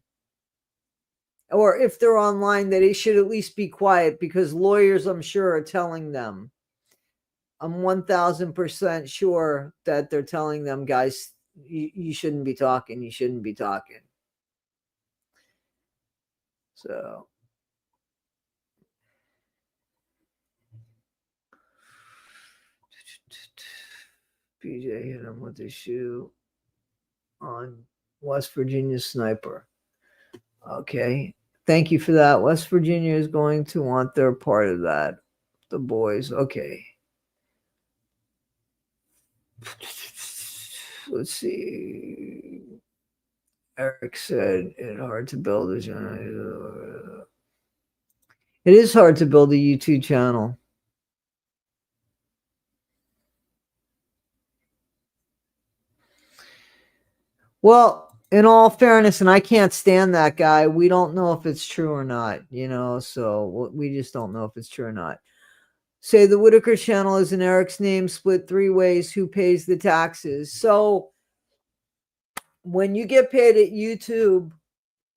or if they're online, that they should at least be quiet, because lawyers, I'm sure, are telling them. I'm 1000% sure that they're telling them, guys, you shouldn't be talking. You shouldn't be talking. So. PJ hit him with his shoe on West Virginia sniper. Okay. Thank you for that. West Virginia is going to want their part of that. The boys. Okay. Let's see. Eric said it's hard to build a channel. It is hard to build a YouTube channel. Well, in all fairness, and I can't stand that guy, we don't know if it's true or not, so we just don't know if it's true or not. Say the Whittaker channel is in Eric's name, split 3 ways. Who pays the taxes? So when you get paid at YouTube,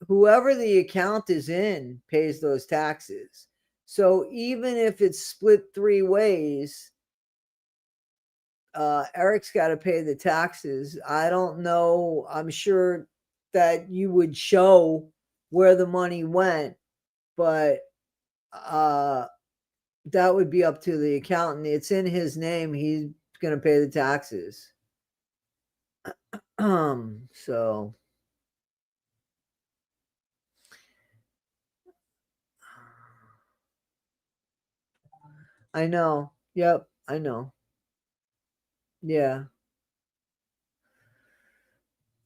whoever the account is in pays those taxes. So even if it's split 3 ways, Eric's got to pay the taxes. I don't know. I'm sure that you would show where the money went, but that would be up to the accountant. It's in his name. He's going to pay the taxes. So I know. Yep, I know. Yeah.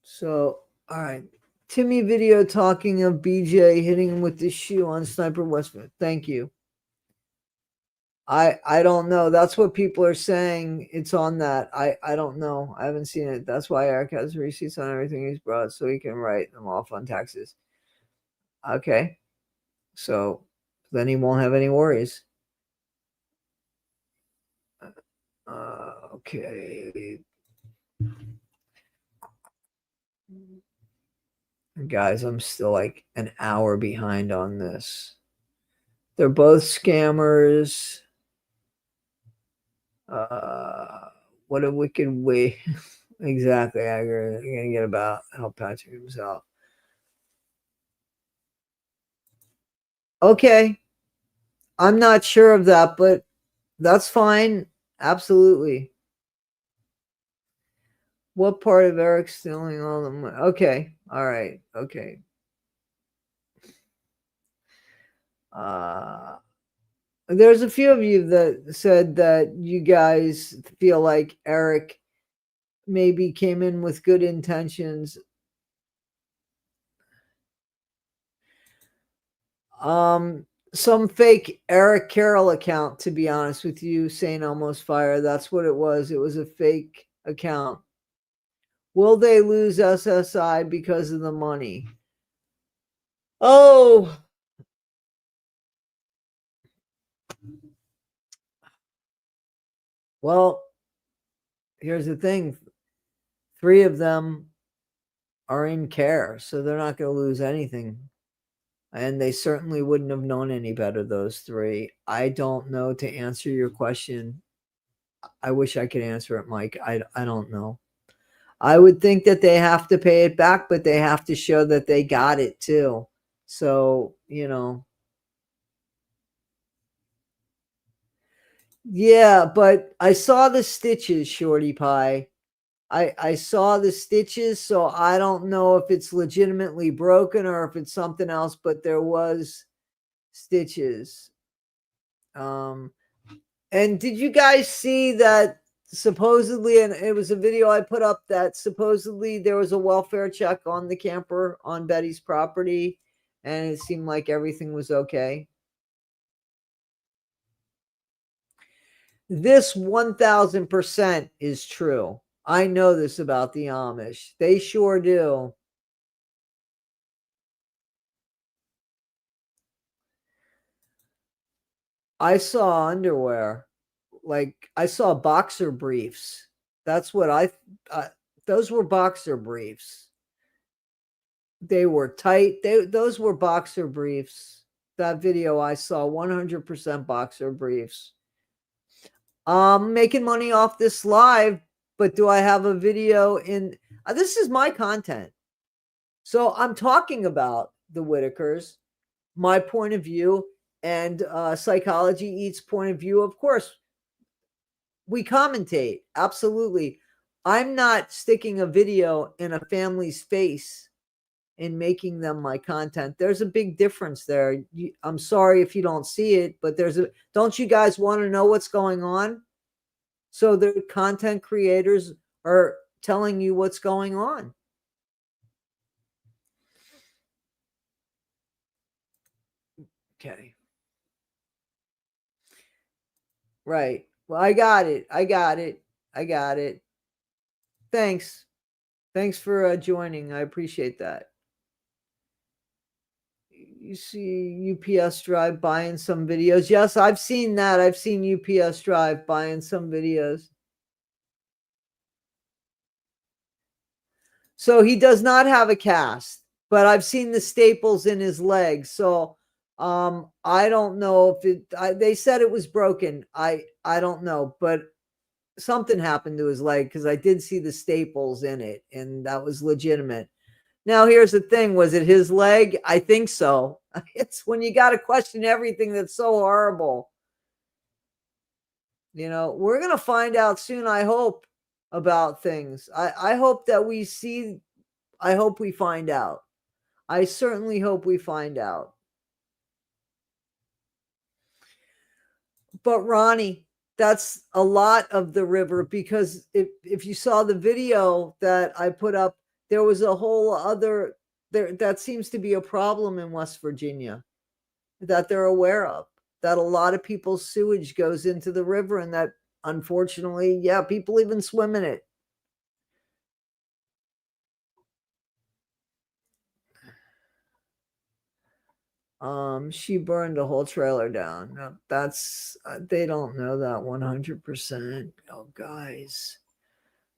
So, all right. Timmy video talking of BJ hitting him with the shoe on Sniper Westwood. Thank you. I don't know. That's what people are saying. It's on that. I don't know. I haven't seen it. That's why Eric has receipts on everything he's brought, so he can write them off on taxes. Okay. So then he won't have any worries. Okay. Guys, I'm still like an hour behind on this. They're both scammers. What a wicked way. Exactly. I agree. I'm gonna get about how Patrick himself. Okay. I'm not sure of that, but that's fine. Absolutely. What part of Eric stealing all the money? Okay. All right. Okay. There's a few of you that said that you guys feel like Eric maybe came in with good intentions. Some fake Eric Carroll account, to be honest with you, saying almost fire. That's what it was. It was a fake account. Will they lose SSI because of the money? Oh, well, here's the thing. 3 of them are in care, so they're not going to lose anything. And they certainly wouldn't have known any better, those 3. I don't know to answer your question. I wish I could answer it, Mike. I don't know. I would think that they have to pay it back, but they have to show that they got it too. So, Yeah, but I saw the stitches, Shorty Pie. I saw the stitches, so I don't know if it's legitimately broken or if it's something else, but there was stitches. And did you guys see that supposedly, and it was a video I put up, that supposedly there was a welfare check on the camper on Betty's property, and it seemed like everything was okay? This 1000% is true. I know this about the Amish. They sure do. I saw underwear. Like, I saw boxer briefs. That's what those were boxer briefs. They were tight. Those were boxer briefs. That video I saw, 100% boxer briefs. Making money off this live, but do I have a video in? This is my content. So I'm talking about the Whittakers, my point of view, and Psychology Eats point of view. Of course, we commentate. Absolutely. I'm not sticking a video in a family's face and making them my content. There's a big difference there. I'm sorry if you don't see it, but don't you guys want to know what's going on? So the content creators are telling you what's going on. Okay. Right. Well, I got it. Thanks. Thanks for joining. I appreciate that. You see UPS Drive buying some videos. Yes, I've seen that. I've seen UPS Drive buying some videos. So he does not have a cast, but I've seen the staples in his leg. So I don't know if they said it was broken. I don't know, but something happened to his leg because I did see the staples in it, and that was legitimate. Now, here's the thing. Was it his leg? I think so. It's when you got to question everything that's so horrible. You know, we're going to find out soon, I hope, about things. I hope that we see. I hope we find out. I certainly hope we find out. But Ronnie, that's a lot of the river, because if you saw the video that I put up, there was a whole other that seems to be a problem in West Virginia that they're aware of, that a lot of people's sewage goes into the river, and that unfortunately, yeah, people even swim in it. She burned a whole trailer down. No, that's they don't know that 100%. Oh, guys.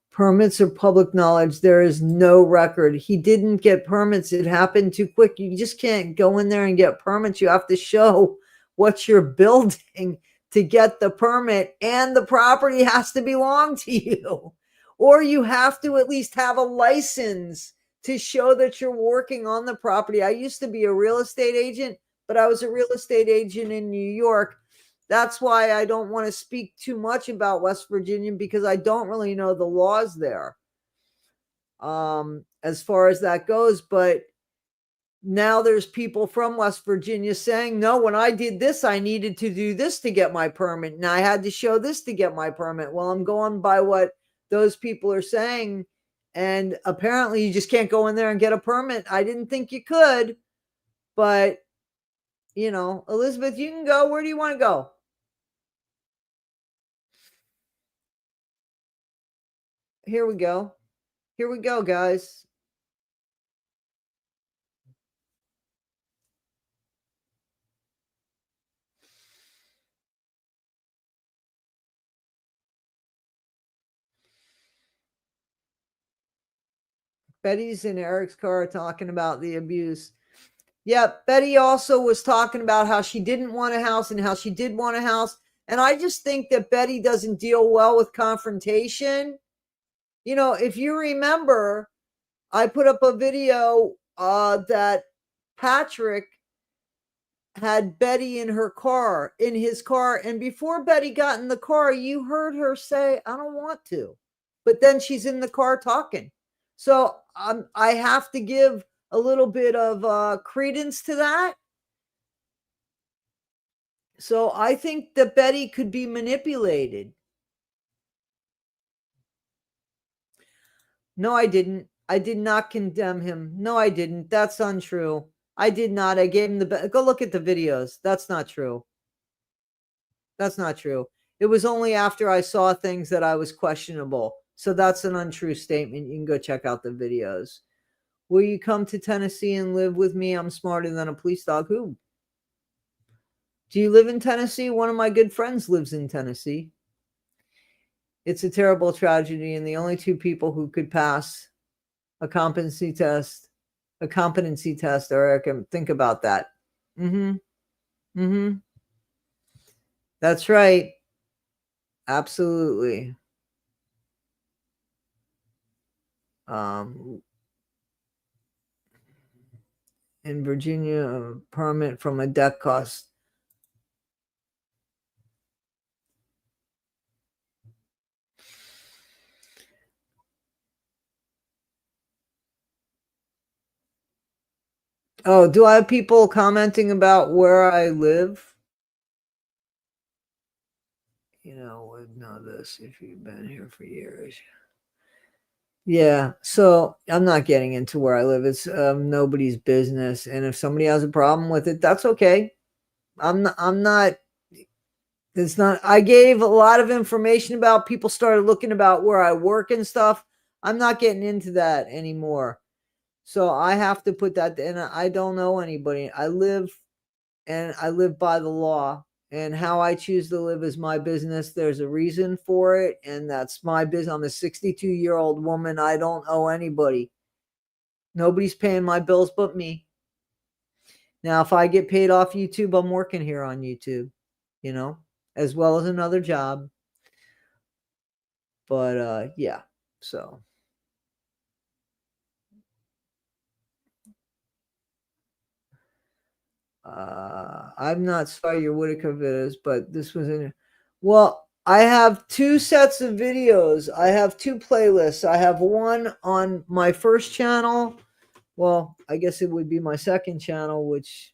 Permits are public knowledge. There is no record. He didn't get permits. It happened too quick. You just can't go in there and get permits. You have to show what you're building to get the permit, and the property has to belong to you. Or you have to at least have a license to show that you're working on the property. I used to be a real estate agent, but I was a real estate agent in New York. That's why I don't want to speak too much about West Virginia, because I don't really know the laws there as far as that goes. But now there's people from West Virginia saying, no, when I did this, I needed to do this to get my permit, and I had to show this to get my permit. Well, I'm going by what those people are saying, and apparently you just can't go in there and get a permit. I didn't think you could, but you know, Elizabeth, you can go. Where do you want to go? Here we go. Here we go, guys. Betty's in Eric's car talking about the abuse. Yeah, Betty also was talking about how she didn't want a house and how she did want a house. And I just think that Betty doesn't deal well with confrontation. You know, if you remember, I put up a video that Patrick had Betty in his car. And before Betty got in the car, you heard her say, I don't want to. But then she's in the car talking. So I have to give a little bit of credence to that. So I think that Betty could be manipulated. No, I didn't. I did not condemn him. No, I didn't. That's untrue. I did not. I gave him go look at the videos. That's not true. That's not true. It was only after I saw things that I was questionable. So that's an untrue statement. You can go check out the videos. Will you come to Tennessee and live with me? I'm smarter than a police dog. Who? Do you live in Tennessee? One of my good friends lives in Tennessee. It's a terrible tragedy, and the only two people who could pass a competency test A competency test, Eric. Think about that. That's right. Absolutely. In Virginia, a permit from a deck cost. Oh, do I have people commenting about where I live? You know, would know this if you've been here for years. Yeah, so I'm not getting into where I live. It's nobody's business, and if somebody has a problem with it, that's okay. I'm not. It's not. I gave a lot of information about people started looking about where I work and stuff. I'm not getting into that anymore. So I have to put that in. I don't know anybody. I live by the law, and how I choose to live is my business. There's a reason for it, and that's my business. I'm a 62-year-old woman. I don't owe anybody. Nobody's paying my bills but me. Now, if I get paid off YouTube, I'm working here on YouTube, you know, as well as another job. But yeah, so I'm not sorry your Whittaker videos, but this was in. Well, I have 2 sets of videos. I have 2 playlists. I have one on my first channel. Well, I guess it would be my second channel, which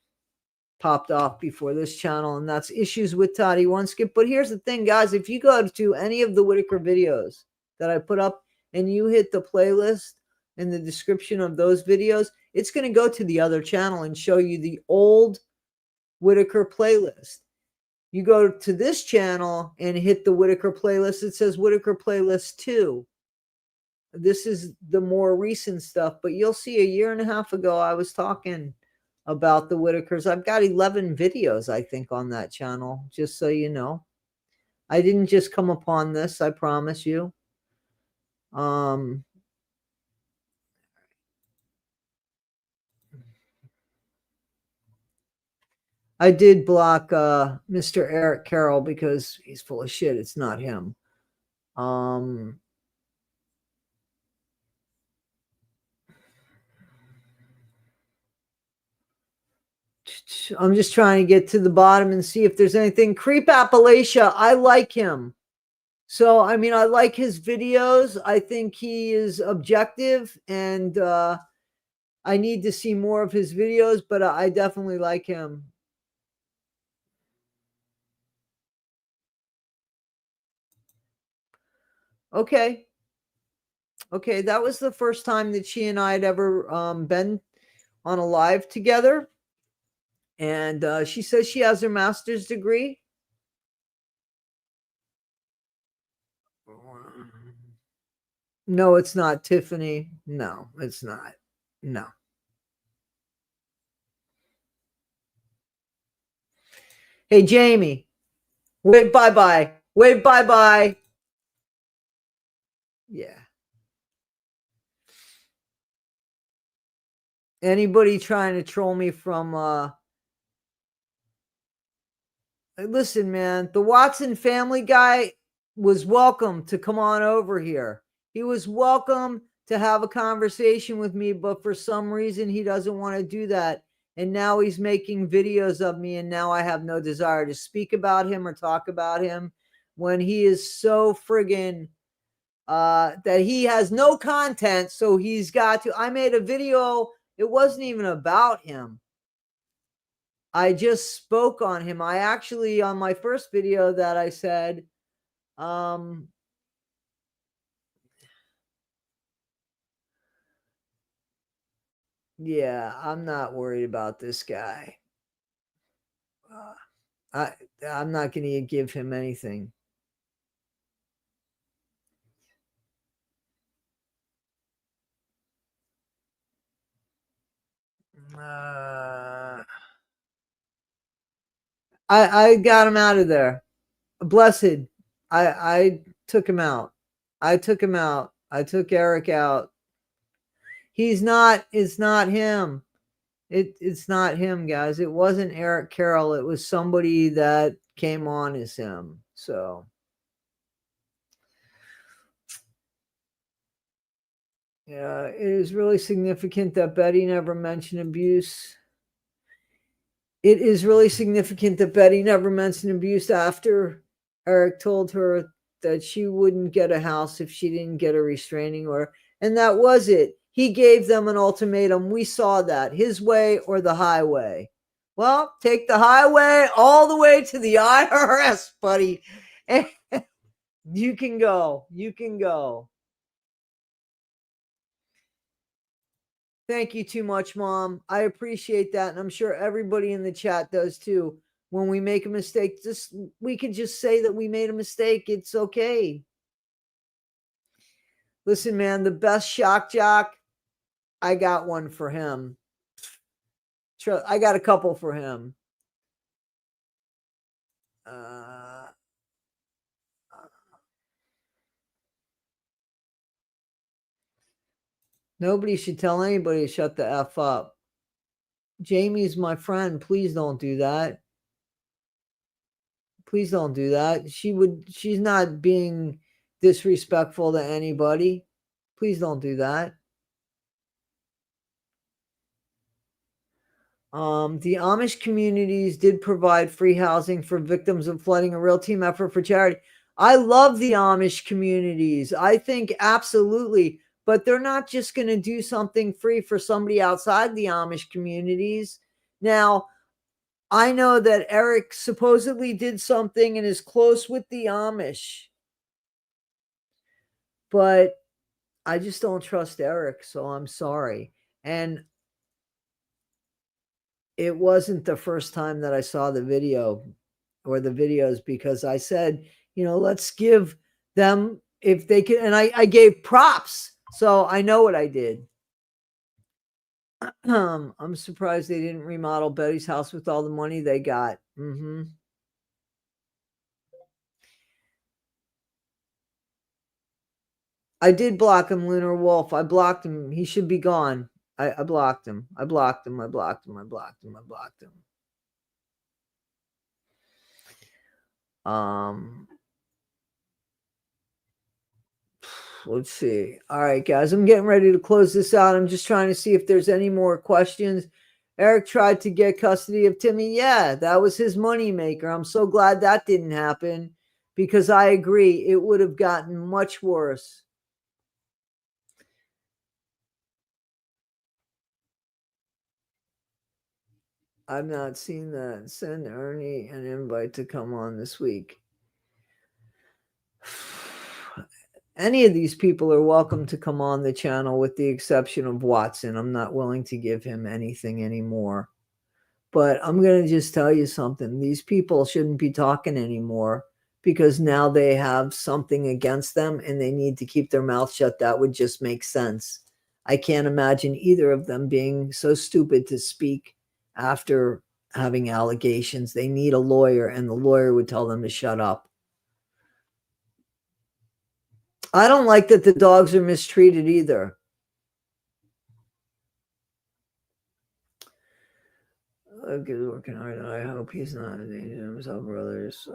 popped off before this channel, and that's Issues with Toddy One Skip. But here's the thing, guys. If you go to any of the Whittaker videos that I put up and you hit the playlist in the description of those videos, it's going to go to the other channel and show you the old Whittaker playlist. You go to this channel and hit the Whittaker playlist. It says Whittaker playlist 2. This is the more recent stuff, but you'll see a year and a half ago, I was talking about the Whittakers. I've got 11 videos, I think, on that channel, just so you know. I didn't just come upon this, I promise you. I did block Mr. Eric Carroll because he's full of shit. It's not him. I'm just trying to get to the bottom and see if there's anything. Creep Appalachia, I like him. So, I mean, I like his videos. I think he is objective, and I need to see more of his videos, but I definitely like him. Okay. Okay, that was the first time that she and I had ever been on a live together. And she says she has her master's degree. No, it's not, Tiffany. No, it's not. No. Hey, Jamie. Wave bye-bye. Wave bye-bye. Yeah. Anybody trying to troll me from listen, man, the Watson Family Guy was welcome to come on over here. He was welcome to have a conversation with me, but for some reason he doesn't want to do that. And now he's making videos of me, and now I have no desire to speak about him or talk about him when he is so friggin' that he has no content. So he's got to. I made a video. It wasn't even about him. I just spoke on him. I actually, on my first video that I said, yeah, I'm not worried about this guy. I'm not going to give him anything. I got him out of there. Blessed. I took him out. I took him out. I took Eric out. It's not him. It's not him, guys. It wasn't Eric Carroll. It was somebody that came on as him. So yeah, it is really significant that Betty never mentioned abuse. It is really significant that Betty never mentioned abuse after Eric told her that she wouldn't get a house if she didn't get a restraining order. And that was it. He gave them an ultimatum. We saw that, his way or the highway. Well, take the highway all the way to the IRS, buddy. You can go. You can go. Thank you too much, Mom. I appreciate that. And I'm sure everybody in the chat does too. When we make a mistake, we can just say that we made a mistake. It's okay. Listen, man, the best shock jock, I got one for him. I got a couple for him. Nobody should tell anybody to shut the F up. Jamie's my friend. Please don't do that. Please don't do that. She's not being disrespectful to anybody. Please don't do that. The Amish communities did provide free housing for victims of flooding, a real team effort for charity. I love the Amish communities. I think absolutely, but they're not just going to do something free for somebody outside the Amish communities. Now, I know that Eric supposedly did something and is close with the Amish, but I just don't trust Eric, so I'm sorry. And it wasn't the first time that I saw the video or the videos, because I said, let's give them, if they can, and I gave props. So I know what I did. I'm surprised they didn't remodel Betty's house with all the money they got. I did block him, Lunar Wolf. I blocked him. He should be gone. I blocked him. I blocked him. Let's see. All right, guys, I'm getting ready to close this out. I'm just trying to see if there's any more questions. Eric tried to get custody of Timmy. Yeah, that was his moneymaker. I'm so glad that didn't happen, because I agree, it would have gotten much worse. I've not seen that. Send Ernie an invite to come on this week. Any of these people are welcome to come on the channel, with the exception of Watson. I'm not willing to give him anything anymore. But I'm going to just tell you something. These people shouldn't be talking anymore, because now they have something against them and they need to keep their mouth shut. That would just make sense. I can't imagine either of them being so stupid to speak after having allegations. They need a lawyer, and the lawyer would tell them to shut up. I don't like that the dogs are mistreated either. Okay, working hard. I hope he's not endangering himself or others.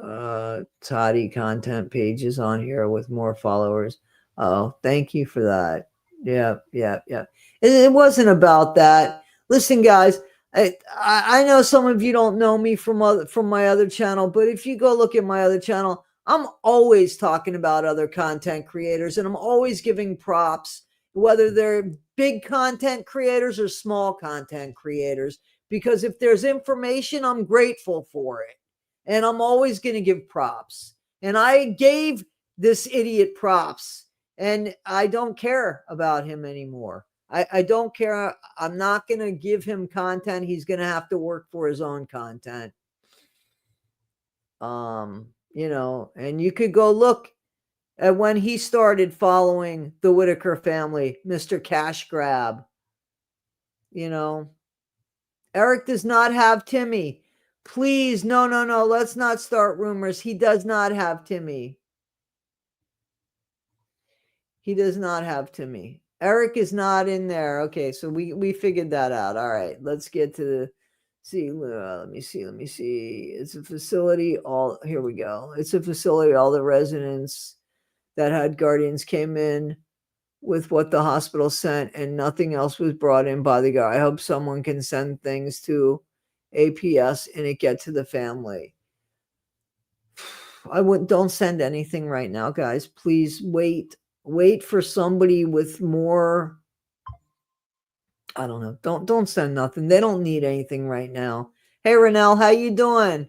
Toddy content pages on here with more followers. Oh, thank you for that. Yeah. It wasn't about that. Listen, guys, I know some of you don't know me from my other channel, but if you go look at my other channel, I'm always talking about other content creators, and I'm always giving props, whether they're big content creators or small content creators, because if there's information, I'm grateful for it, and I'm always going to give props. And I gave this idiot props, and I don't care about him anymore. I don't care. I'm not going to give him content. He's going to have to work for his own content. And you could go look at when he started following the Whittaker family, Mr. Cash Grab. Eric does not have Timmy. Please, no. Let's not start rumors. He does not have Timmy. He does not have Timmy. Eric is not in there. Okay, so we figured that out. All right, let's get to the let me see. It's a facility. Here we go. It's a facility. All the residents that had guardians came in with what the hospital sent, and nothing else was brought in by the guard. I hope someone can send things to APS and it get to the family. Don't send anything right now, guys. Please wait for somebody with more. I don't know. Don't send nothing. They don't need anything right now. Hey, Renell, how you doing?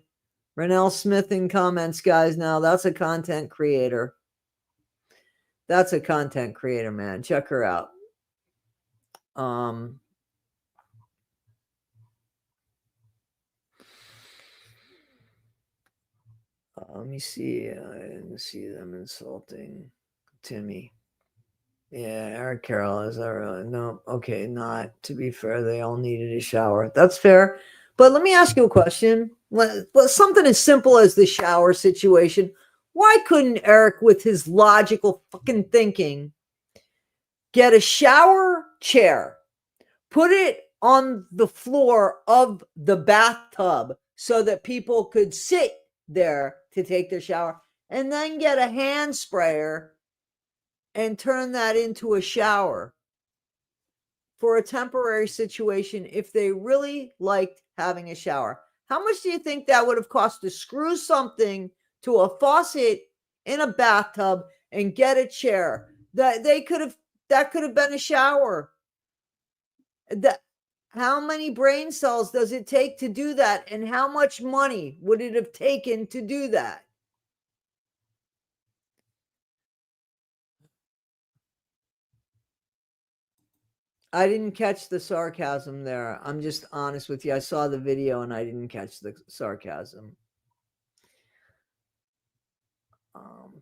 Renell Smith in comments, guys. Now that's a content creator. That's a content creator, man. Check her out. Let me see. I didn't see them insulting Timmy. Yeah, Eric Carroll, is that really? No, okay, not. To be fair, they all needed a shower. That's fair. But let me ask you a question. Something as simple as the shower situation. Why couldn't Eric, with his logical fucking thinking, get a shower chair, put it on the floor of the bathtub so that people could sit there to take their shower, and then get a hand sprayer and turn that into a shower for a temporary situation if they really liked having a shower? How much do you think that would have cost to screw something to a faucet in a bathtub and get a chair? That could have been a shower. How many brain cells does it take to do that? And how much money would it have taken to do that? I didn't catch the sarcasm there. I'm just honest with you. I saw the video and I didn't catch the sarcasm.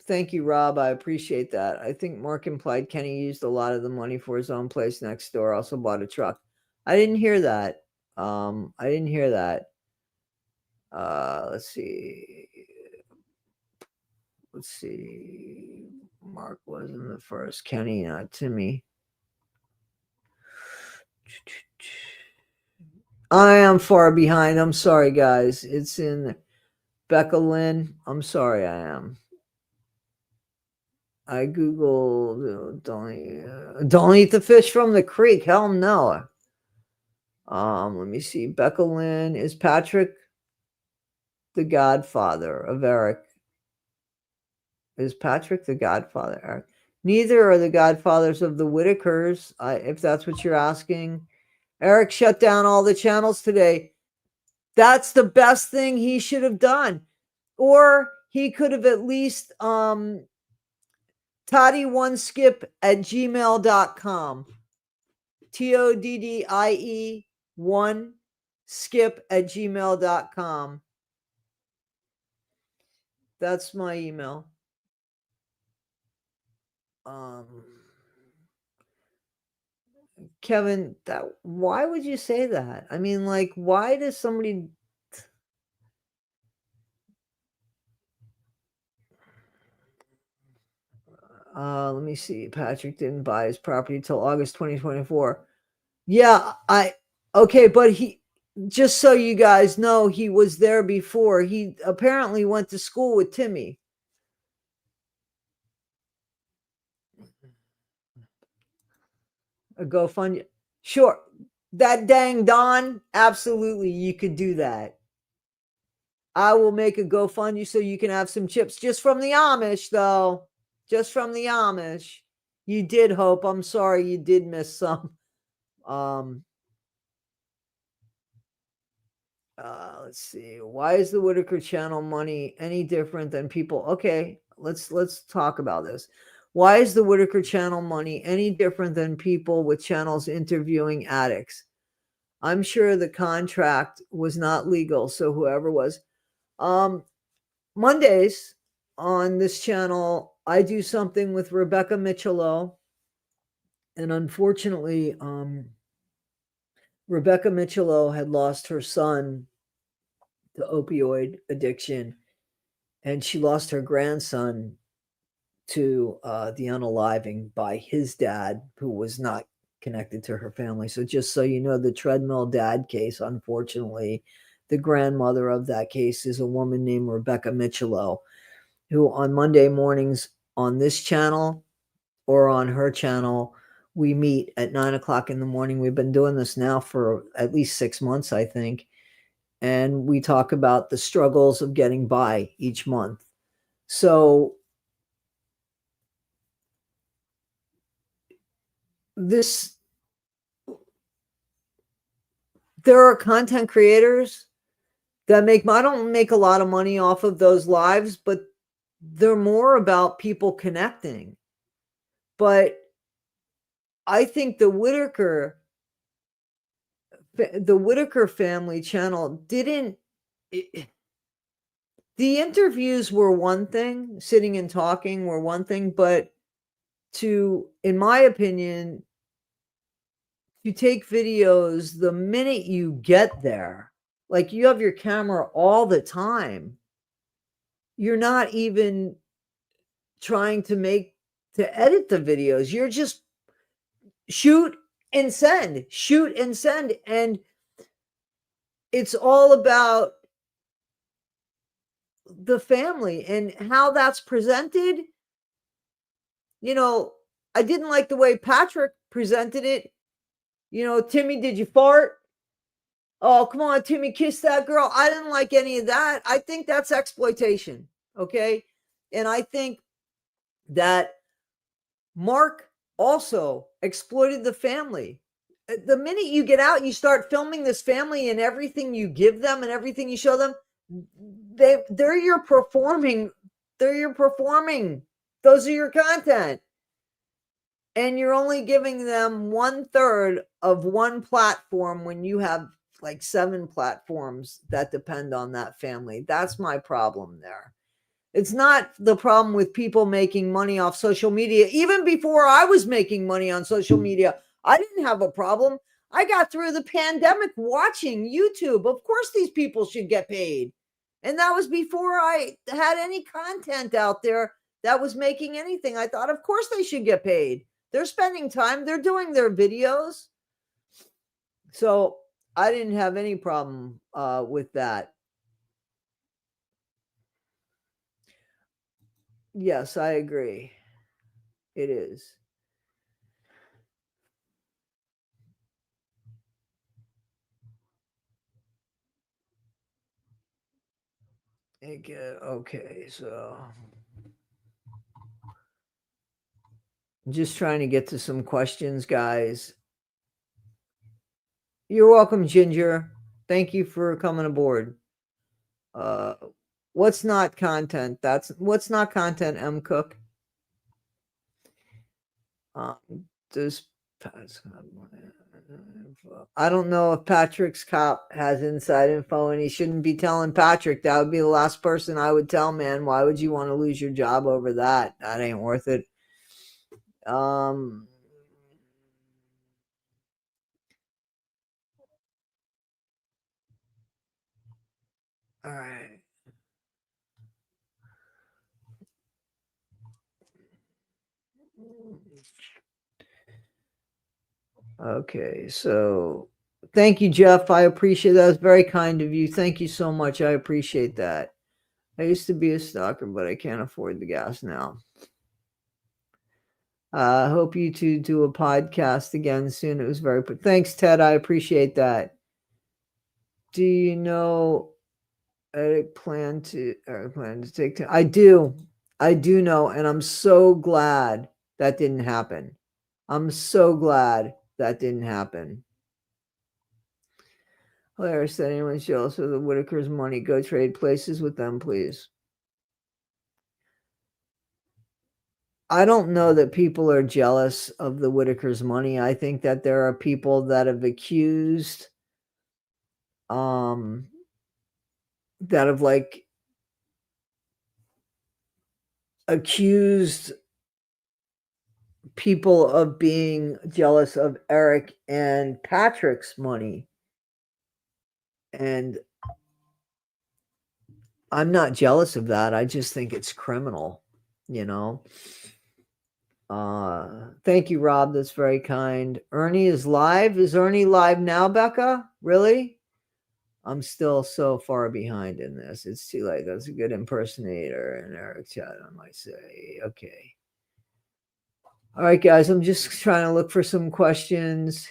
Thank you, Rob. I appreciate that. I think Mark implied Kenny used a lot of the money for his own place next door. Also bought a truck. I didn't hear that. Let's see. Mark wasn't the first. Kenny, not Timmy. I am far behind. I'm sorry, guys. It's in Becca Lynn. I'm sorry, I am. I Googled don't eat the fish from the creek. Hell no. Let me see. Becca Lynn. Is Patrick the godfather of Eric? Is Patrick the godfather of Eric? Neither are the godfathers of the Whittakers, if that's what you're asking. Eric shut down all the channels today. That's the best thing he should have done. Or he could have at least toddie1skip@gmail.com. TODDIE1skip@gmail.com. That's my email. Kevin, why would you say that? I mean, like, why does somebody... let me see. Patrick didn't buy his property till August 2024. Yeah, okay, but just so you guys know, he was there before. He apparently went to school with Timmy. A GoFundMe. Sure. That dang Don, absolutely, you could do that. I will make a GoFundMe so you can have some chips. Just from the Amish, though. Just from the Amish. You did, Hope. I'm sorry you did miss some. Let's see. Why is the Whittaker channel money any different than people? Okay, let's talk about this. Why is the Whittaker channel money any different than people with channels interviewing addicts? I'm sure the contract was not legal, so whoever was. Mondays on this channel, I do something with Rebecca Michelot, and unfortunately, Rebecca Michelot had lost her son to opioid addiction, and she lost her grandson to the unaliving by his dad, who was not connected to her family. So just so you know, the treadmill dad case, unfortunately, the grandmother of that case is a woman named Rebecca Michelot, who on Monday mornings on this channel or on her channel, we meet at 9 o'clock in the morning. We've been doing this now for at least 6 months, I think. And we talk about the struggles of getting by each month. So there are content creators that I don't make a lot of money off of those lives, but they're more about people connecting. But I think the Whittaker family channel didn't. The interviews were one thing, sitting and talking were one thing, but in my opinion, to take videos the minute you get there, like you have your camera all the time, you're not even trying to edit the videos. You're just shoot and send. And it's all about the family and how that's presented. You know, I didn't like the way Patrick presented it. You know, Timmy, did you fart? Oh, come on, Timmy, kiss that girl. I didn't like any of that. I think that's exploitation. Okay. And I think that Mark also exploited the family. The minute you get out, you start filming this family and everything you give them and everything you show them, they're your performing. Those are your content. And you're only giving them 1/3 of one platform when you have like 7 platforms that depend on that family. That's my problem there. It's not the problem with people making money off social media. Even before I was making money on social media, I didn't have a problem. I got through the pandemic watching YouTube. Of course, these people should get paid. And that was before I had any content out there that was making anything. I thought, of course, they should get paid. They're spending time, they're doing their videos. So I didn't have any problem with that. Yes, I agree. It is. Okay, so I'm just trying to get to some questions, guys. You're welcome, Ginger. Thank you for coming aboard. What's not content? What's not content, M. Cook? Does I don't know if Patrick's cop has inside info, and he shouldn't be telling Patrick. That would be the last person I would tell, man. Why would you want to lose your job over that? That ain't worth it. All right. Okay, so thank you, Jeff. I appreciate that. That's very kind of you. Thank you so much. I appreciate that. I used to be a stalker, but I can't afford the gas now. I hope you two do a podcast again soon. It was very thanks, Ted. I appreciate that. Do you know Eric plan to take I do know, and I'm so glad that didn't happen. I'm so glad that didn't happen. Hilarious that anyone's jealous of the Whittakers' money. Go trade places with them, please. I don't know that people are jealous of the Whittakers' money. I think that there are people that have accused, that have accused people of being jealous of Eric and Patrick's money. And I'm not jealous of that. I just think it's criminal. you know. Thank you, Rob. That's very kind. Ernie is live. Is Ernie live now, Becca? Really? I'm still so far behind in this. It's too late. That's a good impersonator. And Eric chat, I might say. Okay. All right, guys. I'm just trying to look for some questions.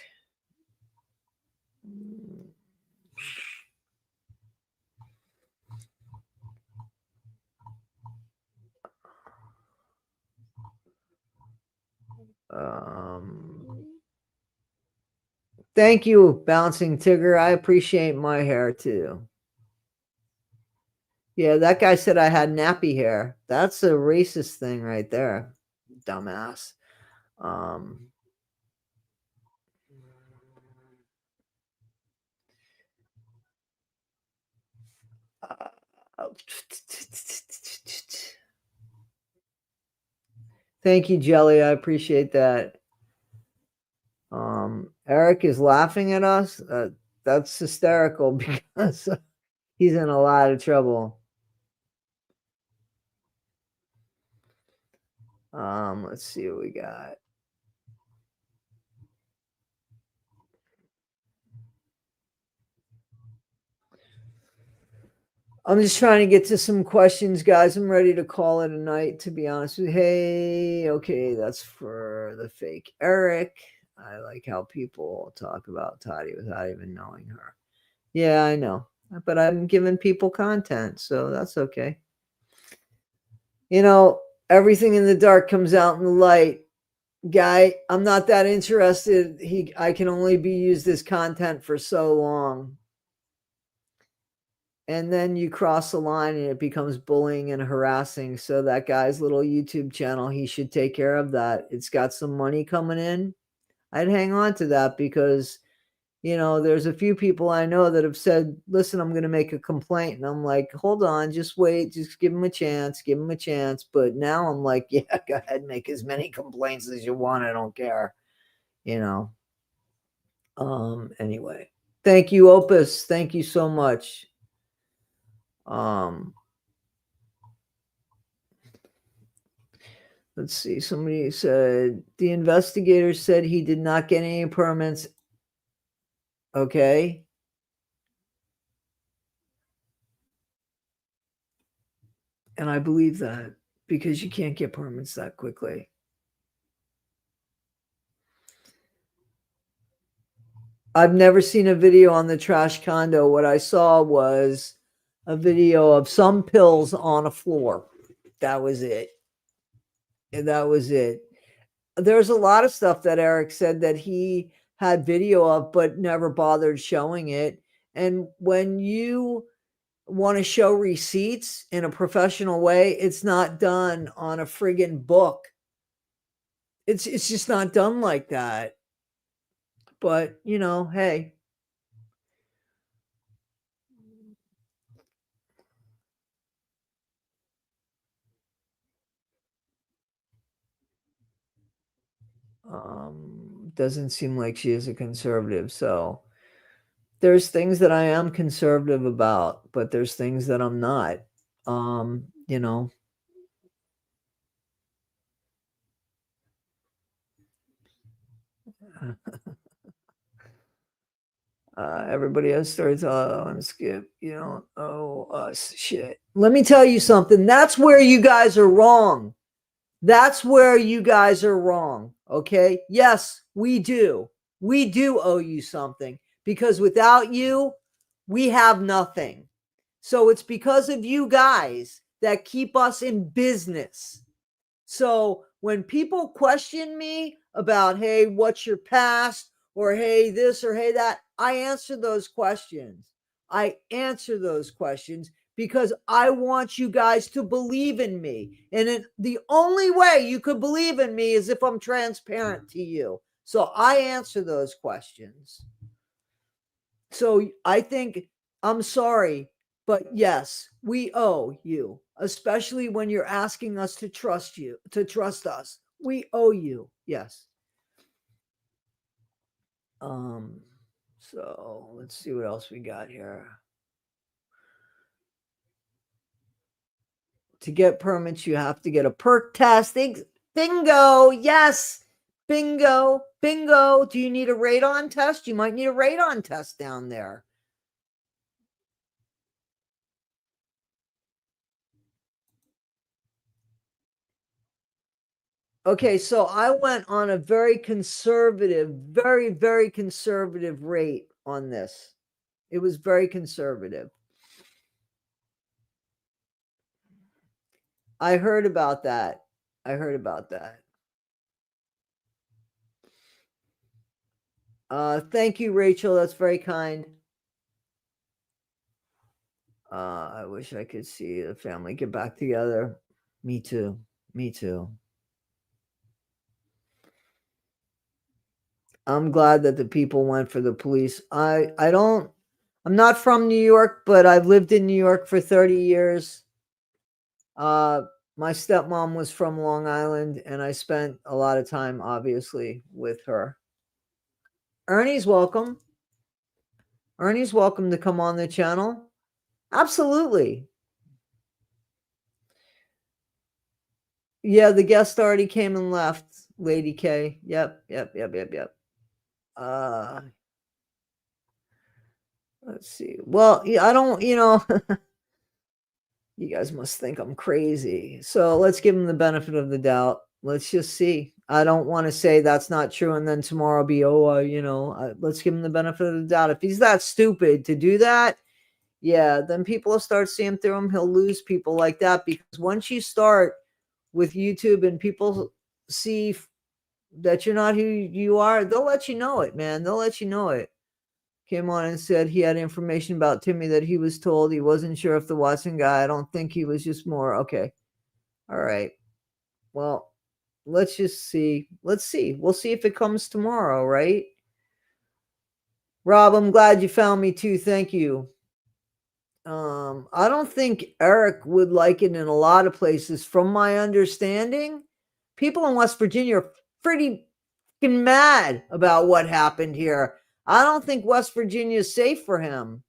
Thank you, Bouncing Tigger. I appreciate my hair too. Yeah, that guy said I had nappy hair. That's a racist thing right there, dumbass. Um, Thank you, Jelly. I appreciate that. Eric is laughing at us. That's hysterical because he's in a lot of trouble. Let's see what we got. I'm just trying to get to some questions, guys. I'm ready to call it a night, to be honest with you. Hey, okay, that's for the fake Eric. I like how people talk about Toddy without even knowing her. Yeah, I know. But I'm giving people content, so that's okay. You know, everything in the dark comes out in the light. Guy, I'm not that interested. I can only be used as content for so long. And then you cross the line and it becomes bullying and harassing. So that guy's little YouTube channel, he should take care of that. It's got some money coming in. I'd hang on to that because, you know, there's a few people I know that have said, listen, I'm going to make a complaint. And I'm like, hold on, just wait, just give him a chance, give him a chance. But now I'm like, yeah, go ahead, make as many complaints as you want. I don't care, you know. Anyway, thank you, Opus. Thank you so much. Let's see. Somebody said the investigator said he did not get any permits. Okay. And I believe that because you can't get permits that quickly. I've never seen a video on the trash condo. What I saw was a video of some pills on a floor. That was it. And that was it. There's a lot of stuff that Eric said that he had video of, but never bothered showing it. And when you want to show receipts in a professional way, it's not done on a friggin' book. It's just not done like that. But, you know, hey. Doesn't seem like she is a conservative. So there's things that I am conservative about, but there's things that I'm not. You know. Everybody else starts on skip, you know. Oh, us shit. Let me tell you something. That's where you guys are wrong. That's where you guys are wrong. Okay. Yes, we do. We do owe you something because without you, we have nothing. So it's because of you guys that keep us in business. So when people question me about, hey, what's your past? Or hey, this or hey, that, I answer those questions. I answer those questions because I want you guys to believe in me. And the only way you could believe in me is if I'm transparent to you. So I answer those questions. So I think, I'm sorry, but yes, we owe you, especially when you're asking us to trust you, to trust us. We owe you. Yes. So let's see what else we got here. To get permits, you have to get a perk test. Bingo. Yes. Bingo. Bingo. Do you need a radon test? You might need a radon test down there. Okay, so I went on a very conservative, very, very conservative rate on this. It was very conservative. I heard about that. I heard about that. Thank you, Rachel. That's very kind. I wish I could see the family get back together. Me too. Me too. I'm glad that the people went for the police. I'm not from New York, but I've lived in New York for 30 years. My stepmom was from Long Island, and I spent a lot of time, obviously, with her. Ernie's welcome. Ernie's welcome to come on the channel. Absolutely. Yeah, the guest already came and left, Lady K. Yep. Let's see. Well, I don't, you guys must think I'm crazy. So let's give him the benefit of the doubt. Let's just see. I don't want to say that's not true and then tomorrow be, let's give him the benefit of the doubt. If he's that stupid to do that, yeah, then people will start seeing through him. He'll lose people like that, because once you start with YouTube and people see that you're not who you are, they'll let you know it, man. They'll let you know it. Came on and said he had information about Timmy that he was told he wasn't sure if the Watson guy. I don't think he was just more. Okay. All right. Well, let's just see. Let's see. We'll see if it comes tomorrow, right? Rob, I'm glad you found me too. Thank you. I don't think Eric would like it in a lot of places. From my understanding, people in West Virginia are pretty mad about what happened here. I don't think West Virginia is safe for him.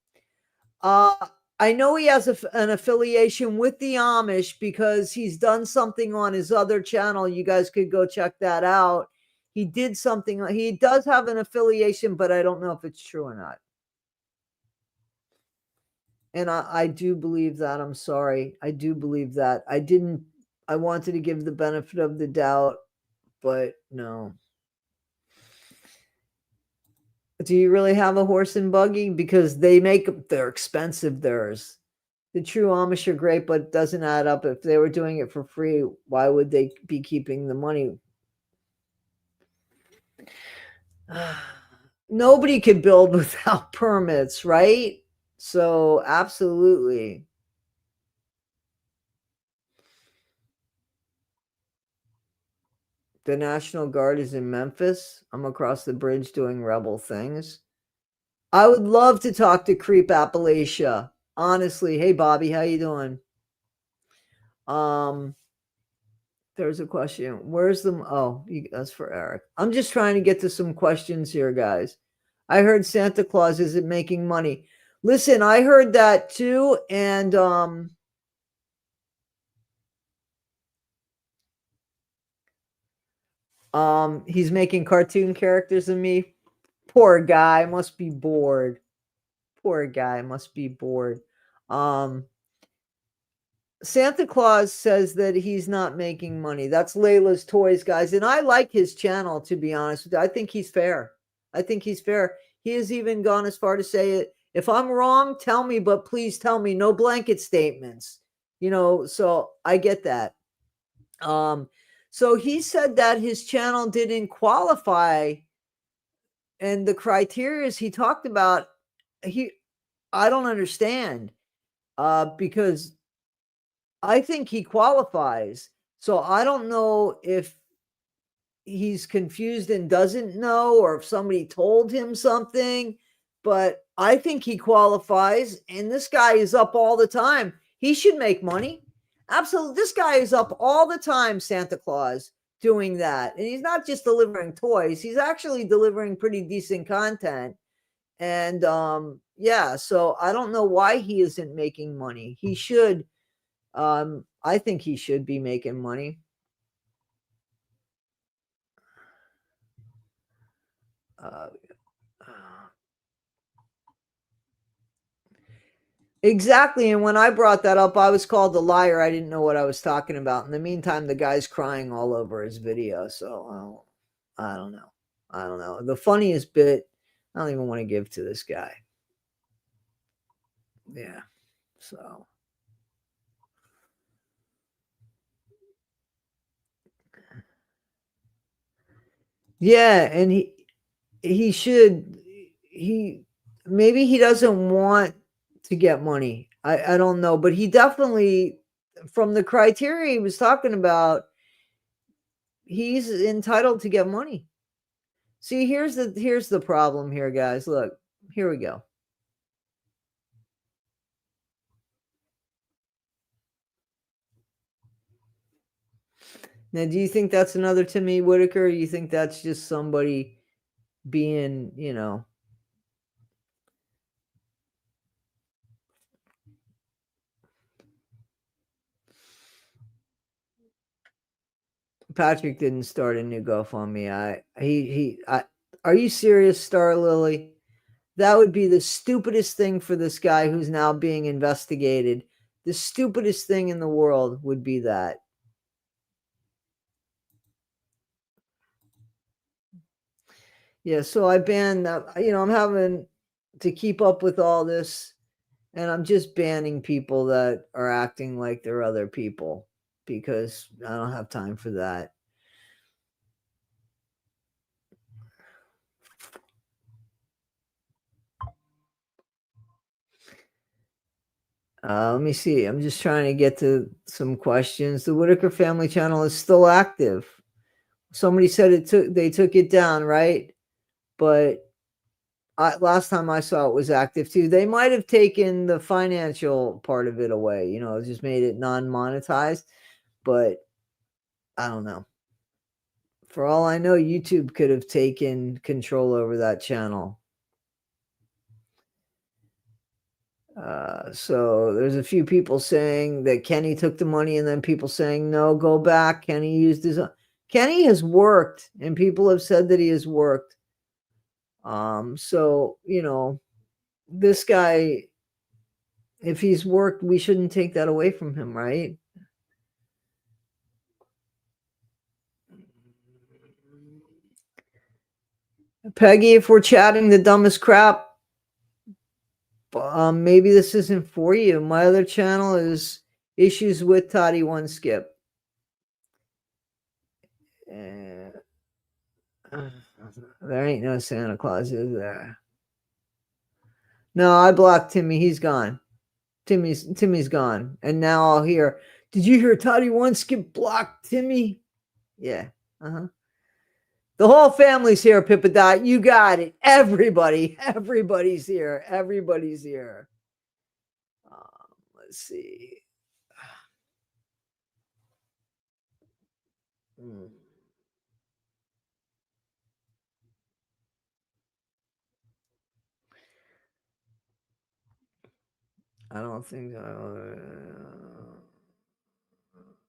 I know he has an affiliation with the Amish because he's done something on his other channel. You guys could go check that out. He did something. He does have an affiliation, but I don't know if it's true or not. And I do believe that. I'm sorry. I do believe that. I wanted to give the benefit of the doubt, but no. Do you really have a horse and buggy? Because they're expensive, theirs. The true Amish are great, but it doesn't add up. If they were doing it for free, why would they be keeping the money? Nobody could build without permits, right? So absolutely. The National Guard is in Memphis. I'm across the bridge doing rebel things. I would love to talk to Creep Appalachia. Honestly. Hey Bobby, how you doing? There's a question. Where's the that's for Eric. I'm just trying to get to some questions here, guys. I heard Santa Claus isn't making money. Listen, I heard that too, and he's making cartoon characters of me. Poor guy must be bored. Poor guy must be bored. Santa Claus says that he's not making money. That's Layla's Toys, guys. And I like his channel, to be honest with you. I think he's fair. I think he's fair. He has even gone as far to say it. If I'm wrong, tell me, but please tell me. No blanket statements. So I get that. So he said that his channel didn't qualify, and the criteria he talked about, I don't understand. Because I think he qualifies. So I don't know if he's confused and doesn't know, or if somebody told him something, but I think he qualifies. And this guy is up all the time. He should make money. Absolutely. This guy is up all the time, Santa Claus, doing that. And he's not just delivering toys. He's actually delivering pretty decent content. And yeah, so I don't know why he isn't making money. He should. I think he should be making money. Exactly. And when I brought that up, I was called a liar. I didn't know what I was talking about. In the meantime, the guy's crying all over his video. So I don't know. I don't know. The funniest bit, I don't even want to give to this guy. Yeah. So. Yeah. And he should, maybe he doesn't want to get money. I don't know. But he definitely, from the criteria he was talking about, he's entitled to get money. See, here's the problem here, guys. Look, here we go. Now, do you think that's another Timmy Whittaker? Or you think that's just somebody being, Patrick didn't start a new GoFundMe. Are you serious, Star Lily? That would be the stupidest thing for this guy who's now being investigated. The stupidest thing in the world would be that. Yeah, so I banned, I'm having to keep up with all this, and I'm just banning people that are acting like they're other people because I don't have time for that. Let me see. I'm just trying to get to some questions. The Whittaker family channel is still active. Somebody said they took it down, right? But last time I saw it was active too. They might have taken the financial part of it away, just made it non-monetized, but I don't know. For all I know, YouTube could have taken control over that channel. So there's a few people saying that Kenny took the money, and then people saying, no, go back. Kenny used his own. Kenny has worked, and people have said that he has worked. So, this guy, if he's worked, we shouldn't take that away from him, right? Peggy, if we're chatting the dumbest crap, maybe this isn't for you. My other channel is Issues with Toddy One Skip. There ain't no Santa Claus, is there? No, I blocked Timmy. He's gone. Timmy's gone. And now I'll hear, did you hear Toddy One Skip blocked Timmy? Yeah. Uh-huh. The whole family's here, Pippadot. You got it. Everybody's here. Everybody's here. Let's see. I don't think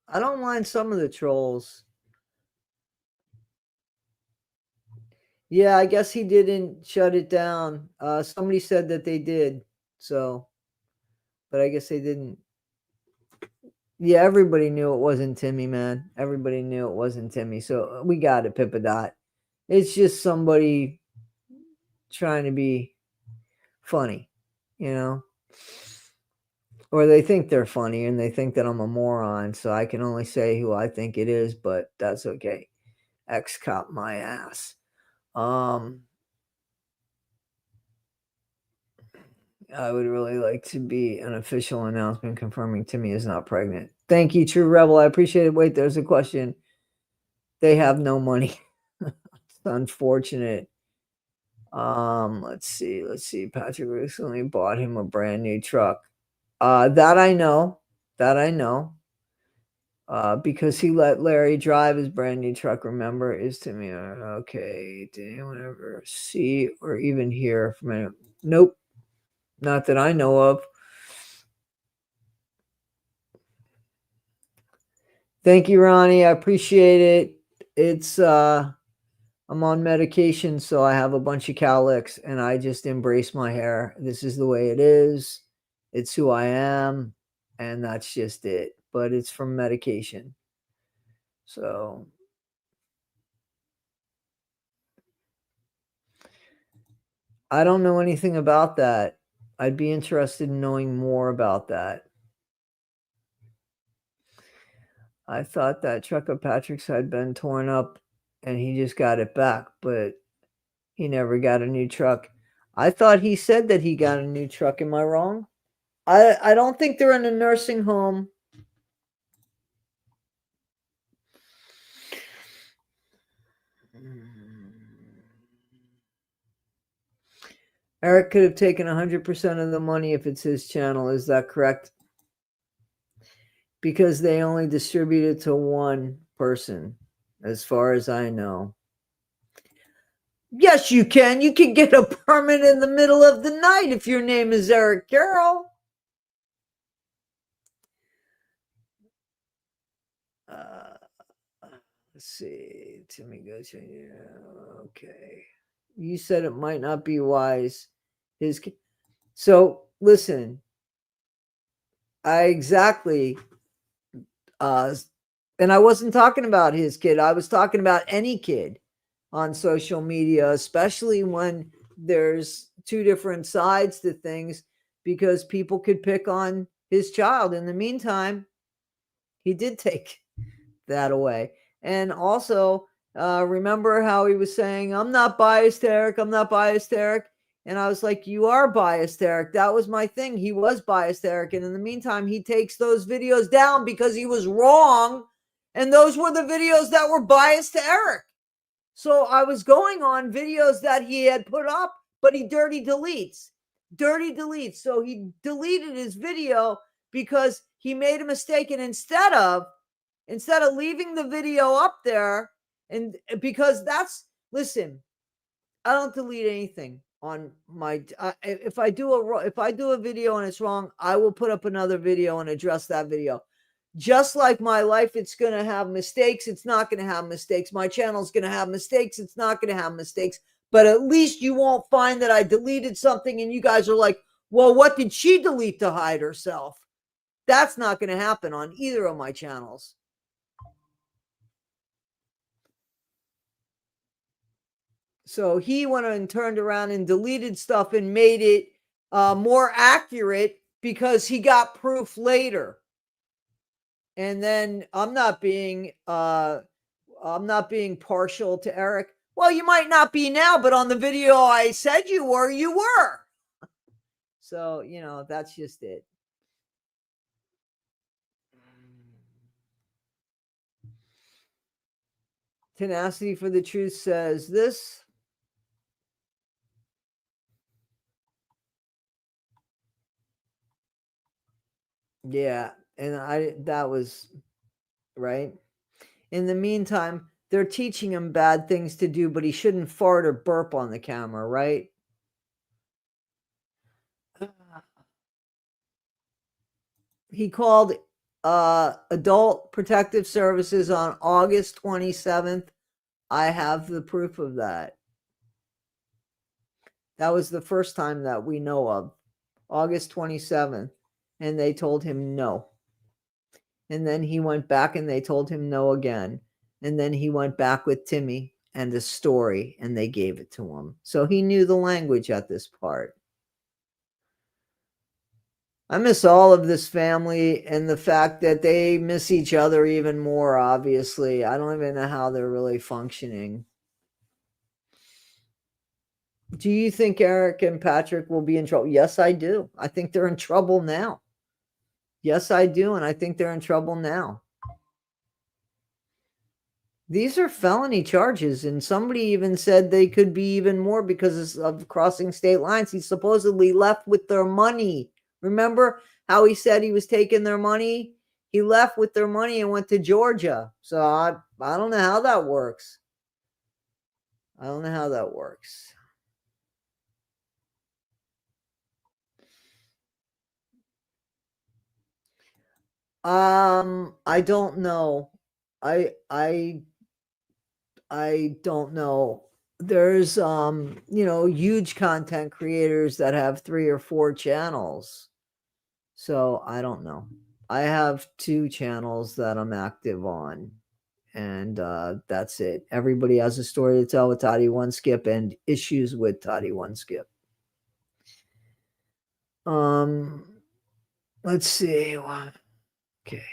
I don't mind some of the trolls. Yeah, I guess he didn't shut it down. Somebody said that they did. So, but I guess they didn't. Yeah, everybody knew it wasn't Timmy, man. Everybody knew it wasn't Timmy. So we got it, Pippadot. It's just somebody trying to be funny, Or they think they're funny and they think that I'm a moron. So I can only say who I think it is, but that's okay. X cop my ass. I would really like to be an official announcement confirming Timmy is not pregnant. Thank you, True Rebel. I appreciate it. Wait, there's a question. They have no money. It's unfortunate. Let's see. Patrick recently bought him a brand new truck. That I know. Because he let Larry drive his brand new truck. Remember, is Timmy okay? Did anyone ever see or even hear from anyone? Nope. Not that I know of. Thank you, Ronnie. I appreciate it. It's I'm on medication, so I have a bunch of cowlicks, and I just embrace my hair. This is the way it is. It's who I am, and that's just it. But it's from medication. So I don't know anything about that. I'd be interested in knowing more about that. I thought that truck of Patrick's had been torn up and he just got it back, but he never got a new truck. I thought he said that he got a new truck. Am I wrong? I don't think they're in a nursing home. Eric could have taken 100% of the money if it's his channel. Is that correct? Because they only distribute it to one person, as far as I know. Yes, you can. You can get a permit in the middle of the night if your name is Eric Carroll. Let's see. Timmy goes, yeah, okay. You said it might not be wise. So listen, I exactly and I wasn't talking about his kid. I was talking about any kid on social media, especially when there's two different sides to things, because people could pick on his child. In the meantime, he did take that away. And also, remember how he was saying, I'm not biased, Eric. I'm not biased, Eric. And I was like, you are biased, Eric. That was my thing. He was biased, Eric. And in the meantime, he takes those videos down because he was wrong. And those were the videos that were biased to Eric. So I was going on videos that he had put up, but he dirty deletes. So he deleted his video because he made a mistake. And instead of leaving the video up there, and because listen, I don't delete anything on my if I do a video and it's wrong, I will put up another video and address that video. Just like my life, it's going to have mistakes. It's not going to have mistakes. My channel's going to have mistakes. It's not going to have mistakes. But at least you won't find that I deleted something and you guys are like, well, what did she delete to hide herself? That's not going to happen on either of my channels. So he went and turned around and deleted stuff and made it more accurate because he got proof later. And then I'm not being partial to Eric. Well, you might not be now, but on the video I said you were, you were. So, that's just it. Tenacity for the Truth says this. Yeah, and that was right. In the meantime, they're teaching him bad things to do, but he shouldn't fart or burp on the camera, right? He called Adult Protective Services on August 27th. I have the proof of that. That was the first time that we know of. August 27th. And they told him no. And then he went back and they told him no again. And then he went back with Timmy and the story and they gave it to him. So he knew the language at this part. I miss all of this family and the fact that they miss each other even more, obviously. I don't even know how they're really functioning. Do you think Eric and Patrick will be in trouble? Yes, I do. I think they're in trouble now. Yes, I do. And I think they're in trouble now. These are felony charges. And somebody even said they could be even more because of crossing state lines. He supposedly left with their money. Remember how he said he was taking their money? He left with their money and went to Georgia. So I don't know how that works. I don't know how that works. I don't know. I don't know. There's huge content creators that have 3 or 4 channels. So I don't know. I have 2 channels that I'm active on, and that's it. Everybody has a story to tell with Toddy One Skip and issues with Toddy One Skip. Let's see. Okay.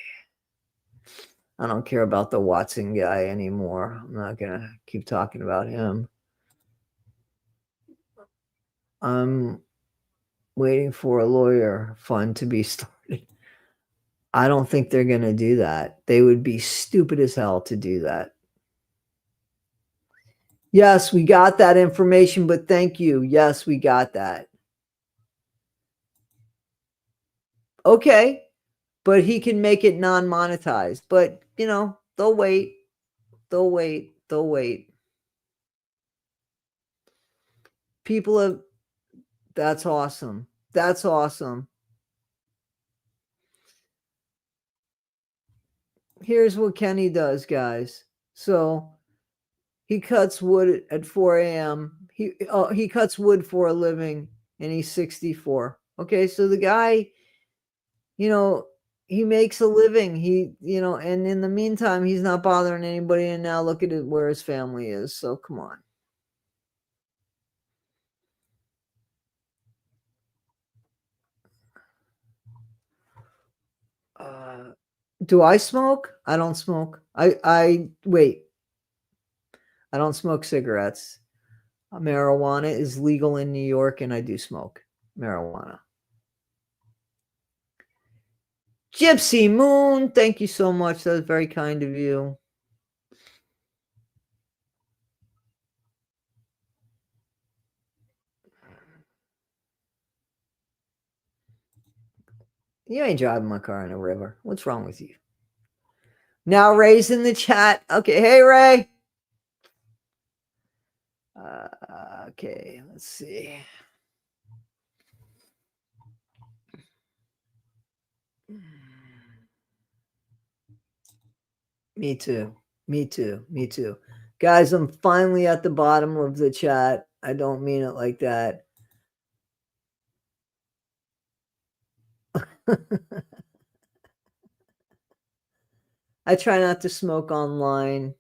I don't care about the Watson guy anymore. I'm not gonna keep talking about him. I'm waiting for a lawyer fund to be started. I don't think they're gonna do that. They would be stupid as hell to do that. Yes, we got that information, but thank you. Yes, we got that. Okay, but he can make it non-monetized. But, they'll wait. They'll wait. They'll wait. People have, that's awesome. That's awesome. Here's what Kenny does, guys. So he cuts wood at 4 a.m. He cuts wood for a living, and he's 64. Okay, so the guy, he makes a living. And in the meantime, he's not bothering anybody. And now look at it, where his family is. So come on. Do I smoke? I don't smoke. I wait. I don't smoke cigarettes. Marijuana is legal in New York, and I do smoke marijuana. Gypsy Moon, thank you so much. That was very kind of you. You ain't driving my car in a river. What's wrong with you? Now Ray's in the chat. Okay, hey Ray. Okay, let's see. Me too. Me too. Me too. Guys, I'm finally at the bottom of the chat. I don't mean it like that. I try not to smoke online.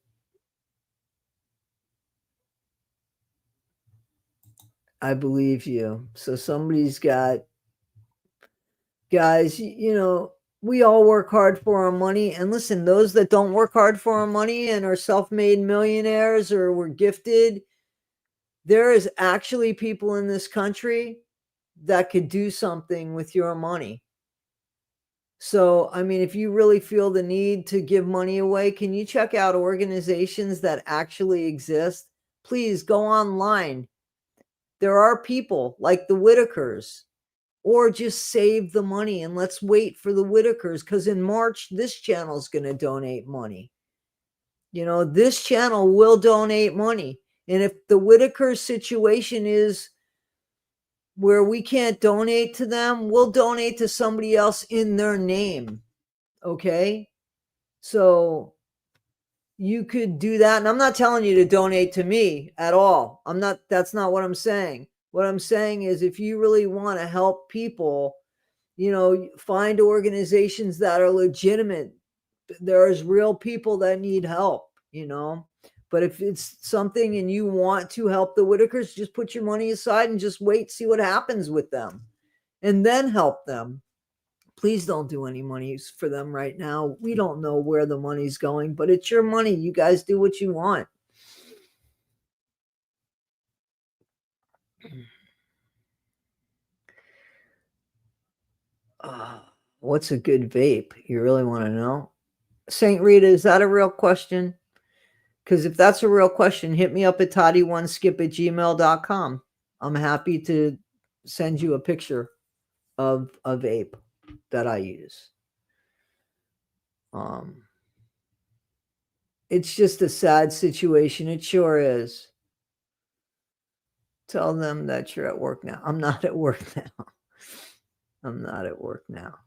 I believe you. So somebody's got, guys, we all work hard for our money. And listen, those that don't work hard for our money and are self-made millionaires or were gifted, there is actually people in this country that could do something with your money. So, I mean, if you really feel the need to give money away, can you check out organizations that actually exist? Please go online. There are people like the Whittakers, or just save the money and let's wait for the Whittakers, because in March, this channel is going to donate money. This channel will donate money. And if the Whittaker situation is where we can't donate to them, we'll donate to somebody else in their name. Okay? So you could do that. And I'm not telling you to donate to me at all. That's not what I'm saying. What I'm saying is, if you really want to help people, find organizations that are legitimate. There's real people that need help, But if it's something and you want to help the Whittakers, just put your money aside and just wait, see what happens with them, and then help them. Please don't do any money for them right now. We don't know where the money's going, but it's your money. You guys do what you want. What's a good vape? You really want to know? St. Rita, is that a real question? Because if that's a real question, hit me up at toddy1skip@gmail.com. I'm happy to send you a picture of a vape that I use. It's just a sad situation. It sure is. Tell them that you're at work now. I'm not at work now. I'm not at work now.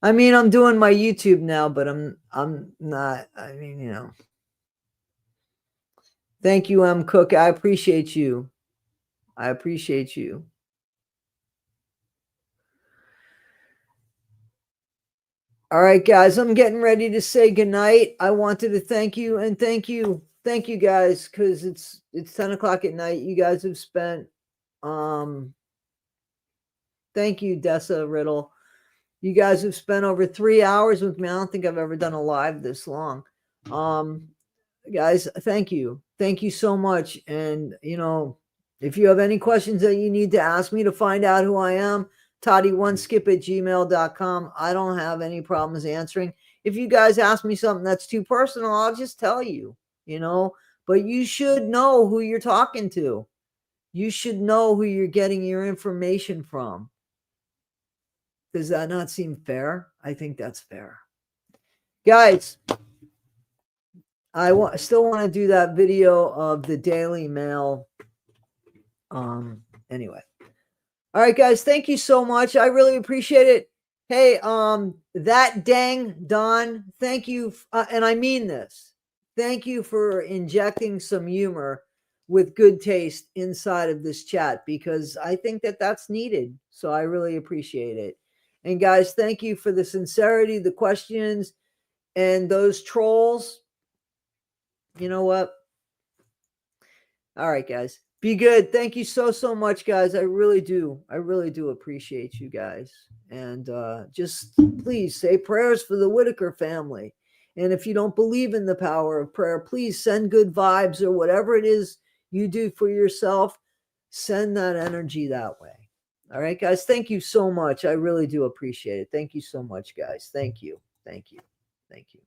I mean, I'm doing my YouTube now, but I'm not. I mean, you know. Thank you, M. Cook. I appreciate you. I appreciate you. All right, guys, I'm getting ready to say goodnight. I wanted to thank you and thank you guys, because it's 10 o'clock at night. You guys have spent thank you, Dessa Riddle. You guys have spent over 3 hours with me. I don't think I've ever done a live this long. Guys, thank you. Thank you so much. And, you know, if you have any questions that you need to ask me to find out who I am, toddy1skip@gmail.com. I don't have any problems answering. If you guys ask me something that's too personal, I'll just tell you, you know, but you should know who you're talking to. You should know who you're getting your information from. Does that not seem fair? I think that's fair. Guys, I still want to do that video of the Daily Mail. Anyway. All right, guys, thank you so much. I really appreciate it. Hey, that dang Don, thank you. And I mean this. Thank you for injecting some humor with good taste inside of this chat, because I think that that's needed. So I really appreciate it. And guys, thank you for the sincerity, the questions, and those trolls. You know what? All right, guys. Be good. Thank you so much, guys. I really do appreciate you guys. And just please say prayers for the Whittaker family. And if you don't believe in the power of prayer, please send good vibes, or whatever it is you do for yourself. Send that energy that way. All right, guys. Thank you so much. I really do appreciate it. Thank you so much, guys. Thank you. Thank you. Thank you.